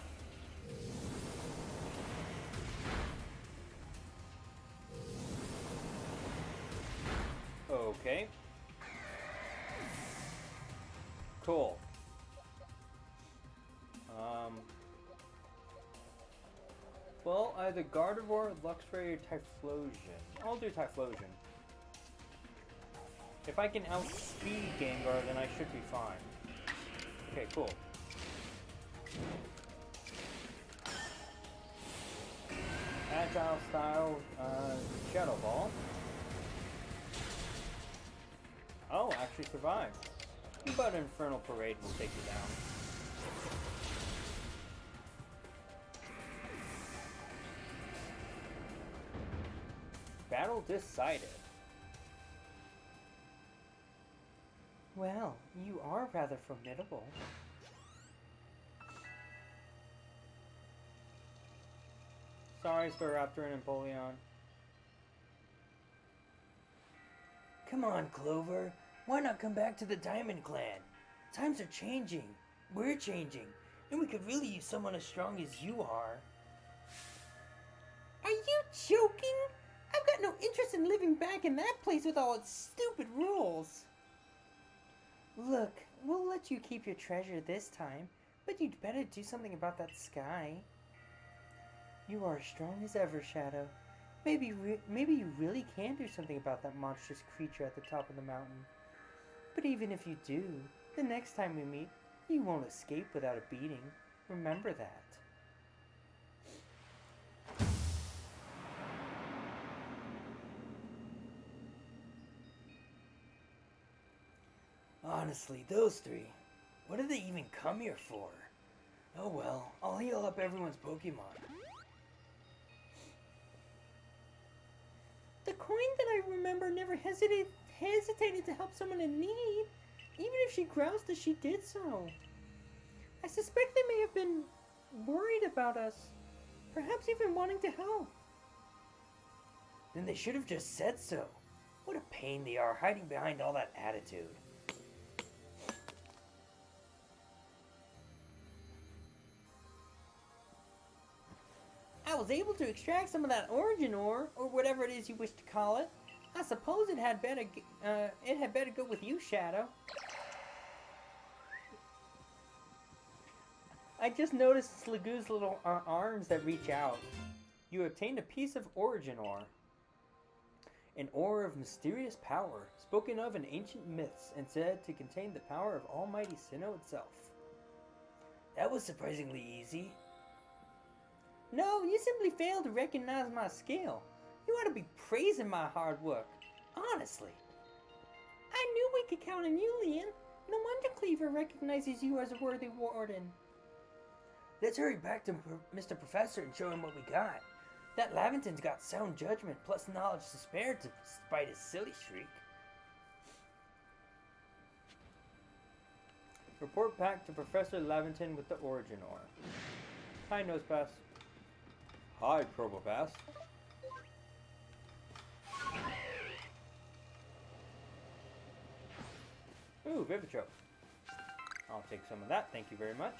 [SPEAKER 4] Okay. Cool. Well, either Gardevoir, Luxray, or Typhlosion. I'll do Typhlosion. If I can outspeed Gengar, then I should be fine. Okay, cool. Agile style, Shadow Ball. Oh, actually survived. But Infernal Parade will take you down. Battle decided.
[SPEAKER 3] Well, you are rather formidable.
[SPEAKER 4] Sorry, Staraptor and Empoleon.
[SPEAKER 3] Come on, Clover. Why not come back to the Diamond Clan? Times are changing. We're changing. And we could really use someone as strong as you are. Are you joking? I've got no interest in living back in that place with all its stupid rules. Look, we'll let you keep your treasure this time, But you'd better do something about that sky. You are as strong as ever, Shadow. Maybe you really can do something about that monstrous creature at the top of the mountain. But even if you do, the next time we meet, you won't escape without a beating. Remember that.
[SPEAKER 2] Honestly, those three, what did they even come here for? Oh well, I'll heal up everyone's Pokemon.
[SPEAKER 3] The coin that I remember never hesitated to help someone in need, even if she groused that she did so. I suspect they may have been worried about us, perhaps even wanting to help.
[SPEAKER 2] Then they should have just said so. What a pain they are hiding behind all that attitude.
[SPEAKER 3] I was able to extract some of that origin ore, or whatever it is you wish to call it. I suppose it had better go with you, Shadow. I just noticed Sligoo's little arms that reach out. You obtained a piece of origin ore. An ore of mysterious power, spoken of in ancient myths and said to contain the power of Almighty Sinnoh itself.
[SPEAKER 2] That was surprisingly easy.
[SPEAKER 3] No, you simply failed to recognize my skill. You ought to be praising my hard work. Honestly. I knew we could count on you, Leon. No wonder Cleaver recognizes you as a worthy warden.
[SPEAKER 2] Let's hurry back to Mr. Professor and show him what we got. That Laventon's got sound judgment plus knowledge to spare despite his silly shriek.
[SPEAKER 3] Report back to Professor Laventon with the origin ore. Hi, Nosepass.
[SPEAKER 4] Hi, Probopass.
[SPEAKER 3] Ooh, Vivitrope. I'll take some of that, thank you very much.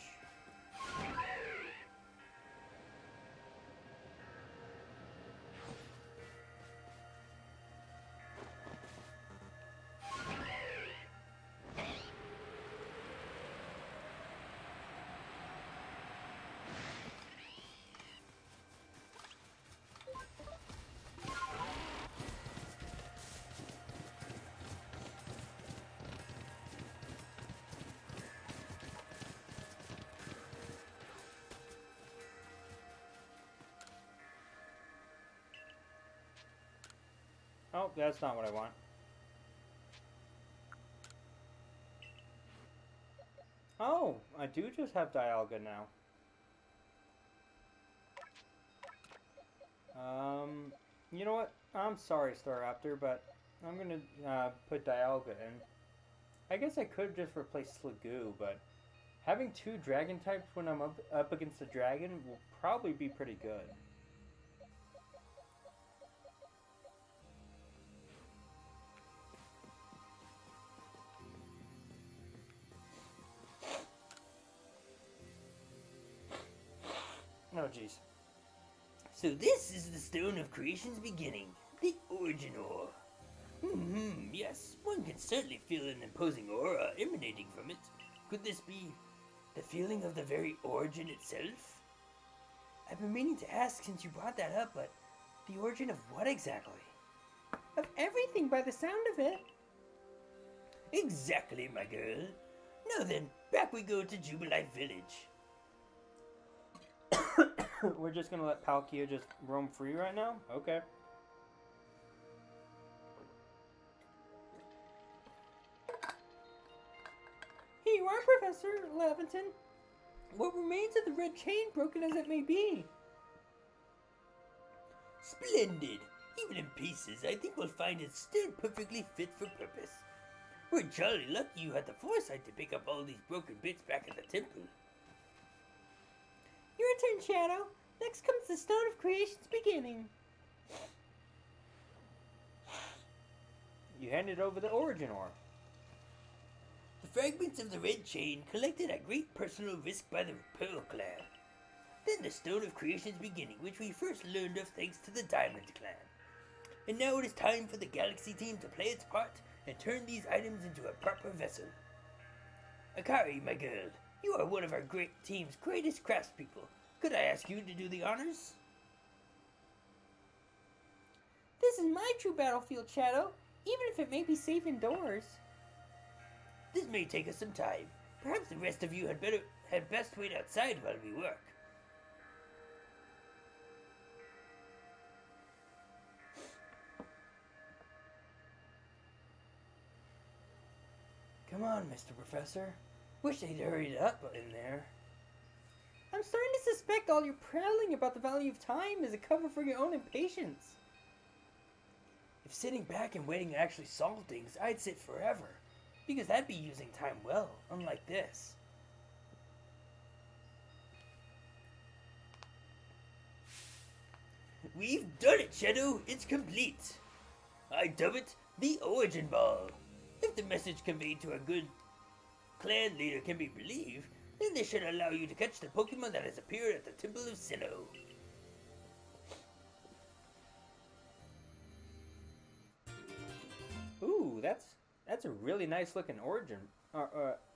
[SPEAKER 3] Oh, that's not what I want. Oh, I do just have Dialga now. You know what? I'm sorry, Staraptor, but I'm gonna put Dialga in. I guess I could just replace Sligoo, but having two dragon types when I'm up against a dragon will probably be pretty good. Oh, jeez.
[SPEAKER 2] So this is the Stone of Creation's beginning, the Origin Ore. Yes, one can certainly feel an imposing aura emanating from it. Could this be the feeling of the very origin itself? I've been meaning to ask since you brought that up, but the origin of what exactly?
[SPEAKER 3] Of everything by the sound of it.
[SPEAKER 2] Exactly, my girl. Now then, back we go to Jubilife Village.
[SPEAKER 3] We're just gonna let Palkia just roam free right now? Okay. Here you are, Professor Laventon. What remains of the red chain, broken as it may be?
[SPEAKER 2] Splendid! Even in pieces, I think we'll find it still perfectly fit for purpose. We're jolly lucky you had the foresight to pick up all these broken bits back at the temple.
[SPEAKER 3] Your turn, Shadow. Next comes the Stone of Creation's beginning. You handed over the origin ore.
[SPEAKER 2] The fragments of the red chain collected at great personal risk by the Pearl Clan. Then the Stone of Creation's beginning, which we first learned of thanks to the Diamond Clan. And now it is time for the Galaxy team to play its part and turn these items into a proper vessel. Akari, my girl, You are one of our great team's greatest craftspeople. Could I ask you to do the honors?
[SPEAKER 3] This is my true battlefield, Shadow, even if it may be safe indoors.
[SPEAKER 2] This may take us some time. Perhaps the rest of you had best wait outside while we work. Come on, Mr. Professor. Wish they'd hurried up in there.
[SPEAKER 3] I'm starting to suspect all your prattling about the value of time is a cover for your own impatience.
[SPEAKER 2] If sitting back and waiting actually solved things, I'd sit forever. Because that'd be using time well, unlike this. We've done it, Shadow! It's complete! I dub it the Origin Ball. If the message conveyed to a good clan leader can be believed, then this should allow you to catch the Pokemon that has appeared at the Temple of Sinnoh.
[SPEAKER 4] Ooh, that's a really nice looking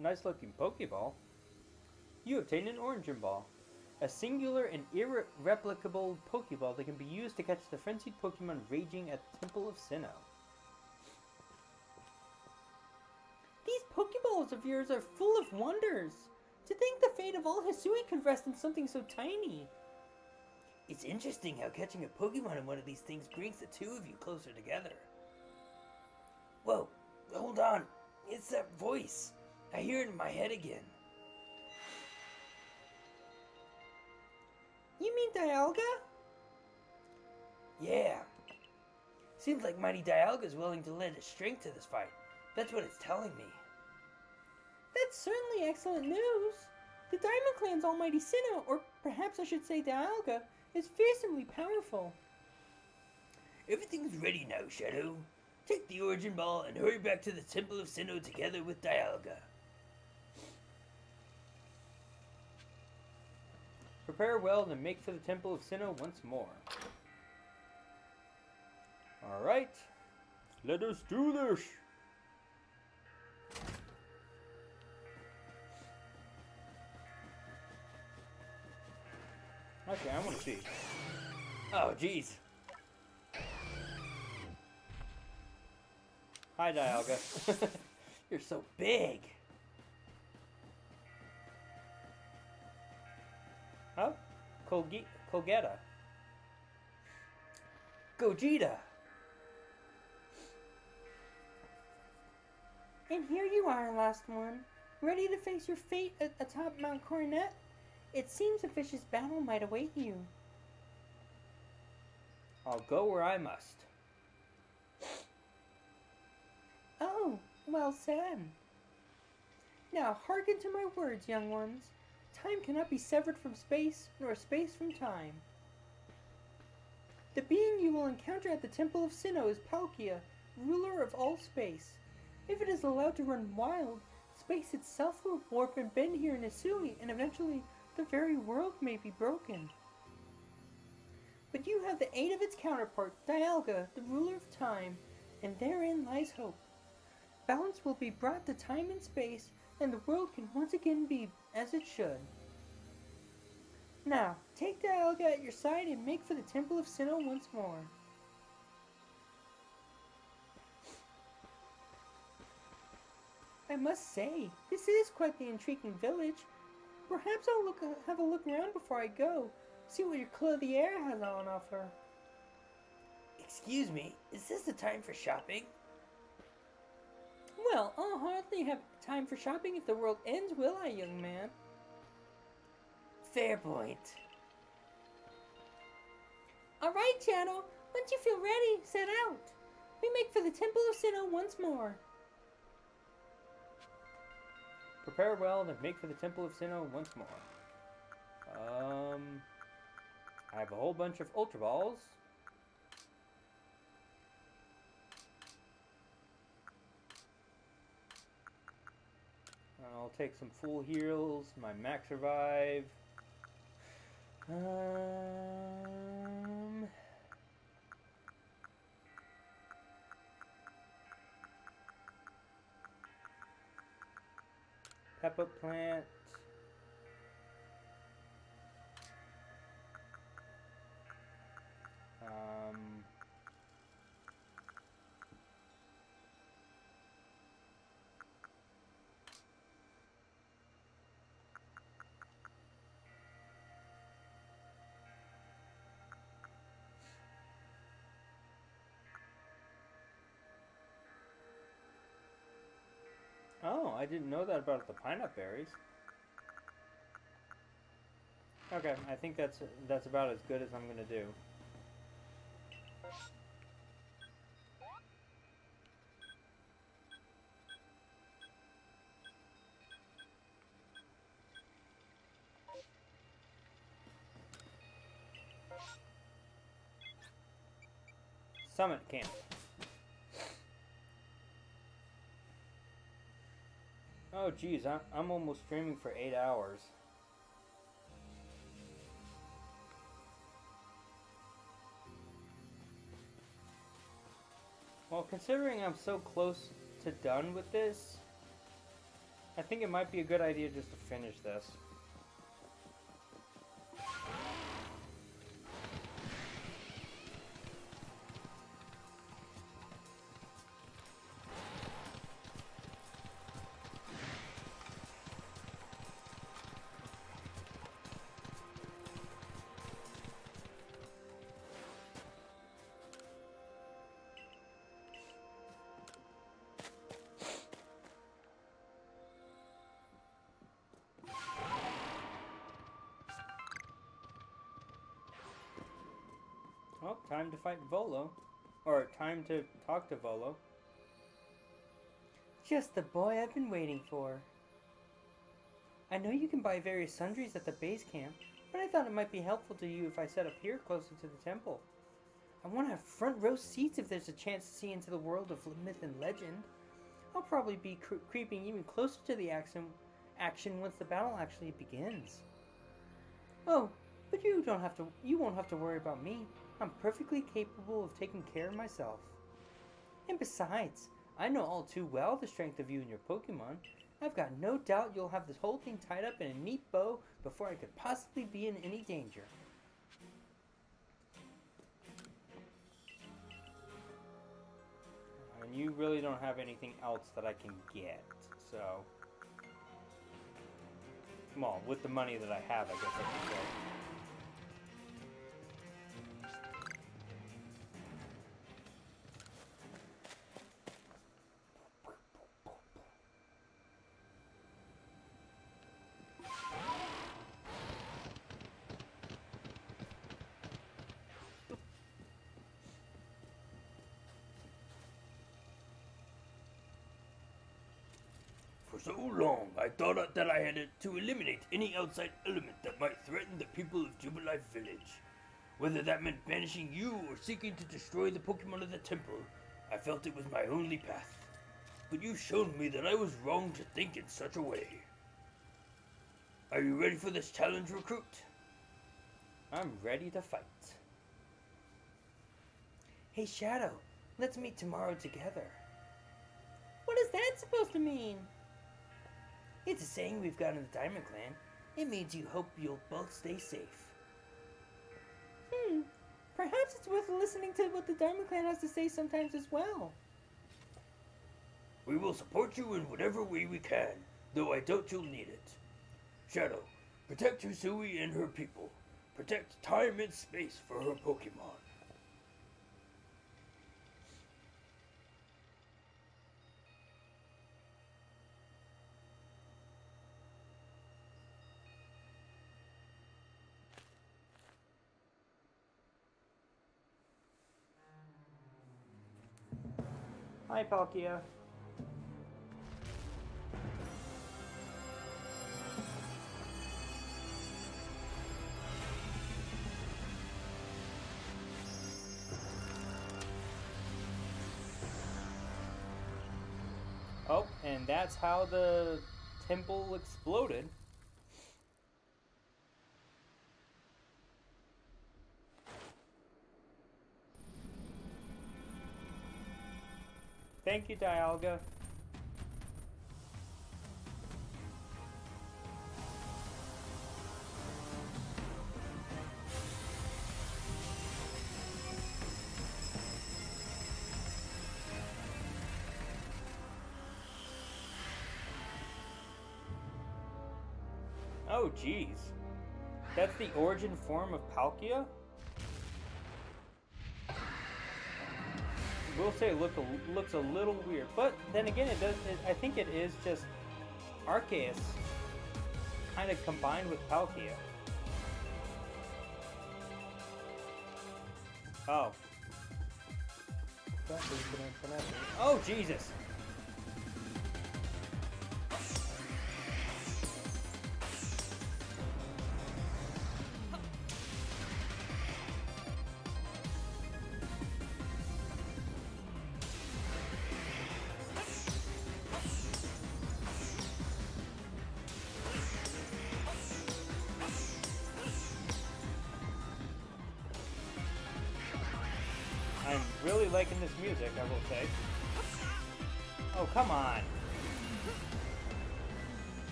[SPEAKER 4] nice looking Pokeball. You obtain an Origin Ball, a singular and irreplicable Pokeball that can be used to catch the frenzied Pokemon raging at the Temple of Sinnoh.
[SPEAKER 3] These Pokeballs of yours are full of wonders. To think the fate of all Hisui could rest in something so tiny.
[SPEAKER 2] It's interesting how catching a Pokemon in one of these things brings the two of you closer together. Whoa, hold on. It's that voice. I hear it in my head again.
[SPEAKER 3] You mean Dialga?
[SPEAKER 2] Yeah. Seems like Mighty Dialga's willing to lend its strength to this fight. That's what it's telling me.
[SPEAKER 3] That's certainly excellent news. The Diamond Clan's almighty Sinnoh, or perhaps I should say Dialga, is fearsomely powerful.
[SPEAKER 2] Everything's ready now, Shadow. Take the Origin Ball and hurry back to the Temple of Sinnoh together with Dialga.
[SPEAKER 4] Prepare well and make for the Temple of Sinnoh once more. Alright, let us do this! Okay, I want to see.
[SPEAKER 2] Oh, jeez.
[SPEAKER 4] Hi, Dialga.
[SPEAKER 2] You're so big.
[SPEAKER 4] Huh? Kogeta.
[SPEAKER 2] Gogeta.
[SPEAKER 3] And here you are, last one, ready to face your fate atop Mount Coronet. It seems a vicious battle might await you.
[SPEAKER 4] I'll go where I must.
[SPEAKER 3] Oh, well said. Now hearken to my words, young ones. Time cannot be severed from space, nor space from time. The being you will encounter at the Temple of Sinnoh is Palkia, ruler of all space. If it is allowed to run wild, space itself will warp and bend here in Hisui, and eventually the very world may be broken. But you have the aid of its counterpart, Dialga, the ruler of time, and therein lies hope. Balance will be brought to time and space, and the world can once again be as it should. Now, take Dialga at your side and make for the Temple of Sinnoh once more. I must say, this is quite the intriguing village. Perhaps I'll have a look around before I go, see what your Clothier has on offer.
[SPEAKER 2] Excuse me, is this the time for shopping?
[SPEAKER 3] Well, I'll hardly have time for shopping if the world ends, will I, young man?
[SPEAKER 2] Fair point.
[SPEAKER 3] Alright, Shadow, once you feel ready, set out. We make for the Temple of Sinnoh once more.
[SPEAKER 4] Prepare well and make for the Temple of Sinnoh once more. I have a whole bunch of Ultra Balls. I'll take some full heals, my max revive. Peppa plant.
[SPEAKER 1] I didn't know that about the pineapple berries. Okay, I think that's about as good as I'm gonna do. Summit camp. Oh geez, I'm almost streaming for 8 hours. Well, considering I'm so close to done with this, I think it might be a good idea just to finish this. Well, time to fight Volo. Or time to talk to Volo. Just the boy I've been waiting for. I know you can buy various sundries at the base camp, but I thought it might be helpful to you if I set up here closer to the temple. I want to have front row seats if there's a chance to see into the world of myth and legend. I'll probably be creeping even closer to the action once the battle actually begins. Oh, but you won't have to worry about me. I'm perfectly capable of taking care of myself. And besides, I know all too well the strength of you and your Pokemon. I've got no doubt you'll have this whole thing tied up in a neat bow before I could possibly be in any danger. And you really don't have anything else that I can get, so... Well, with the money that I have, I guess I could go.
[SPEAKER 2] For so long, I thought that I had to eliminate any outside element that might threaten the people of Jubilife Village. Whether that meant banishing you or seeking to destroy the Pokemon of the temple, I felt it was my only path. But you've shown me that I was wrong to think in such a way. Are you ready for this challenge, recruit?
[SPEAKER 1] I'm ready to fight. Hey Shadow, let's meet tomorrow together. What is that supposed to mean? It's a saying we've got in the Diamond Clan. It means you hope you'll both stay safe. Perhaps it's worth listening to what the Diamond Clan has to say sometimes as well.
[SPEAKER 2] We will support you in whatever way we can, though I doubt you'll need it. Shadow, protect Hisui and her people. Protect time and space for her Pokemon.
[SPEAKER 1] Hi, Palkia. Oh, and that's how the temple exploded. Thank you, Dialga. Oh, geez. That's the origin form of Palkia? We'll say it looks a little weird, but then again, I think it is just Arceus kind of combined with Palkia. Oh. Oh, Jesus! I'm really liking this music, I will say. Oh, come on.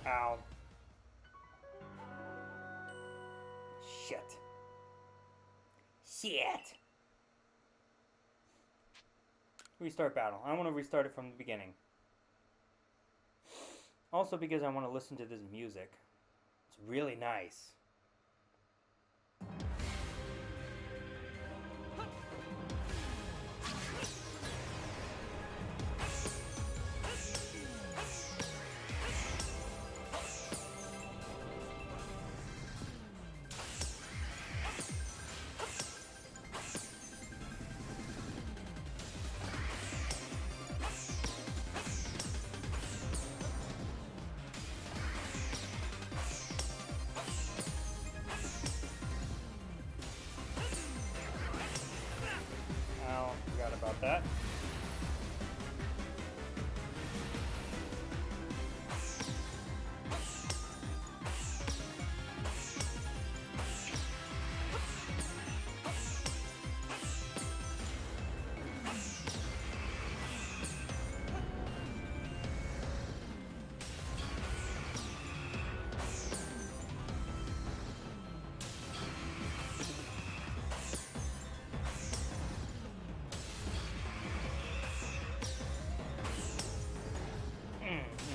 [SPEAKER 1] Ow. Shit. Shit. Restart battle. I want to restart it from the beginning. Also because I want to listen to this music. It's really nice. Forgot about that.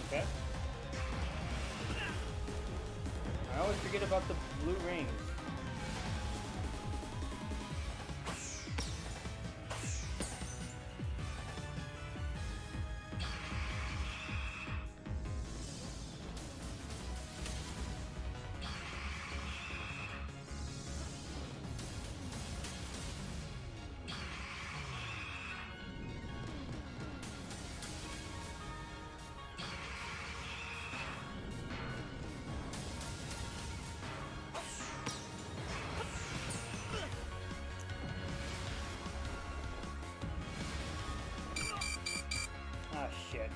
[SPEAKER 1] Okay. I always forget about the blue rings. Ah, shit.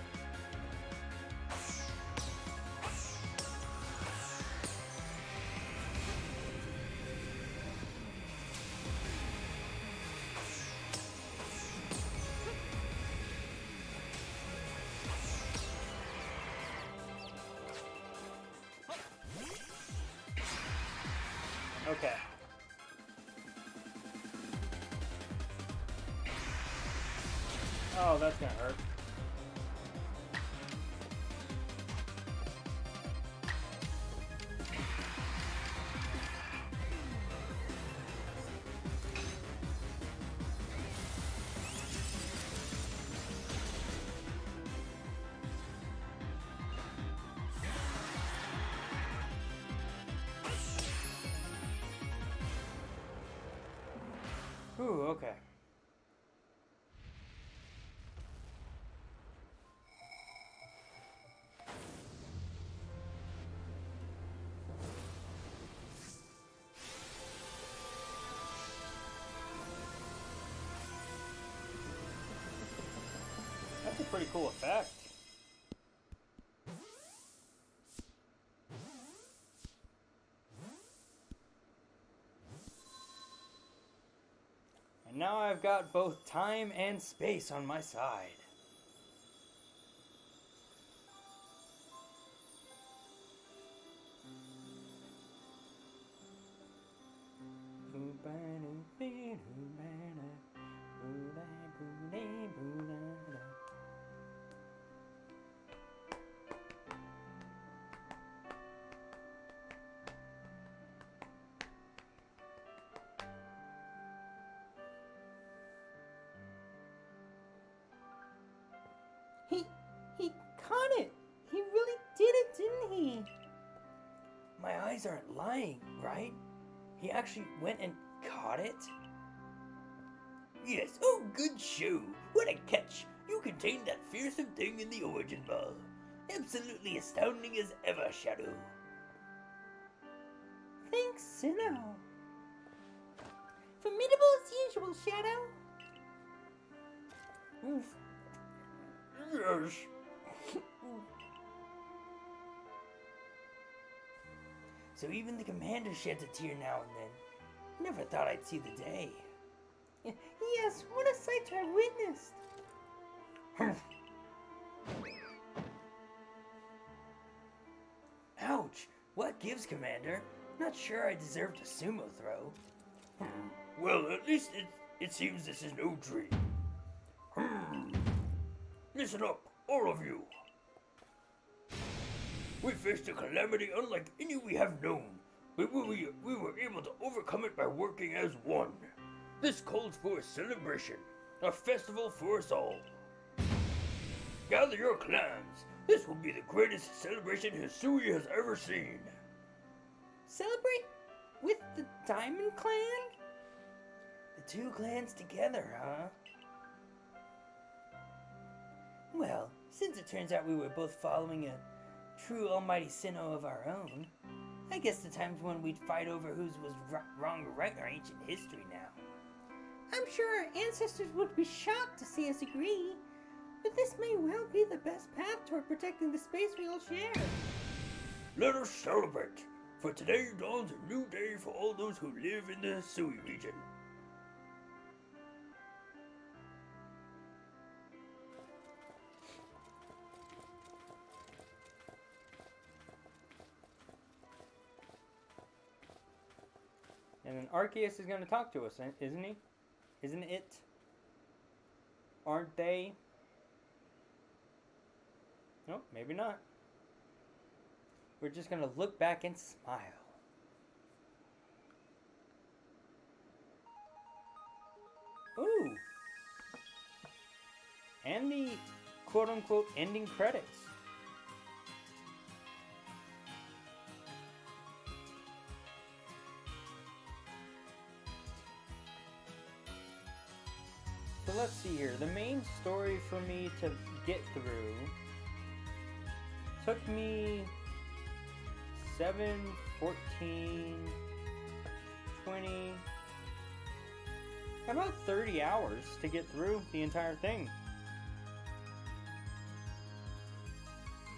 [SPEAKER 1] Okay. Oh, that's gonna hurt. Ooh, okay.
[SPEAKER 4] That's a pretty cool effect. And now I've got both time and space on my side.
[SPEAKER 3] He caught it! He really did it, didn't he?
[SPEAKER 4] My eyes aren't lying, right? He actually went and caught it?
[SPEAKER 2] Yes, oh, good show. What a catch. You contained that fearsome thing in the origin ball. Absolutely astounding as ever, Shadow.
[SPEAKER 3] Thanks, Sinnoh. Formidable as usual, Shadow.
[SPEAKER 2] Yes.
[SPEAKER 4] So even the commander sheds a tear now and then. Never thought I'd see the day.
[SPEAKER 3] Yes, what a sight to have witnessed.
[SPEAKER 4] Ouch! What gives, Commander? Not sure I deserved a sumo throw.
[SPEAKER 2] Well, at least it seems this is no dream. Listen up, all of you. We faced a calamity unlike any we have known, but we were able to overcome it by working as one. This calls for a celebration, a festival for us all. Gather your clans. This will be the greatest celebration Hisui has ever seen.
[SPEAKER 3] Celebrate with the Diamond Clan?
[SPEAKER 4] The two clans together, huh? Well, since it turns out we were both following a true almighty Sinnoh of our own, I guess the times when we'd fight over whose was wrong or right are ancient history now.
[SPEAKER 3] I'm sure our ancestors would be shocked to see us agree, but this may well be the best path toward protecting the space we all share.
[SPEAKER 2] Let us celebrate, for today dawns a new day for all those who live in the Hisui region.
[SPEAKER 4] And then Arceus is going to talk to us, isn't he? Isn't it? Aren't they? Nope, maybe not. We're just going to look back and smile. Ooh! And the quote-unquote ending credits. So let's see here. The main story for me to get through took me 7, 14, 20, about 30 hours to get through the entire thing.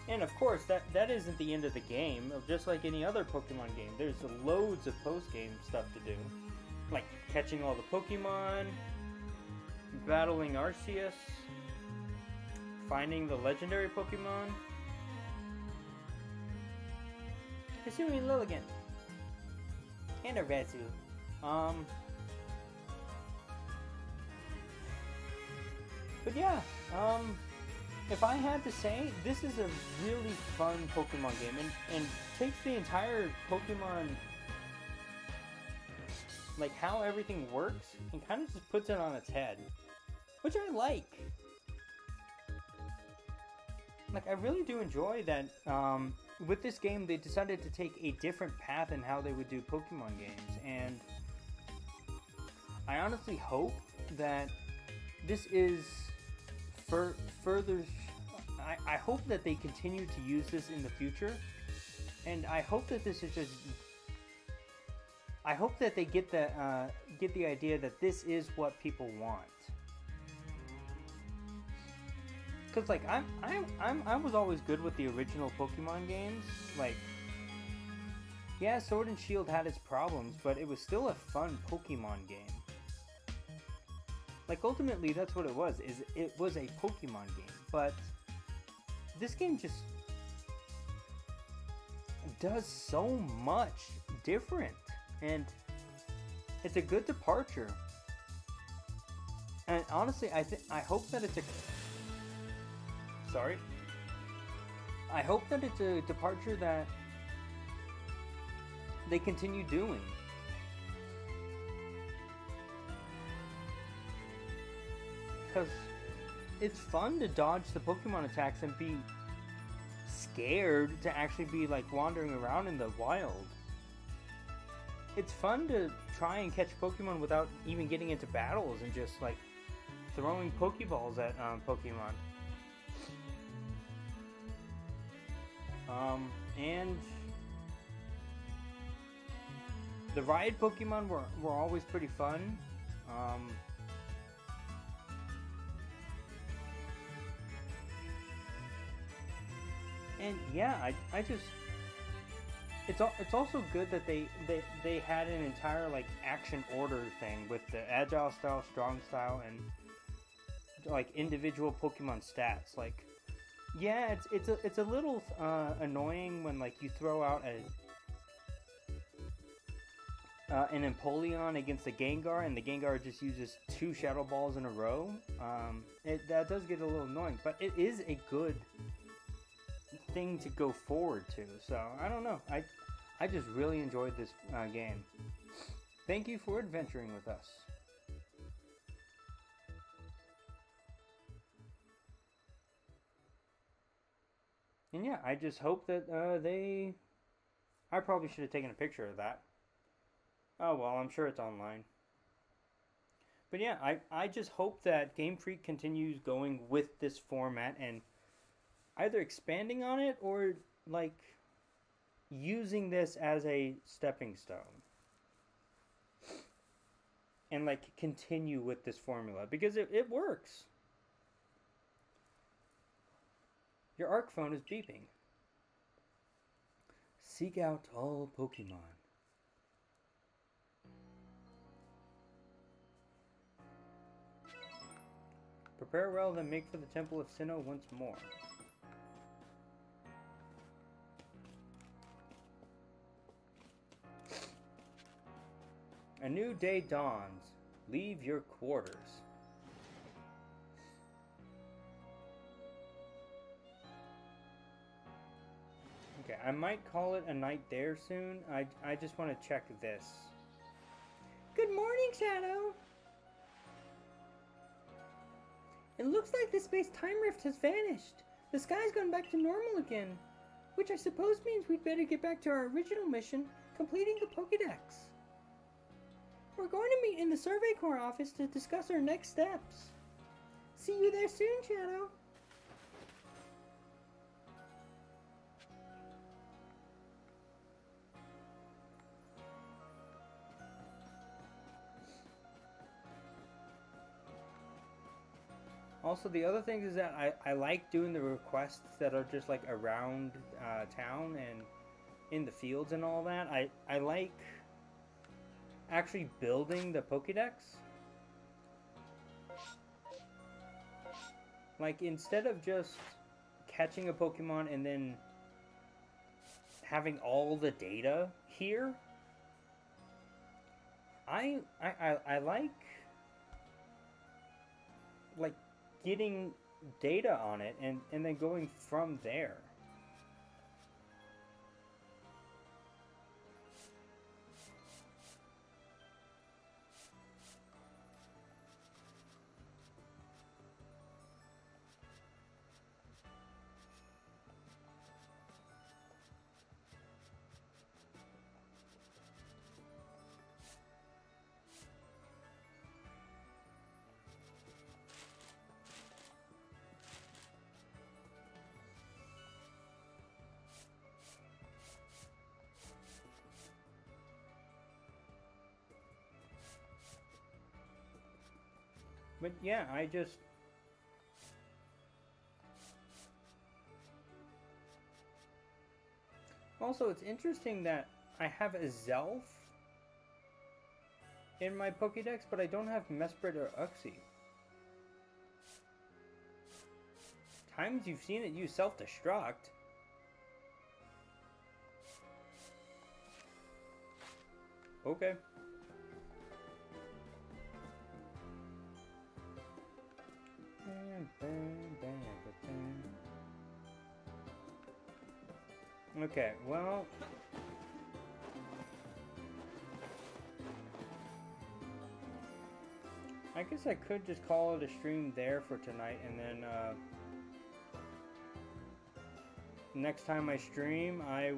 [SPEAKER 4] And of course, that isn't the end of the game. Just like any other Pokemon game, there's loads of post-game stuff to do. Like catching all the Pokemon, battling Arceus, finding the legendary Pokemon, pursuing Lilligant, and a Rezu. But yeah, if I had to say, this is a really fun Pokemon game, and takes the entire Pokemon, like how everything works, and kind of just puts it on its head. Which I like. Like, I really do enjoy that, with this game, they decided to take a different path in how they would do Pokemon games, and I honestly hope that this is further... I hope that they continue to use this in the future, and I hope that this is just... I hope that they get the idea that this is what people want.
[SPEAKER 1] Cause like I was always good with the original Pokemon games. Like, yeah, Sword and Shield had its problems, but it was still a fun Pokemon game. Like, ultimately, that's what it was. It was a Pokemon game, but this game just does so much different, and it's a good departure. And honestly, I hope that it's a I hope that it's a departure that they continue doing. Because it's fun to dodge the Pokemon attacks and be scared to actually be like wandering around in the wild. It's fun to try and catch Pokemon without even getting into battles and just like throwing Pokeballs at Pokemon. And the ride Pokemon were always pretty fun. And yeah, I just it's also good that they had an entire like action order thing with the agile style, strong style, and like individual Pokemon stats. Like, yeah, it's a little annoying when like you throw out an Empoleon against a Gengar and the Gengar just uses 2 Shadow Balls in a row. That does get a little annoying, but it is a good thing to go forward to. So I don't know. I just really enjoyed this game. Thank you for adventuring with us. And yeah, I just hope that I probably should have taken a picture of that. Oh well, I'm sure it's online. But yeah, I just hope that Game Freak continues going with this format and either expanding on it or like using this as a stepping stone. And like continue with this formula because it works. Your ARC phone is beeping. Seek out all Pokemon. Prepare well, then make for the Temple of Sinnoh once more. A new day dawns. Leave your quarters. Okay, I might call it a night there soon. I just want to check this.
[SPEAKER 3] Good morning, Shadow! It looks like the space-time rift has vanished. The sky's gone back to normal again. Which I suppose means we'd better get back to our original mission, completing the Pokédex. We're going to meet in the Survey Corps office to discuss our next steps. See you there soon, Shadow.
[SPEAKER 1] Also, the other thing is that I like doing the requests that are just like around town and in the fields and all that. I like actually building the Pokédex. Like, instead of just catching a Pokemon and then having all the data here, I like getting data on it and then going from there. But yeah, Also, it's interesting that I have a Zelf in my Pokédex, but I don't have Mesprit or Uxie. Times you've seen it use self-destruct. Okay. Okay, well... I guess I could just call it a stream there for tonight, and then, next time I stream, I,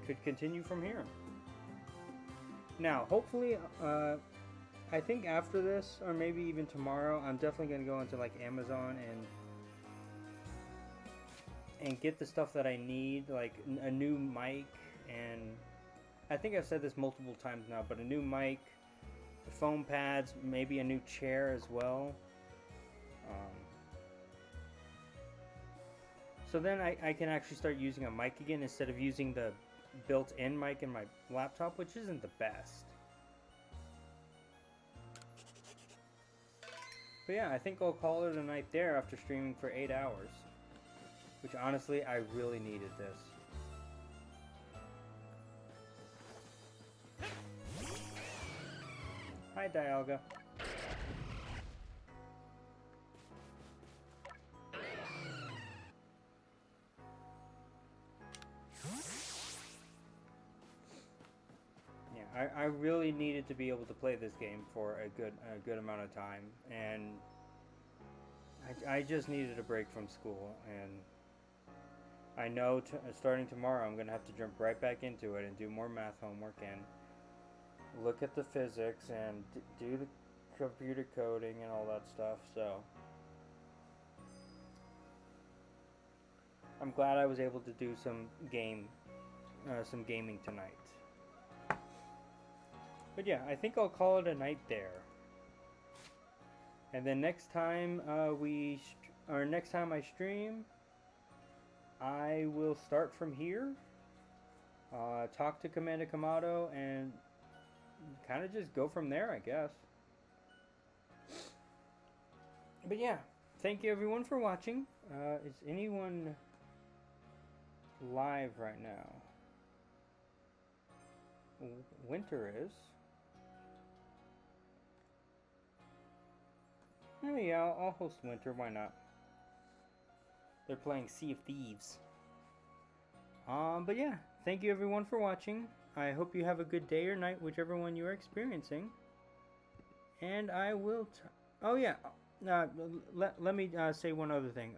[SPEAKER 1] could continue from here. Now, hopefully, I think after this, or maybe even tomorrow, I'm definitely going to go into, like, Amazon and get the stuff that I need, like a new mic, and I think I've said this multiple times now, but a new mic, foam pads, maybe a new chair as well. So then I can actually start using a mic again instead of using the built-in mic in my laptop, which isn't the best. But yeah, I think I'll call it a night there after streaming for 8 hours. Which honestly, I really needed this. Hi, Dialga. Yeah, I really needed to be able to play this game for a good amount of time, and I just needed a break from school, and I know starting tomorrow I'm going to have to jump right back into it and do more math homework and look at the physics and do the computer coding and all that stuff, so I'm glad I was able to do some gaming tonight. But yeah, I think I'll call it a night there. And then next time next time I stream, I will start from here, talk to Commander Kamado, and kind of just go from there, I guess. But yeah, thank you everyone for watching. Is anyone live right now? Winter is. Oh yeah, I'll host Winter, why not? They're playing Sea of Thieves. But yeah, thank you everyone for watching. I hope you have a good day or night, whichever one you are experiencing. And I will... oh yeah, let me say one other thing.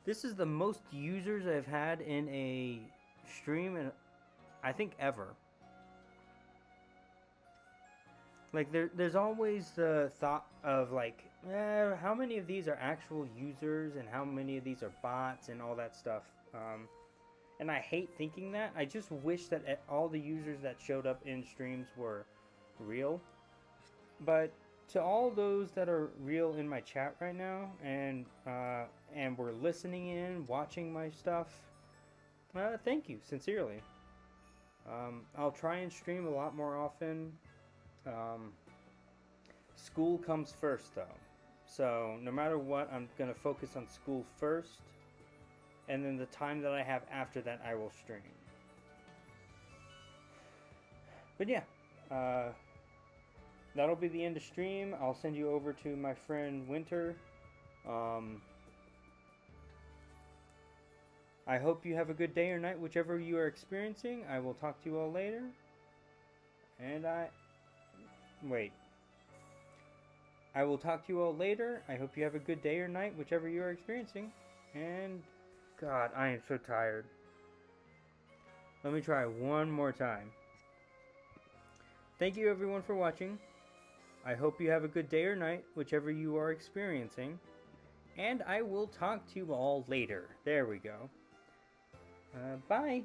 [SPEAKER 1] This is the most users I've had in a stream, and I think ever. Like, there's always the thought of, like, how many of these are actual users and how many of these are bots and all that stuff. And I hate thinking that. I just wish that all the users that showed up in streams were real. But to all those that are real in my chat right now and were listening in, watching my stuff, thank you, sincerely. I'll try and stream a lot more often. School comes first though, so no matter what, I'm gonna focus on school first, and then the time that I have after that I will stream. But yeah, that'll be the end of stream. I'll send you over to my friend Winter. I hope you have a good day or night, whichever you are experiencing. I will talk to you all later. And I will talk to you all later. I hope you have a good day or night, whichever you are experiencing. And, God, I am so tired. Let me try one more time. Thank you everyone for watching. I hope you have a good day or night, whichever you are experiencing. And I will talk to you all later. There we go. Bye.